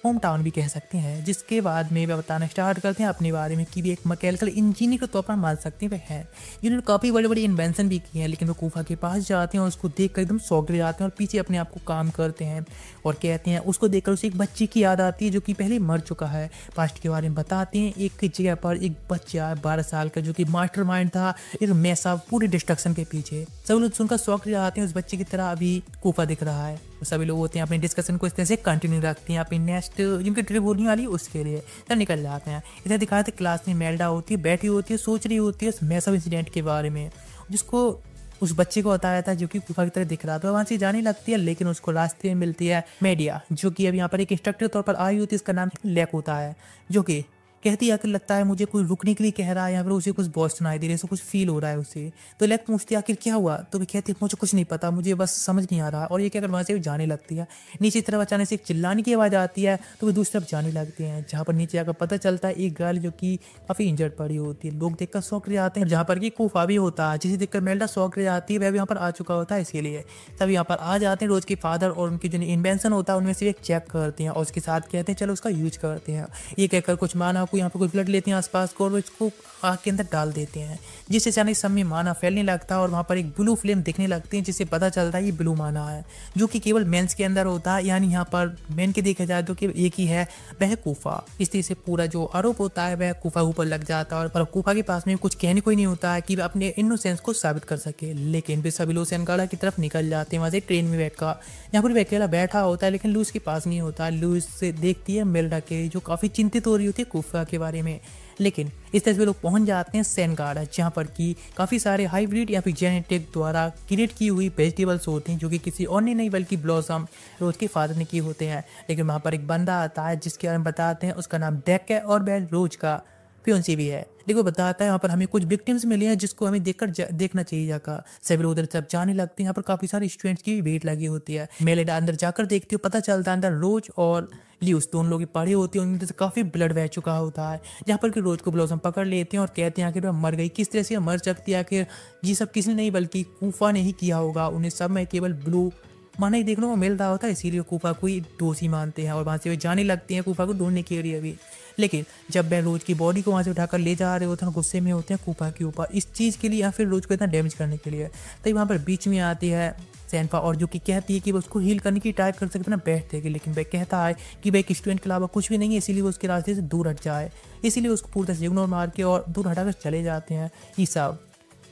होम टाउन भी कह सकते हैं। जिसके बाद में वह बताना स्टार्ट करते हैं अपने बारे में कि भी एक मैकेनिकल इंजीनियर के तौर पर मान सकते हैं वह है, जिन्होंने काफ़ी बड़े बड़े इन्वेंशन भी किए हैं। लेकिन वो कूफा के पास जाते हैं और उसको देखकर एकदम शॉक्ड जाते हैं और पीछे अपने आप को काम करते हैं और कहते हैं उसको देखकर उसे एक बच्ची की याद आती है जो कि पहले मर चुका है। पास्ट के बारे में बताते हैं एक जगह पर एक बच्चा 12 साल का जो कि मास्टरमाइंड था एक मैसा पूरे डिस्ट्रक्शन के पीछे। सभी लोग सुनकर शॉक्ड जाते हैं, उस बच्चे की तरह अभी कूफा दिख रहा है। सभी लोग होते हैं अपने डिस्कशन को इस तरह से कंटिन्यू रखते हैं अपनी नेक्स्ट जिनकी ट्रिप होने वाली है उसके लिए, तब निकल जाते हैं। इधर दिखाते क्लास में मेलिडा होती है, बैठी होती है, सोच रही होती है उस मैसिव इंसिडेंट के बारे में जिसको उस बच्चे को बताया था जो कि कूफा की तरह दिख रहा था। वहाँ से जाने लगती है लेकिन उसको रास्ते में मिलती है मीडिया जो कि अब यहाँ पर एक इंस्ट्रक्टर तौर पर आई होती है, इसका नाम लैक होता है, जो कि कहती आखिर लगता है मुझे कोई रुकने के लिए कह रहा है या फिर उसे कुछ बॉस सुनाई दे रही है, उसे कुछ फील हो रहा है उसे। तो लेक पूछती है आखिर क्या हुआ, तो वे कहती है मुझे कुछ नहीं पता, मुझे बस समझ नहीं आ रहा। और ये कहकर वहाँ से जाने लगती है। नीचे की तरफ अचानक से एक चिल्लाने की आवाज़ आती है, तो वे दूसरी तरफ जाने लगते हैं, जहाँ पर नीचे आकर पता चलता है एक गर्ल जो कि काफ़ी इंजर्ड पड़ी होती है। लोग देखकर शौक रह जाते हैं, जहाँ पर कि कोफा भी होता है, जिसे देखकर मेल्डा शौक रह जाती है, वह भी यहाँ पर आ चुका होता है। इसीलिए तब यहाँ पर आ जाते हैं रोज के फादर और उनकी जो इन्वेंशन होता है उनमें से एक चेक करते हैं और उसके साथ कहते हैं चलो उसका यूज करते हैं। ये कहकर कुछ माना को यहाँ पर कुछ ब्लड लेते हैं आसपास को और इसको आग के अंदर डाल देते हैं, जिससे अचानक सब में माना फैलने लगता है और वहाँ पर एक ब्लू फ्लेम दिखने लगती है, जिससे पता चलता है ये ब्लू माना है जो कि केवल मेंस के अंदर होता है। यानी यहाँ पर मेन के देखा जाए तो केवल एक ही है, वह कूफा। इस तरह से पूरा जो आरोप होता है वह कूफा ऊपर लग जाता है और कूफा के पास में कुछ कहने को ही नहीं होता है कि वह अपने इनोसेंस को साबित कर सके। लेकिन वे सभी लोग सेनकाड़ा की तरफ निकल जाते हैं वहाँ से ट्रेन में बैठकर, यहाँ पर वह अकेला बैठा होता है लेकिन लूइस के पास नहीं होता। लूइस से देखती है मेल्डा के जो काफ़ी चिंतित हो रही होती है कूफा के बारे में। लेकिन इस तरह से लोग पहुंच जाते हैं सेनकाड़ा, जहाँ पर कि काफ़ी सारे हाइब्रिड या फिर जेनेटिक द्वारा क्रिएट की हुई वेजिटेबल्स होती हैं जो कि किसी और ने नहीं बल्कि ब्लॉसम रोज के फादर ने किए होते हैं। लेकिन वहाँ पर एक बंदा आता है जिसके बारे में बताते हैं, उसका नाम डेक है और वह रोज का फियोंसी भी है। लेकिन वो बताता है यहाँ पर हमें कुछ विक्टिम्स मिले हैं जिसको हमें देखना चाहिए जाकर। सभी लोग उधर सब जाने लगते हैं, यहाँ पर काफ़ी सारे स्टूडेंट्स की भी भीड़ लगी होती है। मेलेडा अंदर जाकर देखती हो, पता चलता है अंदर रोज और ल्यूस दोनों लोग पड़े होते हैं, उनमें से काफ़ी ब्लड बह चुका होता है। जहाँ पर कि रोज को ब्लॉसम पकड़ लेते हैं और कहते हैं आखिर वह मर गई, किस तरह से मर सकती है, आखिर ये सब किसी ने नहीं बल्कि कूफा ने ही किया होगा। उन्हें सब में केवल ब्लू माना ही देखने को मिल रहा होता है, इसीलिए कूफा को ही दोषी मानते हैं और वहाँ से वे जाने लगते हैं कूफा को ढूंढने के लिए भी। लेकिन जब वह रोज की बॉडी को वहाँ से उठाकर ले जा रहे होते हैं, गुस्से में होते हैं कूफा के ऊपर इस चीज़ के लिए या फिर रोज को इतना डैमेज करने के लिए। तभी वहाँ पर बीच में आती है सैनफा और जो कि कहती है कि वो उसको हील करने की ट्राई कर सकते ना बैठ देगी, लेकिन वह कहता है कि वह एक स्टूडेंट के अलावा कुछ भी नहीं है, इसीलिए वो उसके रास्ते से दूर हट जाए। इसीलिए उसको पूरी तरह से इग्नोर मार के और दूर हटाकर चले जाते हैं। ये सब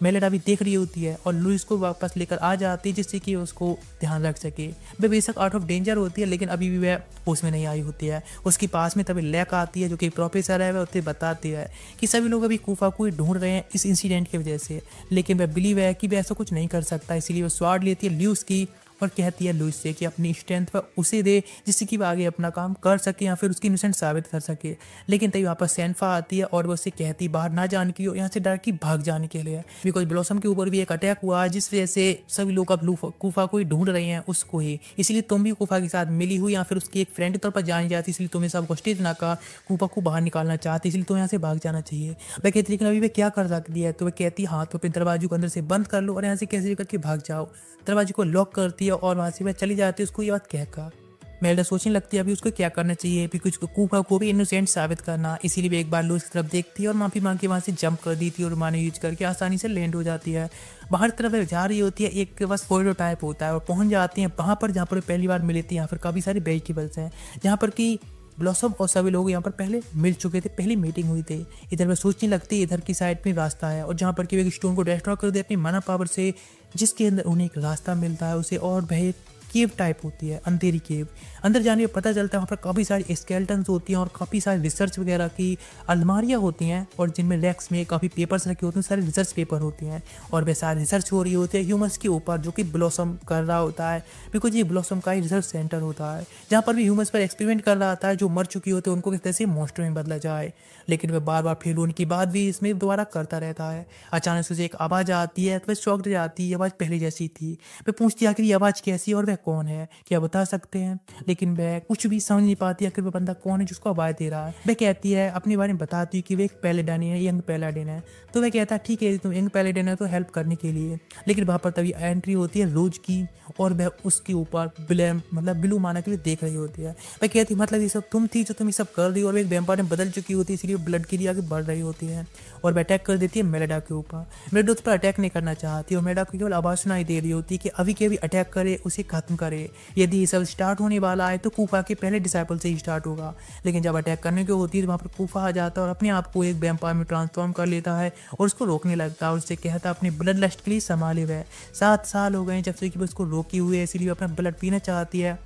मेलेडा भी देख रही होती है और लुइस को वापस लेकर आ जाती है जिससे कि उसको ध्यान रख सके। वह बेशक आउट ऑफ डेंजर होती है लेकिन अभी भी वह होश में नहीं आई होती है। उसके पास में तभी लैक आती है जो कि प्रोफेसर है, वह उसे बताती है कि सभी लोग अभी कूफा को ढूंढ रहे हैं इस इंसिडेंट की वजह से। लेकिन वह बिलीव है कि वह ऐसा कुछ नहीं कर सकता, इसीलिए वह स्वाड लेती है ल्यूस की और कहती है लुइस से कि अपनी स्ट्रेंथ पर उसे दे जिससे कि वो आगे अपना काम कर सके या फिर उसकी इनोसेंट साबित कर सके। लेकिन तभी वहाँ पर सैनफा आती है और वो उससे कहती है बाहर ना जाने की और यहाँ से डायरेक्टली भाग जाने के लिए, बिकॉज ब्लॉसम के ऊपर भी एक अटैक हुआ है जिस वजह से सभी लोग अब कूफा को ही ढूंढ रहे हैं, उसको ही। इसलिए तुम भी कूफा के साथ मिली हुई या फिर उसकी एक फ्रेंड के तौर पर जानी जाती, इसलिए तुम्हें सबको स्टेज ना का कूफा को बाहर निकालना चाहती, इसलिए तुम्हें यहाँ से भाग जाना चाहिए। वह कहती लेकिन अभी वह क्या कर सकती है, तो वह कहती है हाँ तो अपने दरवाजे को अंदर से बंद कर लो और यहाँ से कैसे भी करके भाग जाओ। दरवाजे को लॉक करती है और वहाँ से वह चली जाती है उसको ये बात कहकर। मेल्डा सोचने लगती है अभी उसको क्या करना चाहिए, फिर कुछ कूफा को भी इनोसेंट साबित करना। इसीलिए भी एक बार लुइस की तरफ देखती है और माफी मांग के वहाँ से जंप कर दी थी और माने यूज करके आसानी से लैंड हो जाती है। बाहर तरफ जा रही होती है, एक बस कॉरिडोर टाइप होता है और पहुँच जाती है वहाँ पर जहाँ पर पहली बार मिली थी। यहाँ पर काफ़ी सारी वेजिटेबल्स हैं जहाँ पर कि ब्लॉसम और सभी लोग यहाँ पर पहले मिल चुके थे, पहली मीटिंग हुई थी। इधर वह सोचने लगती है इधर की साइड में रास्ता है और जहाँ पर कि वे स्टोन को डिस्ट्रॉय कर दे अपनी माना पावर से, जिसके अंदर उन्हें एक रास्ता मिलता है उसे और वह केव टाइप होती है, अंधेरी केव। अंदर जाने पर पता चलता है वहाँ पर काफ़ी सारी स्केलेटन्स होती हैं और काफ़ी सारी रिसर्च वगैरह की अलमारियाँ होती हैं और जिनमें रैक्स में काफ़ी पेपर्स रखे होते हैं, सारे रिसर्च पेपर होते हैं और वे सारे रिसर्च हो रही होती है ह्यूमंस के ऊपर जो कि ब्लॉसम कर रहा होता है, बिकॉज ये ब्लॉसम का ही रिसर्च सेंटर होता है जहाँ पर भी ह्यूमंस पर एक्सपेरिमेंट कर रहा होता है जो मर चुकी होती है उनको किस तरह से मॉन्स्टर में बदला जाए। लेकिन वह बार बार फेल होने के बाद भी इसमें दोबारा करता रहता है। अचानक से उसे एक आवाज़ आती है तो वह शॉक्ड जाती है, आवाज़ पहले जैसी थी। वह पूछती है आखिर ये आवाज़ कैसी और वह कौन है, क्या बता सकते हैं। लेकिन वह कुछ भी समझ नहीं पाती आखिर वह बंदा कौन है जिसको आवाज़ दे रहा है। वह कहती है अपने बारे में बताती है कि वह एक पैलेडन है, यंग पैलाडिन है। तो वह कहता है ठीक है तुम यंग पैलाडिन है तो हेल्प करने के लिए। लेकिन वहाँ पर तभी एंट्री होती है रोज की और वह उसके ऊपर ब्लू माना के लिए देख रही होती है। वह कहती है मतलब ये सब तुम थी जो तुम ये सब कर रही हो, और एक वैम्पायर में बदल चुकी होती है इसलिए ब्लड के लिए आगे बढ़ रही होती है और वह अटैक कर देती है मेलेडा के ऊपर। मेलेडा उस पर अटैक नहीं करना चाहती और मेलेडा को केवल आवाज़ सुनाई दे रही होती है कि अभी के अभी अटैक करे, उसे खत्म करे। यदि ये सब स्टार्ट होने वाला है तो कूफा के पहले डिसाइपल से ही स्टार्ट होगा। लेकिन जब अटैक करने की होती है तो वहाँ पर कूफा आ जाता है और अपने आप को एक वैम्पायर में ट्रांसफॉर्म कर लेता है और उसको रोकने लगता है और उससे कहता है अपनी ब्लड लस्ट के लिए संभाले हुए 7 साल हो गए जब से कि वो उसको रोकी हुई है, इसीलिए अपना ब्लड पीना चाहती है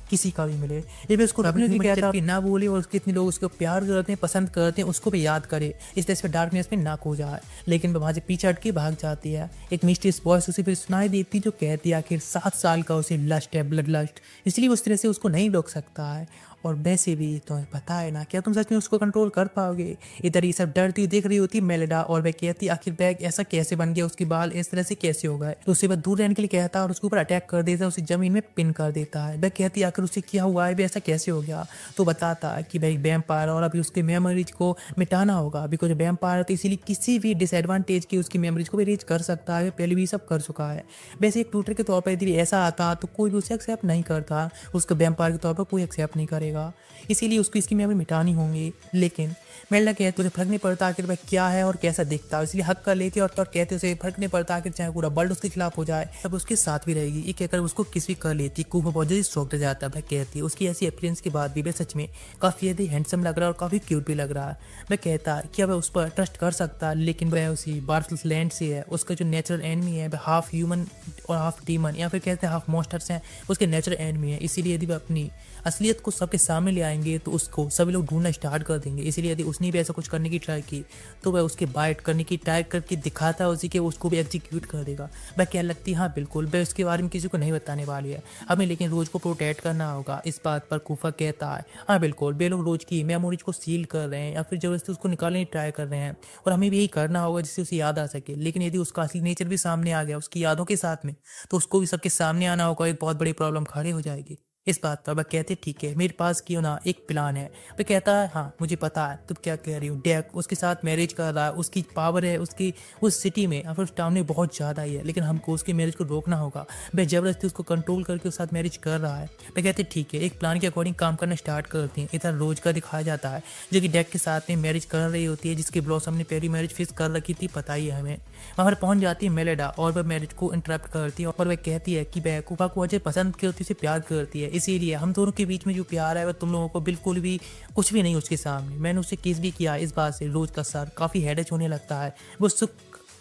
किसी का भी मिले। ये भी उसको रखने की कहता कि ना बोले और कितने लोग उसको प्यार करते हैं, पसंद करते हैं, उसको भी याद करे, इस तरह से डार्कनेस में ना खो जाए। लेकिन वहाँ से पीछे हट के भाग जाती है। एक मिस्टीरियस वॉइस उसे फिर सुनाई देती जो कहती है आखिर 7 साल का उसे लस्ट है, ब्लड लस्ट, इसलिए उस तरह से उसको नहीं रोक सकता है। और वैसे भी तुम्हें पता है ना, क्या तुम सच में उसको कंट्रोल कर पाओगे? इधर ये सब डरती देख रही होती मेलिडा, और वह कहती आखिर बैग ऐसा कैसे बन गया, उसकी बाल इस तरह से कैसे हो गए। तो उससे वह दूर रहने के लिए कहता है और उसके ऊपर अटैक कर देता है, उसे जमीन में पिन कर देता है। वह कहती आखिर उसे क्या हुआ है, ऐसा कैसे हो गया। तो बताता है कि भाई वैम्पायर और अभी उसके मेमोरीज को मिटाना होगा, बिकॉज वैम्पायर तो इसीलिए किसी भी डिसएडवांटेज की उसकी मेमोरीज को भी रीच कर सकता है, पहले भी सब कर चुका है। वैसे एक ट्यूटर के तौर पर यदि ऐसा आता तो कोई भी उसे एक्सेप्ट नहीं करता, उसको वैम्पायर के तौर पर कोई एक्सेप्ट नहीं करेगा, इसीलिए उसको इसकी मेमोरी मिटानी होंगी। लेकिन मेलिडा कहती तुझे फर्क नहीं पड़ता आखिर वह क्या है और कैसा दिखता है, इसलिए हक कर लेती है और कहते उसे फर्क नहीं पड़ता आखिर चाहे पूरा वर्ल्ड उसके खिलाफ हो जाए, तब उसके साथ भी रहेगी। ये कहकर उसको किस भी कर लेती। कूफा बहुत जल्दी शॉक्ड जाता है। वह कहती है उसकी ऐसी अपीयरेंस के बाद भी वह सच में काफ़ी ज़्यादा हैंडसम लग रहा है और काफ़ी क्यूट भी लग रहा है। वह कहता है कि वह उस पर ट्रस्ट कर सकता है, लेकिन वह उसी बार्फुल लैंड से है, उसका जो नेचुरल एनिमी है वह हाफ ह्यूमन और हाफ डीमन या फिर कहते हैं हाफ मॉन्स्टर्स हैं, उसके नेचुरल एनिमी है। इसीलिए यदि वह अपनी असलियत को सबके सामने ले आएंगे तो उसको सभी लोग ढूंढना स्टार्ट कर देंगे। इसीलिए यदि उसने भी ऐसा कुछ करने की ट्राई की तो वह उसके बाइट करने की ट्राई करके दिखाता है उसी के, उसको भी एग्जीक्यूट कर देगा। वह क्या लगती है, हाँ बिल्कुल वह उसके बारे में किसी को नहीं बताने वाली है, हमें लेकिन रोज को प्रोटेक्ट करना होगा। इस बात पर कूफा कहता है हाँ बिल्कुल वे लोग रोज की मेमोरीज को सील कर रहे हैं या फिर जबरदस्ती उसको निकालने की ट्राई कर रहे हैं और हमें भी यही करना होगा जिससे उसे याद आ सके। लेकिन यदि उसका असली नेचर भी सामने आ गया उसकी यादों के साथ में तो उसको भी सबके सामने आना होगा, एक बहुत बड़ी प्रॉब्लम खड़ी हो जाएगी। इस बात पर वह कहते ठीक है मेरे पास क्यों ना एक प्लान है। वह कहता है हाँ मुझे पता है तुम क्या कह रही हो, डेक उसके साथ मैरिज कर रहा है, उसकी पावर है उसकी उस सिटी में या फिर उस टाउन में बहुत ज़्यादा ही है, लेकिन हमको उसकी मैरिज को रोकना होगा। वह जबरदस्ती उसको कंट्रोल करके उसके साथ मैरिज कर रहा है। वह कहते ठीक है एक प्लान के अकॉर्डिंग काम करना स्टार्ट करते हैं। इधर रोज का दिखाया जाता है जो कि डेक के साथ में मैरिज कर रही होती है, जिसकी ब्लॉसम ने पहली मैरिज फिक्स कर रखी थी, पता ही है हमें। वहाँ पर पहुंच जाती है मेलिडा और वह मैरिज को इंटरप्ट करती है और वह कहती है कि वह कूफा को अजय पसंद करती है, उसे प्यार करती है, इसीलिए हम दोनों के बीच में जो प्यार है वह तुम लोगों को बिल्कुल भी कुछ भी नहीं उसके सामने। मैंने उसे किस भी किया। इस बात से रोज का सर काफ़ी हेडेच होने लगता है, वो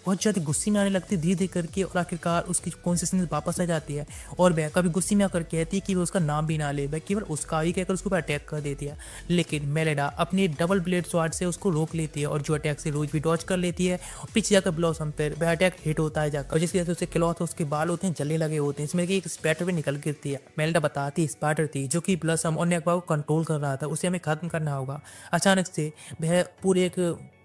बहुत ज़्यादा गुस्से में आने लगती है धीरे धीरे करके और आखिरकार उसकी कॉन्सियसनेस वापस आ जाती है और वह कभी गुस्से में आकर कहती है कि वो उसका नाम भी ना ले, वह केवल उसका ही कहकर उसके ऊपर अटैक कर देती है। लेकिन मेलिडा अपने डबल ब्लेड स्वॉर्ड से उसको रोक लेती है और जो अटैक से रोज भी डॉज कर लेती है और पीछे जाकर ब्लॉसम पर वह अटैक हिट होता है जाकर, और जिसकी वजह से उसके क्लॉथ उसके बाल होते हैं जलने लगे होते हैं, इसमें एक स्पैटर भी निकल गिरती है। मेलिडा बताती है स्पैटर थी जो कि ब्लॉसम और नेकबा को कंट्रोल कर रहा था, उसे हमें खत्म करना होगा। अचानक से वह पूरे एक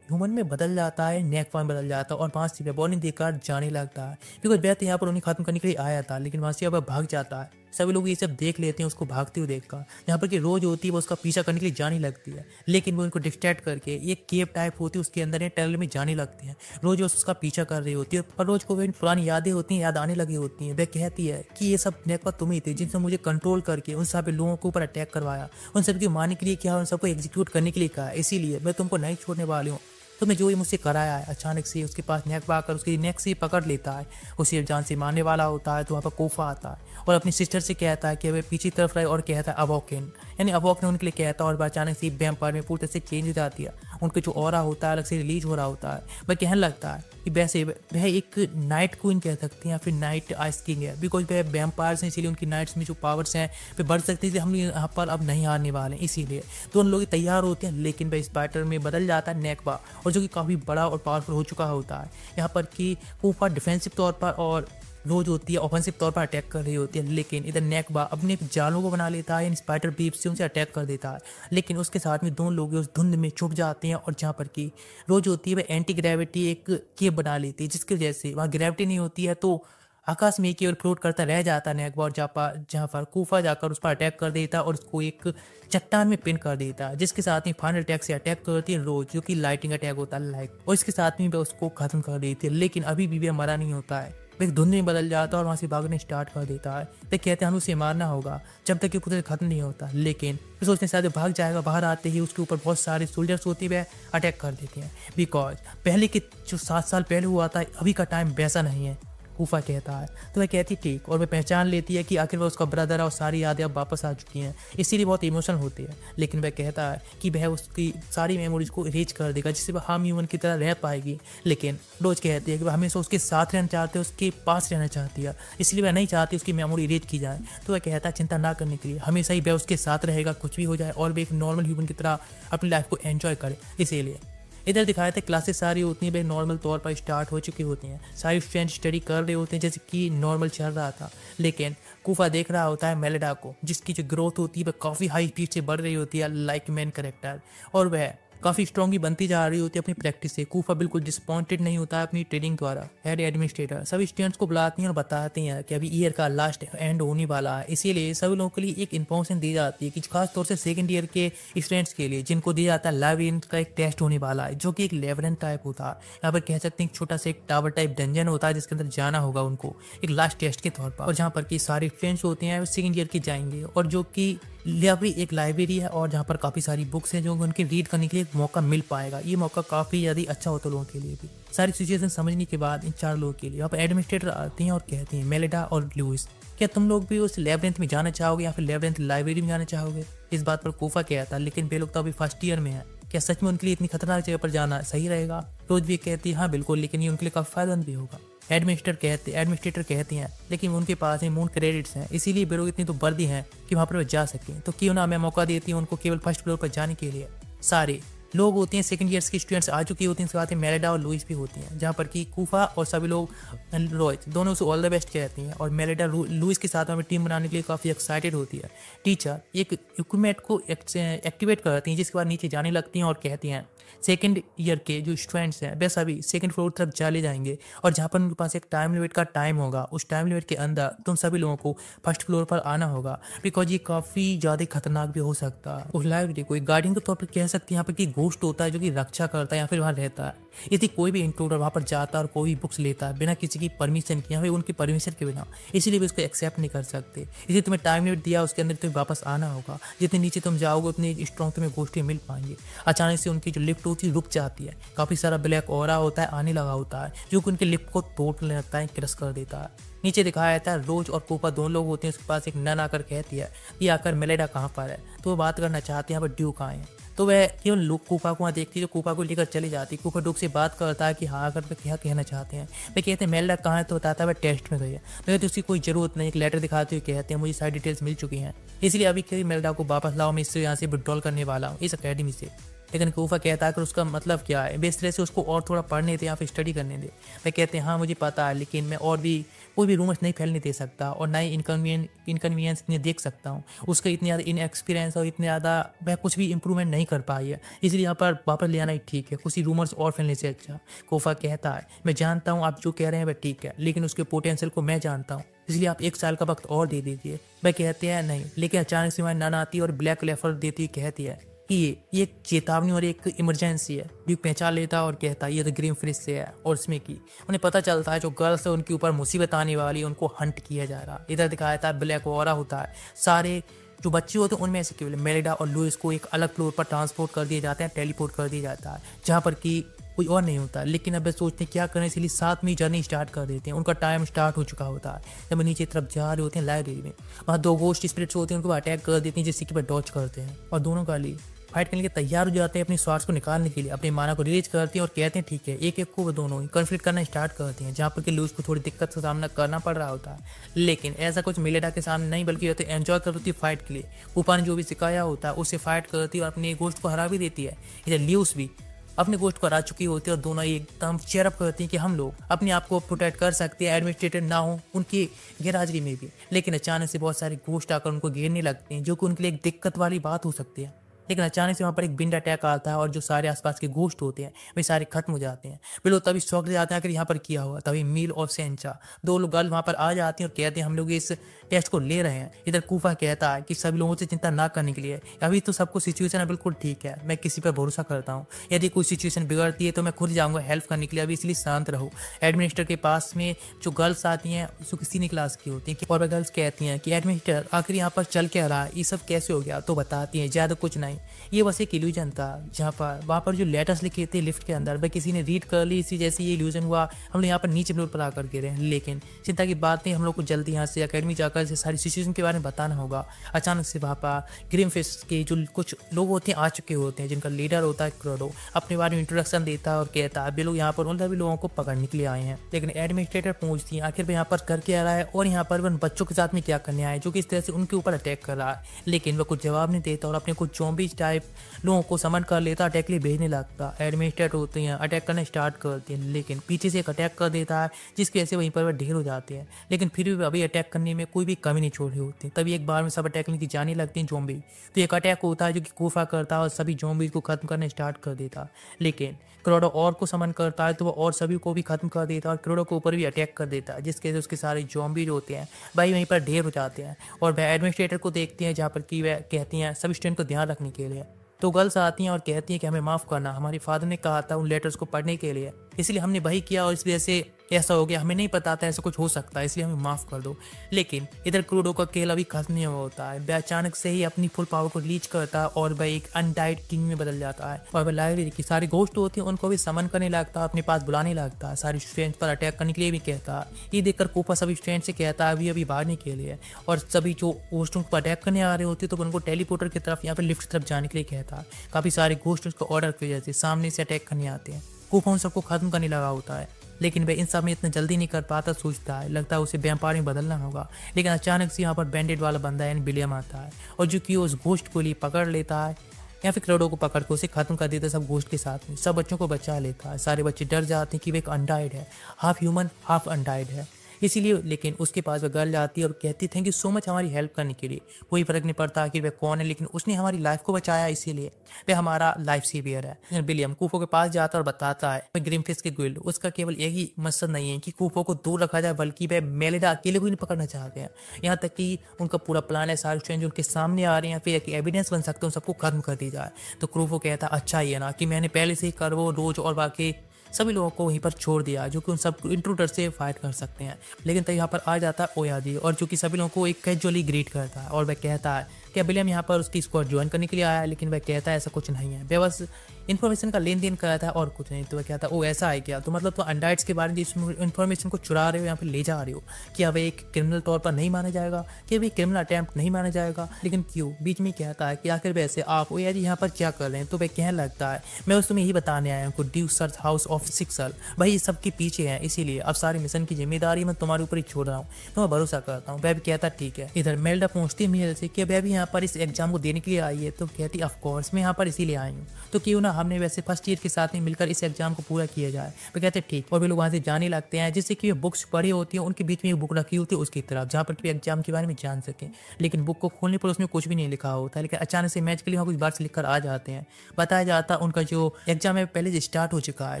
ह्यूमन में बदल जाता है, नेक फॉर्म बदल जाता है और वहाँ से बॉडी देकर जाने लगता है, बिकॉज वह तो यहाँ पर उन्हें खत्म करने के लिए आया था, लेकिन वहाँ से वह भाग जाता है। सभी लोग ये सब देख लेते हैं उसको भागते हुए देखकर। यहाँ पर कि रोज होती है वो उसका पीछा करने के लिए जाने लगती है, लेकिन वो उनको डिस्ट्रैक्ट करके एक केव टाइप होती है उसके अंदर ये टनल में जाने लगती है। रोज उसका पीछा कर रही होती है और रोज को वो पुरानी यादें होती हैं याद आने लगी होती हैं। वह कहती है कि ये सब नेकपा तुम ही थे जिनसे मुझे कंट्रोल करके उन सभी लोगों के ऊपर अटैक करवाया, उन सबकी मारने के लिए किया, उन सबको एग्जीक्यूट करने के लिए कहा, इसीलिए मैं तुमको नहीं छोड़ने वाली हूँ। तुमने जो ये मुझसे कराया है। अचानक से उसके पास नेकबा आकर उसकी नेक से पकड़ लेता है, उसे जान से मारने वाला होता है। तो वहाँ पर कोफा आता है और अपनी सिस्टर से कहता है कि वह पीछे तरफ रहे और कहता है अवॉकन, यानी अवॉकन उनके लिए कहता है। और अचानक से वैम्पायर में पूरी तरह से चेंज हो जाती है, उनके जो ऑरा होता है अलग से रिलीज हो रहा होता है। वह कहने लगता है कि वैसे वह एक नाइट क्वीन कह सकते हैं या फिर नाइट आइस किंग है, बिकॉज वह वैम्पायर्स हैं इसीलिए उनकी नाइट्स में जो पावर्स हैं वे बढ़ सकती है, हम यहाँ पर अब नहीं हारने वाले हैं। इसीलिए तो उन लोग तैयार होते हैं, लेकिन वह स्पाइडर में बदल जाता है नेकबा, और जो कि काफ़ी बड़ा और पावरफुल हो चुका होता है। यहाँ पर कि कोफा डिफेंसिव तौर पर और रोज होती है ऑफेंसिव तौर पर अटैक कर रही होती है, लेकिन इधर नेकबा अपने जालों को बना लेता है, यानी स्पाइडर बीफ से उनसे अटैक कर देता है। लेकिन उसके साथ में दोनों लोग उस धुंध में छुप जाते हैं और जहाँ पर कि रोज होती है वह एंटी ग्रेविटी एक केव बना लेती है, जिसकी वजह से वहाँ ग्रेविटी नहीं होती है, तो आकाश में केवल फ्लोट करता रह जाता है नेकबा, और जहाँ पर कूफा जाकर उस पर अटैक कर देता है और उसको एक चट्टान में पिन कर देता है, जिसके साथ में फाइनल अटैक से अटैक करती है रोज, जो कि लाइटिंग अटैक होता है लाइट, और इसके साथ में वह उसको खत्म कर देती है। लेकिन अभी भी वह मरा नहीं होता है, वह धुंध में बदल जाता है और वहाँ से भागने स्टार्ट कर देता है। वे कहते हैं हमें उसे मारना होगा जब तक ये पूरे खत्म नहीं होता, लेकिन फिर सोचने शायद भाग जाएगा। बाहर आते ही उसके ऊपर बहुत सारे सोल्जर्स होते हुए अटैक कर देते हैं, बिकॉज पहले के जो 7 साल पहले हुआ था अभी का टाइम वैसा नहीं है, कूफा कहता है। तो वह कहती ठीक, और वह पहचान लेती है कि आखिर वह उसका ब्रदर है और सारी यादें अब वापस आ चुकी हैं, इसीलिए बहुत इमोशनल होती है। लेकिन वह कहता है कि वह उसकी सारी मेमोरीज को इरेज कर देगा जिससे वह हम ह्यूमन की तरह रह पाएगी। लेकिन रोज कहती है कि वह हमेशा उसके साथ रहना चाहती है, उसके पास रहना चाहती है, इसलिए वह नहीं चाहती उसकी मेमोरी इरेज की जाए। तो वह कहता है चिंता ना करने के लिए, हमेशा ही वह उसके साथ रहेगा कुछ भी हो जाए, और वह एक नॉर्मल ह्यूमन की तरह अपनी लाइफ को एंजॉय करे। इसीलिए इधर दिखाया था क्लासेस सारी होती हैं भाई नॉर्मल तौर पर स्टार्ट हो चुकी होती हैं, सारे स्टूडेंट स्टडी कर रहे होते हैं जैसे कि नॉर्मल चल रहा था। लेकिन कूफा देख रहा होता है मेलिडा को, जिसकी जो ग्रोथ होती है वह काफ़ी हाई स्पीड से बढ़ रही होती है लाइक मेन करेक्टर, और वह काफ़ी स्ट्रॉन्ग बनती जा रही होती है अपनी प्रैक्टिस से। कूफा बिल्कुल डिसअपॉइंटेड नहीं होता है अपनी ट्रेनिंग द्वारा। हेड एडमिनिस्ट्रेटर सभी स्टूडेंट्स को बुलाती हैं और बताती हैं कि अभी ईयर का लास्ट एंड होने वाला है, इसीलिए सभी लोगों के लिए एक इन्फॉर्मेशन दी जाती है कि खास तौर से सेकंड ईयर के स्टूडेंट्स के लिए जिनको दिया जाता है लैबिरिंथ का एक टेस्ट होने वाला है, जो कि एक लेबिरिंथ टाइप होता है। यहाँ पर कह सकते हैं छोटा सा एक टावर टाइप डंजन होता है जिसके अंदर जाना होगा उनको एक लास्ट टेस्ट के तौर पर, और जहाँ पर कि सारे स्टूडेंट्स होते हैं वो सेकंड ईयर के जाएंगे, और जो कि लाइब्रेरी एक लाइब्रेरी है और जहाँ पर काफ़ी सारी बुक्स हैं जो उनके रीड करने के लिए एक मौका मिल पाएगा। ये मौका काफ़ी ज़्यादा अच्छा होता है लोगों के लिए भी। सारी सिचुएशन समझने के बाद इन 4 लोगों के लिए यहाँ पर एडमिनिस्ट्रेटर आती हैं और कहती हैं मेलिडा और लुइस, क्या तुम लोग भी उस लेबिरिंथ में जाना चाहोगे या फिर लेबिरिंथ लाइब्रेरी में जाना चाहोगे? इस बात पर कूफा कहता, लेकिन वे लोग तो अभी फर्स्ट ईयर में है, क्या सच में उनके लिए इतनी खतरनाक जगह पर जाना सही रहेगा? रोज भी कहती है हाँ बिल्कुल, लेकिन ये उनके लिए काफ़ी फायदेमंद भी होगा। एडमिनिस्ट्रेटर कहते हैं लेकिन उनके पास मून क्रेडिट्स हैं, इसीलिए वे लोग इतनी तो वर्दी हैं कि वहाँ पर वे जा सकें, तो क्यों ना मैं मौका देती हूँ उनको केवल फर्स्ट फ्लोर पर जाने के लिए। सारे लोग होते हैं सेकंड ईयर्स के स्टूडेंट्स आ चुकी होती हैं, इसके बाद मेलिडा और लुइस भी होती हैं, जहाँ पर कि कूफा और सभी लोग रोहित दोनों उसे ऑल द बेस्ट कहती हैं, और मेलिडा लुइस के साथ में टीम बनाने के लिए काफ़ी एक्साइटेड होती है। टीचर एक इक्विपमेंट को एक्टिवेट करती हैं जिसके बाद नीचे जाने लगती हैं और कहती हैं सेकंड ईयर के जो स्टूडेंट्स हैं वे सभी सेकंड फ्लोर तक चले जाएंगे, और जहाँ पर उनके पास एक टाइम लिमिट का टाइम होगा, उस टाइम लिमिट के अंदर तुम सभी लोगों को फर्स्ट फ्लोर पर आना होगा, बिकॉज ये काफ़ी ज़्यादा खतरनाक भी हो सकता है। उस लाइब्रेरी को एक गार्डियन के तौर पर कह सकते हैं, यहाँ पर कि घोस्ट होता है जो कि रक्षा करता है या फिर वहाँ रहता है। यदि कोई भी इंट्रूडर वहाँ पर जाता है और कोई भी बुक्स लेता है बिना किसी की परमिशन के या फिर उनकी परमिशन के बिना, इसीलिए भी उसको एक्सेप्ट नहीं कर सकते। इसलिए तुम्हें टाइम लिमिट दिया, उसके अंदर तुम्हें वापस आना होगा, जितने नीचे तुम जाओगे उतने स्ट्रॉन्ग तुम्हें गोष्ठी मिल पाएंगे। अचानक से उनकी जो लिफ्ट होती है रुक जाती है, काफ़ी सारा ब्लैक ऑरा होता है आने लगा होता है जो कि उनके लिफ्ट को तोड़ लेता है, क्रश कर देता है। नीचे दिखाया जाता है रोज और कूपा दोनों लोग होते हैं, उसके पास एक नन आकर कहती है ये आकर मेलिडा कहाँ पर है, तो वो बात करना चाहते हैं यहाँ पर ड्यू कहाँ है, तो वह केवल लोग कूपा को वहाँ देखती है, जो कूपा को लेकर चली जाती है। कूपा डुक से बात करता है कि हाँ अगर वे क्या कहना चाहते हैं। वे कहते हैं मेलिडा कहाँ है, तो बताता है वह टेस्ट में गई है। तो कहते उसकी कोई ज़रूरत नहीं, एक लेटर दिखाते हुए कहते हैं मुझे सारी डिटेल्स मिल चुकी हैं, इसलिए अभी कभी मेलिडा को वापस लाओ, मैं इससे यहाँ से विड्रॉल करने वाला हूँ इस अकेडमी से। लेकिन कूफा कहता है कि उसका मतलब क्या है, बेस तरह से उसको और थोड़ा पढ़ने दे या फिर स्टडी करने दे। वे कहते हैं हाँ मुझे पता है, लेकिन मैं और भी कोई भी रूमर्स नहीं फैलने दे सकता और ना ही इनकन्वीनियंस इतने देख सकता हूँ। उसका इतनी ज़्यादा इनएक्सपीरियंस और इतने ज़्यादा वह कुछ भी इंप्रूवमेंट नहीं कर पाई है, इसलिए यहाँ पर वापस ले आना ही ठीक है, कुछ ही रूमर्स और फैलने से अच्छा। कूफा कहता है मैं जानता हूँ आप जो कह रहे हैं वह ठीक है, लेकिन उसके पोटेंशियल को मैं जानता हूँ, इसलिए आप 1 साल का वक्त और दे दीजिए। वह कहते हैं नहीं, लेकिन अचानक से वह नन आती है और ब्लैक लेफर देती कहती है कि ये एक चेतावनी और एक इमरजेंसी है। ड्यूक पहचान लेता है और कहता है ये तो ग्रीन फ्रिज से है, और इसमें की उन्हें पता चलता है जो गर्ल्स है उनके ऊपर मुसीबत आने वाली है, उनको हंट किया जा रहा है। इधर दिखाया था ब्लैक ऑरा होता है, सारे जो बच्चे होते हैं उनमें से केवल मेलिडा और लुइस को एक अलग फ्लोर पर ट्रांसपोर्ट कर दिया जाता है, टेलीपोर्ट कर दिया जाता है, जहाँ पर कि कोई और नहीं होता। लेकिन अब वे सोचते हैं क्या करें, इसलिए साथ में जर्नी स्टार्ट कर देते हैं। उनका टाइम स्टार्ट हो चुका होता है, जब वे नीचे तरफ जा रहे होते हैं लाइब्रेरी में, वहाँ 2 गोस्ट स्पिरिट्स होते हैं, उनको अटैक कर देती हैं जिससे कि वे डॉच करते हैं, और दोनों का लिए फाइट करने के तैयार हो जाते हैं अपने स्वार्थ को निकालने के लिए। अपनी माना को रिलीज करती हैं और कहते हैं ठीक है, एक एक को वो दोनों ही कन्फ्लिक्ट करना स्टार्ट करती हैं, जहाँ पर कि लूज को थोड़ी दिक्कत का सामना करना पड़ रहा होता है। लेकिन ऐसा कुछ मेलिडा के सामने नहीं, बल्कि ये तो एंजॉय करती है फाइट के लिए। ऊपर ने जो भी सिखाया होता है उससे फाइट करती है और अपने गोश्त को हरा भी देती है। इधर ल्यूस भी अपने गोश्त को हरा चुकी होती है और दोनों एकदम चेयरअप करती हैं कि हम लोग अपने आप को प्रोटेक्ट कर सकते हैं, एडमिनिस्ट्रेटर ना हो उनकी गैरहाजिरी में भी। लेकिन अचानक से बहुत सारे गोश्त आकर उनको घेरने लगते हैं, जो कि उनके लिए एक दिक्कत वाली बात हो सकती है। लेकिन अचानक से वहाँ पर एक बिंड अटैक आता है और जो सारे आसपास के गोश्त होते हैं वे सारे खत्म हो जाते हैं। वे लोग तभी शौक जाते हैं कि यहाँ पर किया हुआ। तभी मील और सेंचा 2 लोग गर्ल वहाँ पर आ जाती हैं और कहते हैं हम लोग इस टेस्ट को ले रहे हैं। इधर कूफा कहता है कि सभी लोगों से चिंता ना करने के लिए, अभी तो सबको सिचुएशन है बिल्कुल ठीक है, मैं किसी पर भरोसा करता हूँ, यदि कोई सिचुएशन बिगड़ती है तो मैं खुद जाऊँगा हेल्प करने के लिए, अभी इसलिए शांत रहो। एडमिनिस्टर के पास में जो गर्ल्स आती हैं उसको किसी ने क्लास की होती है और वह गर्ल्स कहती हैं कि एडमिनिस्टर आखिर यहाँ पर चल क्या रहा है, ये सब कैसे हो गया, तो बताती हैं ज़्यादा कुछ नहीं, ये बस एक इल्यूजन था। जहाँ पर वहाँ पर जो लेटर्स लिखे थे लिफ्ट के अंदर वह किसी ने रीड कर ली, इसी जैसे ये इल्यूजन हुआ, हम लोग यहाँ पर नीचे फ्लोर पर आकर गिरे हैं। लेकिन चिंता की बात नहीं, हम लोग को जल्दी यहाँ से अकेडमी जाकर से सारी सिचुएशन के बारे में बताना होगा। अचानक से वहाँ पर ग्रीन फिश के जो कुछ लोग होते हैं आ चुके होते हैं, जिनका लीडर होता है क्रोडो, अपने बारे में इंट्रोडक्शन देता है और कहता है वे लोग यहाँ पर उन सभी लोगों को पकड़ने के लिए आए हैं। लेकिन एडमिनिस्ट्रेटर पूछती है आखिर यहाँ पर कर क्या रहा है और यहाँ पर उन बच्चों के साथ में क्या करने आए जो कि इस तरह से उनके ऊपर अटैक कर रहा है। लेकिन वह कुछ जवाब नहीं देता और अपने कुछ ज़ॉम्बी ज़ॉम्बीज टाइप लोगों को समन कर लेता, अटैक के लिए भेजने लगता। एडमिनिस्ट्रेटर होते हैं, अटैक करना स्टार्ट करते हैं, लेकिन पीछे से एक अटैक कर देता है जिसकी वजह से वहीं पर वह ढेर हो जाते हैं। लेकिन फिर भी अभी अटैक करने में कोई भी कमी नहीं छोड़ रही होती। तभी एक बार में सब अटैक करने की जाने लगती हैं ज़ॉम्बी। तो एक अटैक होता है जो कि कोफा करता है और सभी ज़ॉम्बीज को खत्म करना स्टार्ट कर देता। लेकिन करोड़ों और को समन करता है तो वो और सभी को भी खत्म कर देता है और करोड़ों के ऊपर भी अटैक कर देता है, जिसके वजह से उसके सारे ज़ॉम्बी जो होते हैं भाई वहीं पर ढेर हो जाते हैं। और वह एडमिनिस्ट्रेटर को देखते हैं जहाँ पर कि वह कहती हैं सभी स्टूडेंट को ध्यान रखने के लिए। तो गर्ल्स आती हैं और कहती हैं कि हमें माफ़ करना, हमारे फादर ने कहा था उन लेटर्स को पढ़ने के लिए, इसलिए हमने वही किया और इस वजह से ऐसा हो गया, हमें नहीं पता था ऐसा कुछ हो सकता है, इसलिए हमें माफ़ कर दो। लेकिन इधर क्रूडो का खेल अभी खत्म नहीं होता है। वह अचानक से ही अपनी फुल पावर को रीच करता है और वह एक अनडाइड किंग में बदल जाता है। और वह लाइब्रेरी की सारी गोस्ट होती हैं उनको भी समन करने लगता है, अपने पास बुलाने लगता है, सारे स्टूडेंट्स पर अटैक करने के लिए भी कहता है। ये देखकर कोपा सभी स्टूडेंट से कहता है अभी भागने के लिए, और सभी जो गोस्टों पर अटैक करने आ रहे होते तो उनको टेलीपोर्टर की तरफ यहाँ पर लिफ्ट की तरफ जाने के लिए कहता है। काफ़ी सारे गोस्ट उसको ऑर्डर की वजह से सामने से अटैक करने आते हैं। कोपा उन सबको खत्म करने लगा होता है, लेकिन वह इन सब में इतना जल्दी नहीं कर पाता। सोचता है लगता है उसे वैम्पायर में बदलना होगा। लेकिन अचानक से यहाँ पर बैंडेड वाला बंदा यानी विलियम आता है और जो कि उस गोश्त को लिए पकड़ लेता है या फिर करोड़ों को पकड़ के उसे खत्म कर देता है सब गोश्त के साथ में। सब बच्चों को बचा लेता है। सारे बच्चे डर जाते हैं कि वह एक अनडाइड है, हाफ ह्यूमन हाफ अनडाइड है इसीलिए। लेकिन उसके पास वह गर्ल जाती है और कहती थैंक यू सो मच हमारी हेल्प करने के लिए। कोई फर्क नहीं पड़ता कि वह कौन है, लेकिन उसने हमारी लाइफ को बचाया इसीलिए वह हमारा लाइफ सेवियर है। विलियम कूफो के पास जाता है और बताता है ग्रिमफिश के गिल्ड उसका केवल एक ही मकसद नहीं है कि कूफो को दूर रखा जाए, बल्कि वह मेलिडा अकेले को ही नहीं पकड़ना चाहते हैं। यहाँ तक कि उनका पूरा प्लान है सारे स्ट्रेंजर उनके सामने आ रहे हैं, फिर एक एविडेंस बन सकते हैं, उन सबको खत्म कर दी जाए। तो कूफो कहता है अच्छा ही है ना कि मैंने पहले से ही करवो रोज और बाकी सभी लोगों को वहीं पर छोड़ दिया जो कि उन सब इंट्रूडर से फाइट कर सकते हैं। लेकिन तब यहाँ पर आ जाता है ओयाजी और जो कि सभी लोगों को एक कैजुअली ग्रीट करता है और वह कहता है कि विलियम यहाँ पर उसकी स्क्वाड ज्वाइन करने के लिए आया है, लेकिन वह कहता है ऐसा कुछ नहीं है, वह बस इन्फॉर्मेशन का लेन देन कर रहा था और कुछ नहीं। तो वह कहता है ओ ऐसा है क्या, तो मतलब तो अनडाइट्स के बारे में जिस इन्फॉर्मेशन को चुरा रहे हो यहाँ पे ले जा रहे हो, क्या वह एक क्रिमिनल तौर पर नहीं माना जाएगा, क्या वह क्रिमिनल अटैम्प्ट नहीं माना जाएगा। लेकिन क्यों बीच में कहता है कि आखिर वैसे आप ओ यार यहाँ पर क्या कर रहे हैं। तो वह कहने लगता है मैं उस तुम्हें यही बताने आया हूँ ड्यू सर्च हाउस ऑफ सिक्सल भाई सबके पीछे है, इसीलिए अब सारी मिशन की जिम्मेदारी मैं तुम्हारे ऊपर ही छोड़ रहा हूँ, तो मैं भरोसा करता हूँ। वह भी कहता ठीक है। इधर मेल्डा पहुंचती मेल से कि वह भी यहाँ पर इस एग्जाम को देने के लिए आई है। तो कहती ऑफ कोर्स मैं यहाँ पर इसीलिए आई हूँ, तो क्यों ना हमने वैसे फर्स्ट ईयर के साथ में मिलकर इस एग्जाम को पूरा किया जाए। वो कहते हैं ठीक। और वे लोग वहाँ से जाने लगते हैं जिससे कि बुक्स पढ़ी होती हैं उनके बीच में एक बुक रखी होती है उसकी तरफ जहाँ पर एग्जाम के बारे में जान सकें। लेकिन बुक को खोलने पर उसमें कुछ भी नहीं लिखा होता है। लेकिन अचानक से मैच के लिए वहाँ कुछ बार से लिखकर आ जाते हैं। बताया जाता है उनका जो एग्जाम है पहले से स्टार्ट हो चुका है।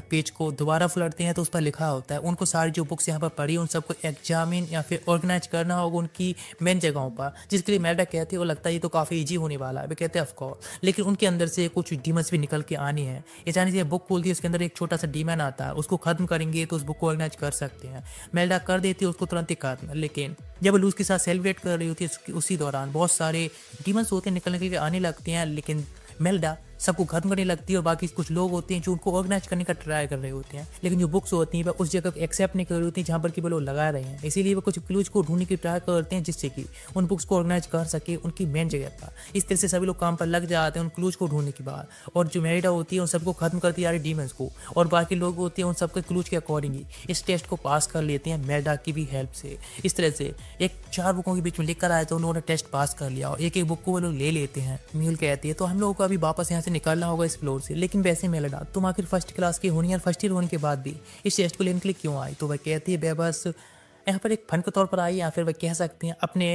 पेज को दोबारा फुलटते हैं तो उस पर लिखा होता है उनको सारी जो बुक्स यहाँ पर पढ़ी उन सबको एग्जामिन या फिर ऑर्गेनाइज करना होगा उनकी मेन जगहों पर, जिसके लिए मेल्डा कहती है वो लगता है ये तो काफ़ी ईजी होने वाला है। वे कहते हैं ऑफकोर्स, लेकिन उनके अंदर से कुछ डीमंस भी निकल के आनी है। अचानक से बुक खोलती है उसके अंदर एक छोटा सा डीमन आता है, उसको खत्म करेंगे तो उस बुक को ऑर्गेनाइज कर सकते हैं। मेल्डा कर देती है उसको तुरंत ही खत्म। लेकिन जब लूज के साथ सेलिब्रेट कर रही होती है उसी दौरान बहुत सारे डीमंस होते हैं निकलने के लिए आने लगते हैं। लेकिन मेल्डा सबको खत्म करने लगती है और बाकी कुछ लोग होते हैं जो उनको ऑर्गेनाइज करने का ट्राई कर रहे होते हैं। लेकिन जो बुक्स होती हैं वह उस जगह एक्सेप्ट नहीं कर रही होती है जहाँ पर कि वो लोग लगा रहे हैं। इसीलिए वो कुछ क्लूज को ढूंढने की ट्राई करते हैं जिससे कि उन बुक्स को ऑर्गेनाइज कर सके उनकी मेन जगह पर। इस तरह से सभी लोग काम पर लग जाते हैं उन क्लूज को ढूंढने के बाद। और जो मेरिडा होती है उन सबको खत्म करती है डीमंस को, और बाकी लोग होते हैं उन सबके क्लूज के अकॉर्डिंग ही इस टेस्ट को पास कर लेते हैं मेल्डा की भी हेल्प से। इस तरह से एक 4 बुकों के बीच में लिखकर आए तो उन्होंने टेस्ट पास कर लिया और एक एक बुक को वो लोग ले लेते हैं। म्यूल कहती है तो हम लोगों को अभी वापस यहाँ से निकलना होगा इस फ्लोर से। लेकिन वैसे मेल्डा तुम आखिर फर्स्ट क्लास की होनी और फर्स्ट ईयर होने के बाद भी इस टेस्ट को लेने के लिए क्यों आई। तो वह कहती है वह बस यहाँ पर एक फन के तौर पर आई, या फिर वह कह सकते हैं अपने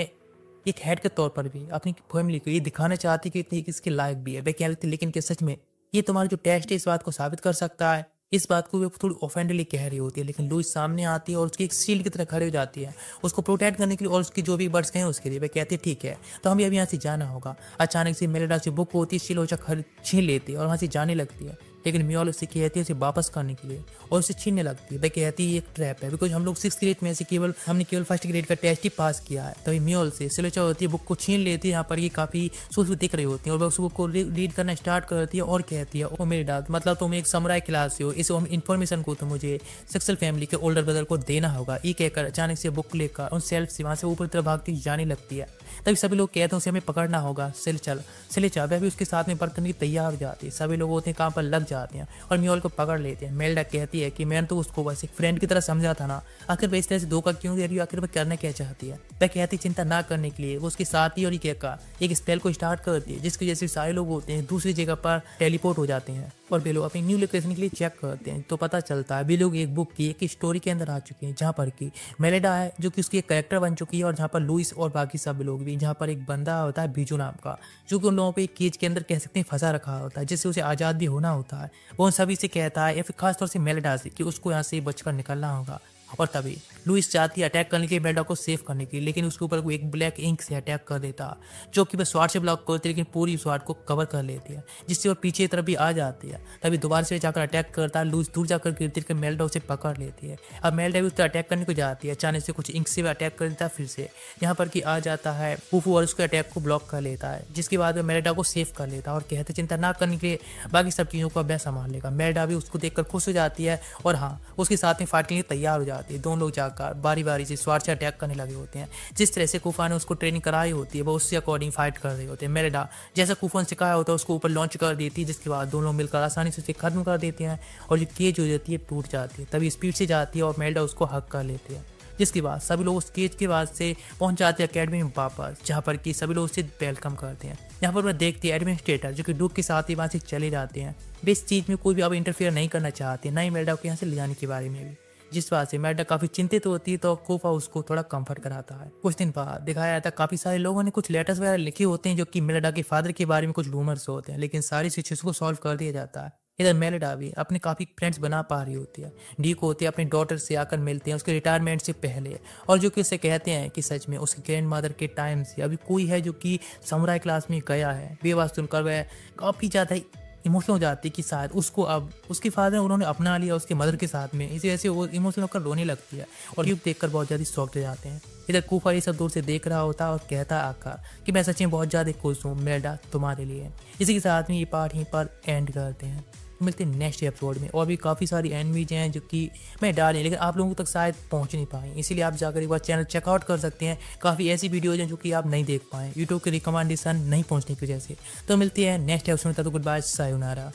एक हेड के तौर पर भी अपनी फैमिली को ये दिखाना चाहती कि इतनी इसके लायक भी है। वह कह लेती लेकिन क्या सच में ये तुम्हारा जो टेस्ट है इस बात को साबित कर सकता है। इस बात को वो थोड़ी ऑफेंडली कह रही होती है। लेकिन लुइस सामने आती है और उसकी एक शील्ड की तरह खड़ी हो जाती है उसको प्रोटेक्ट करने के लिए और उसकी जो भी वर्ड्स कहें उसके लिए। वह कहती है ठीक है तो हमें अभी यहाँ से जाना होगा। अचानक से मेलेडा से बुक होती है शील छीन लेती है और वहाँ से जाने लगती है। लेकिन म्योल उससे कहती है उसे वापस करने के लिए और उसे छीनने लगती है। वह कहती है एक ट्रैप है बिकॉज हम लोग 6th ग्रेड में से हमने केवल फर्स्ट ग्रेड का टेस्ट ही पास किया है। तभी म्योल से सिलोचा होती है बुक को छीन लेती है। यहाँ पर ये काफ़ी सूझबूझ दिख रही होती है और वह उस बुक को रीड करना स्टार्ट करती है और कहती है ओ मेरी डाल मतलब तुम एक समुराई क्लास से हो, इस इन्फॉर्मेशन को तो मुझे सक्सेल फैमिली के ओल्डर ब्रदर को देना होगा। ये कहकर अचानक से बुक लेकर उन सेल्फ से वहाँ से ऊपर तरफ भागती जाने लगती है। तभी सभी लोग कहते हैं उसे हमें पकड़ना होगा। सिलेचा वह भी उसके साथ में वर्क करने की तैयार हो जाती है। सभी लोग होते हैं काम पर लग जाते हैं और म्योल को पकड़ लेते हैं। मेलिंडा कहती है कि मैंने तो उसको बस एक फ्रेंड की तरह समझा था ना, आखिर वह इस तरह से धोखा क्यों दे रही है, आखिर वह करना क्या चाहती है। वह कहती चिंता ना करने के लिए वो उसके साथी और ये का एक स्पेल को स्टार्ट करती है, जिसकी वजह से सारे लोग होते हैं दूसरी जगह पर टेलीपोर्ट हो जाते हैं और वे लोग अपनी न्यू लोकेशन के लिए चेक करते हैं। तो पता चलता है वे लोग एक बुक की एक स्टोरी के अंदर आ चुके हैं, जहाँ पर कि मेलिंडा है जो कि उसकी एक कैरेक्टर बन चुकी है, और जहाँ पर लुइस और बाकी सब लोग भी, जहाँ पर एक बंदा होता है बीजू नाम का, जो कि उन लोगों पे एक केज के अंदर कह सकते हैं फंसा रखा होता है, जिससे उसे आज़ाद भी होना होता है। वो उन सभी से कहता है, या फिर खासतौर से मेलिंडा से, कि उसको यहाँ से बचकर निकलना होगा। और तभी लुइस चाहती है अटैक करने के लिए मेलिंडा को सेव करने के लिए, लेकिन उसके ऊपर वो एक ब्लैक इंक से अटैक कर देता, जो कि बस स्वाड से ब्लॉक करती है, लेकिन पूरी स्वाड को कवर कर लेती है, जिससे वो पीछे की तरफ भी आ जाती है। तभी दोबारा से जाकर अटैक करता है, लुइस दूर जाकर गिरती है, मेलिंडा उसे पकड़ लेती है। अब मेलिंडा भी उस पर अटैक करने को जाती है, अचानक से कुछ इंक से भी अटैक कर देता है फिर से, यहाँ पर कि आ जाता है फूफू और उसके अटैक को ब्लॉक कर लेता है, जिसके बाद वो मेलिंडा को सेव कर लेता है और कहते चिंता ना करने के लिए बाकी सब चीज़ों को मैं संभाल लेगा। मेलिंडा भी उसको देखकर खुश हो जाती है और हाँ, उसके साथ में फाइट के लिए तैयार हो जाती है। दोनों लोग जाकर बारी बारी से स्वाड से अटैक करने लगे होते हैं। जिस तरह से कुफा ने उसको ट्रेनिंग कराई होती है, वो उससे अकॉर्डिंग फाइट कर रहे होते हैं। मेलिंडा जैसा कुफा ने सिखाया होता है उसको ऊपर लॉन्च कर देती है, जिसके बाद दोनों मिलकर आसानी से उसे खत्म कर देते हैं और जो केज हो जाती है टूट जाती है। तभी स्पीड से जाती है और मेलिंडा उसको हक कर लेते हैं, जिसके बाद सभी लोग उस केज के बाद से पहुंच जाते हैं अकेडमी में वापस, जहाँ पर कि सभी लोग उसे वेलकम करते हैं। यहाँ पर वह देखती है एडमिनिस्ट्रेटर, जो कि डूक के साथ ही वहाँ से चले जाते हैं। वे इस चीज़ में कोई भी अब इंटरफेयर नहीं करना चाहते, ना ही मेलिंडा को यहाँ से ले जाने के बारे में भी, जिस बात से मेलिंडा काफ़ी चिंतित होती है। तो कुफा उसको थोड़ा कंफर्ट कराता है। कुछ दिन बाद दिखाया जाता है काफ़ी सारे लोगों ने कुछ लेटर्स वगैरह लिखे होते हैं, जो कि मेलिंडा के फादर के बारे में कुछ रूमर्स होते हैं, लेकिन सारी सिचुएशन को सॉल्व कर दिया जाता है। इधर मेलिंडा भी अपने काफ़ी फ्रेंड्स बना पा रही होती है। डीक होती है अपने डॉटर से आकर मिलते हैं उसके रिटायरमेंट से पहले, और जो कि उसे कहते हैं कि सच में उसके ग्रैंड मदर के टाइम से अभी कोई है जो कि समुराई क्लास में गया है। ये बात सुनकर वह काफ़ी ज़्यादा इमोशनल हो जाती है कि शायद उसको अब उसके फादर उन्होंने अपना लिया उसके मदर के साथ में, इसी वजह से वो इमोशनल होकर रोने लगती है और ड्यूक देखकर बहुत ज़्यादा शॉक्ड हो जाते हैं। इधर कुफा ये सब दूर से देख रहा होता है और कहता है आकर कि मैं सच में बहुत ज़्यादा खुश हूँ मेलिंडा तुम्हारे लिए। इसी के साथ में ये पार्ट यहीं पर एंड करते हैं। मिलते हैं नेक्स्ट एपिसोड में, और भी काफ़ी सारी एनिमीज हैं जो कि मैं डालें, लेकिन आप लोगों तक शायद पहुंच नहीं पाए, इसीलिए आप जाकर एक बार चैनल चेकआउट कर सकते हैं। काफ़ी ऐसी वीडियोज हैं जो कि आप नहीं देख पाए यूट्यूब के रिकमेंडेशन नहीं पहुंचने की वजह से। तो मिलती है नेक्स्ट एपिसोड में, तब तक गुड बाय, सायोनारा।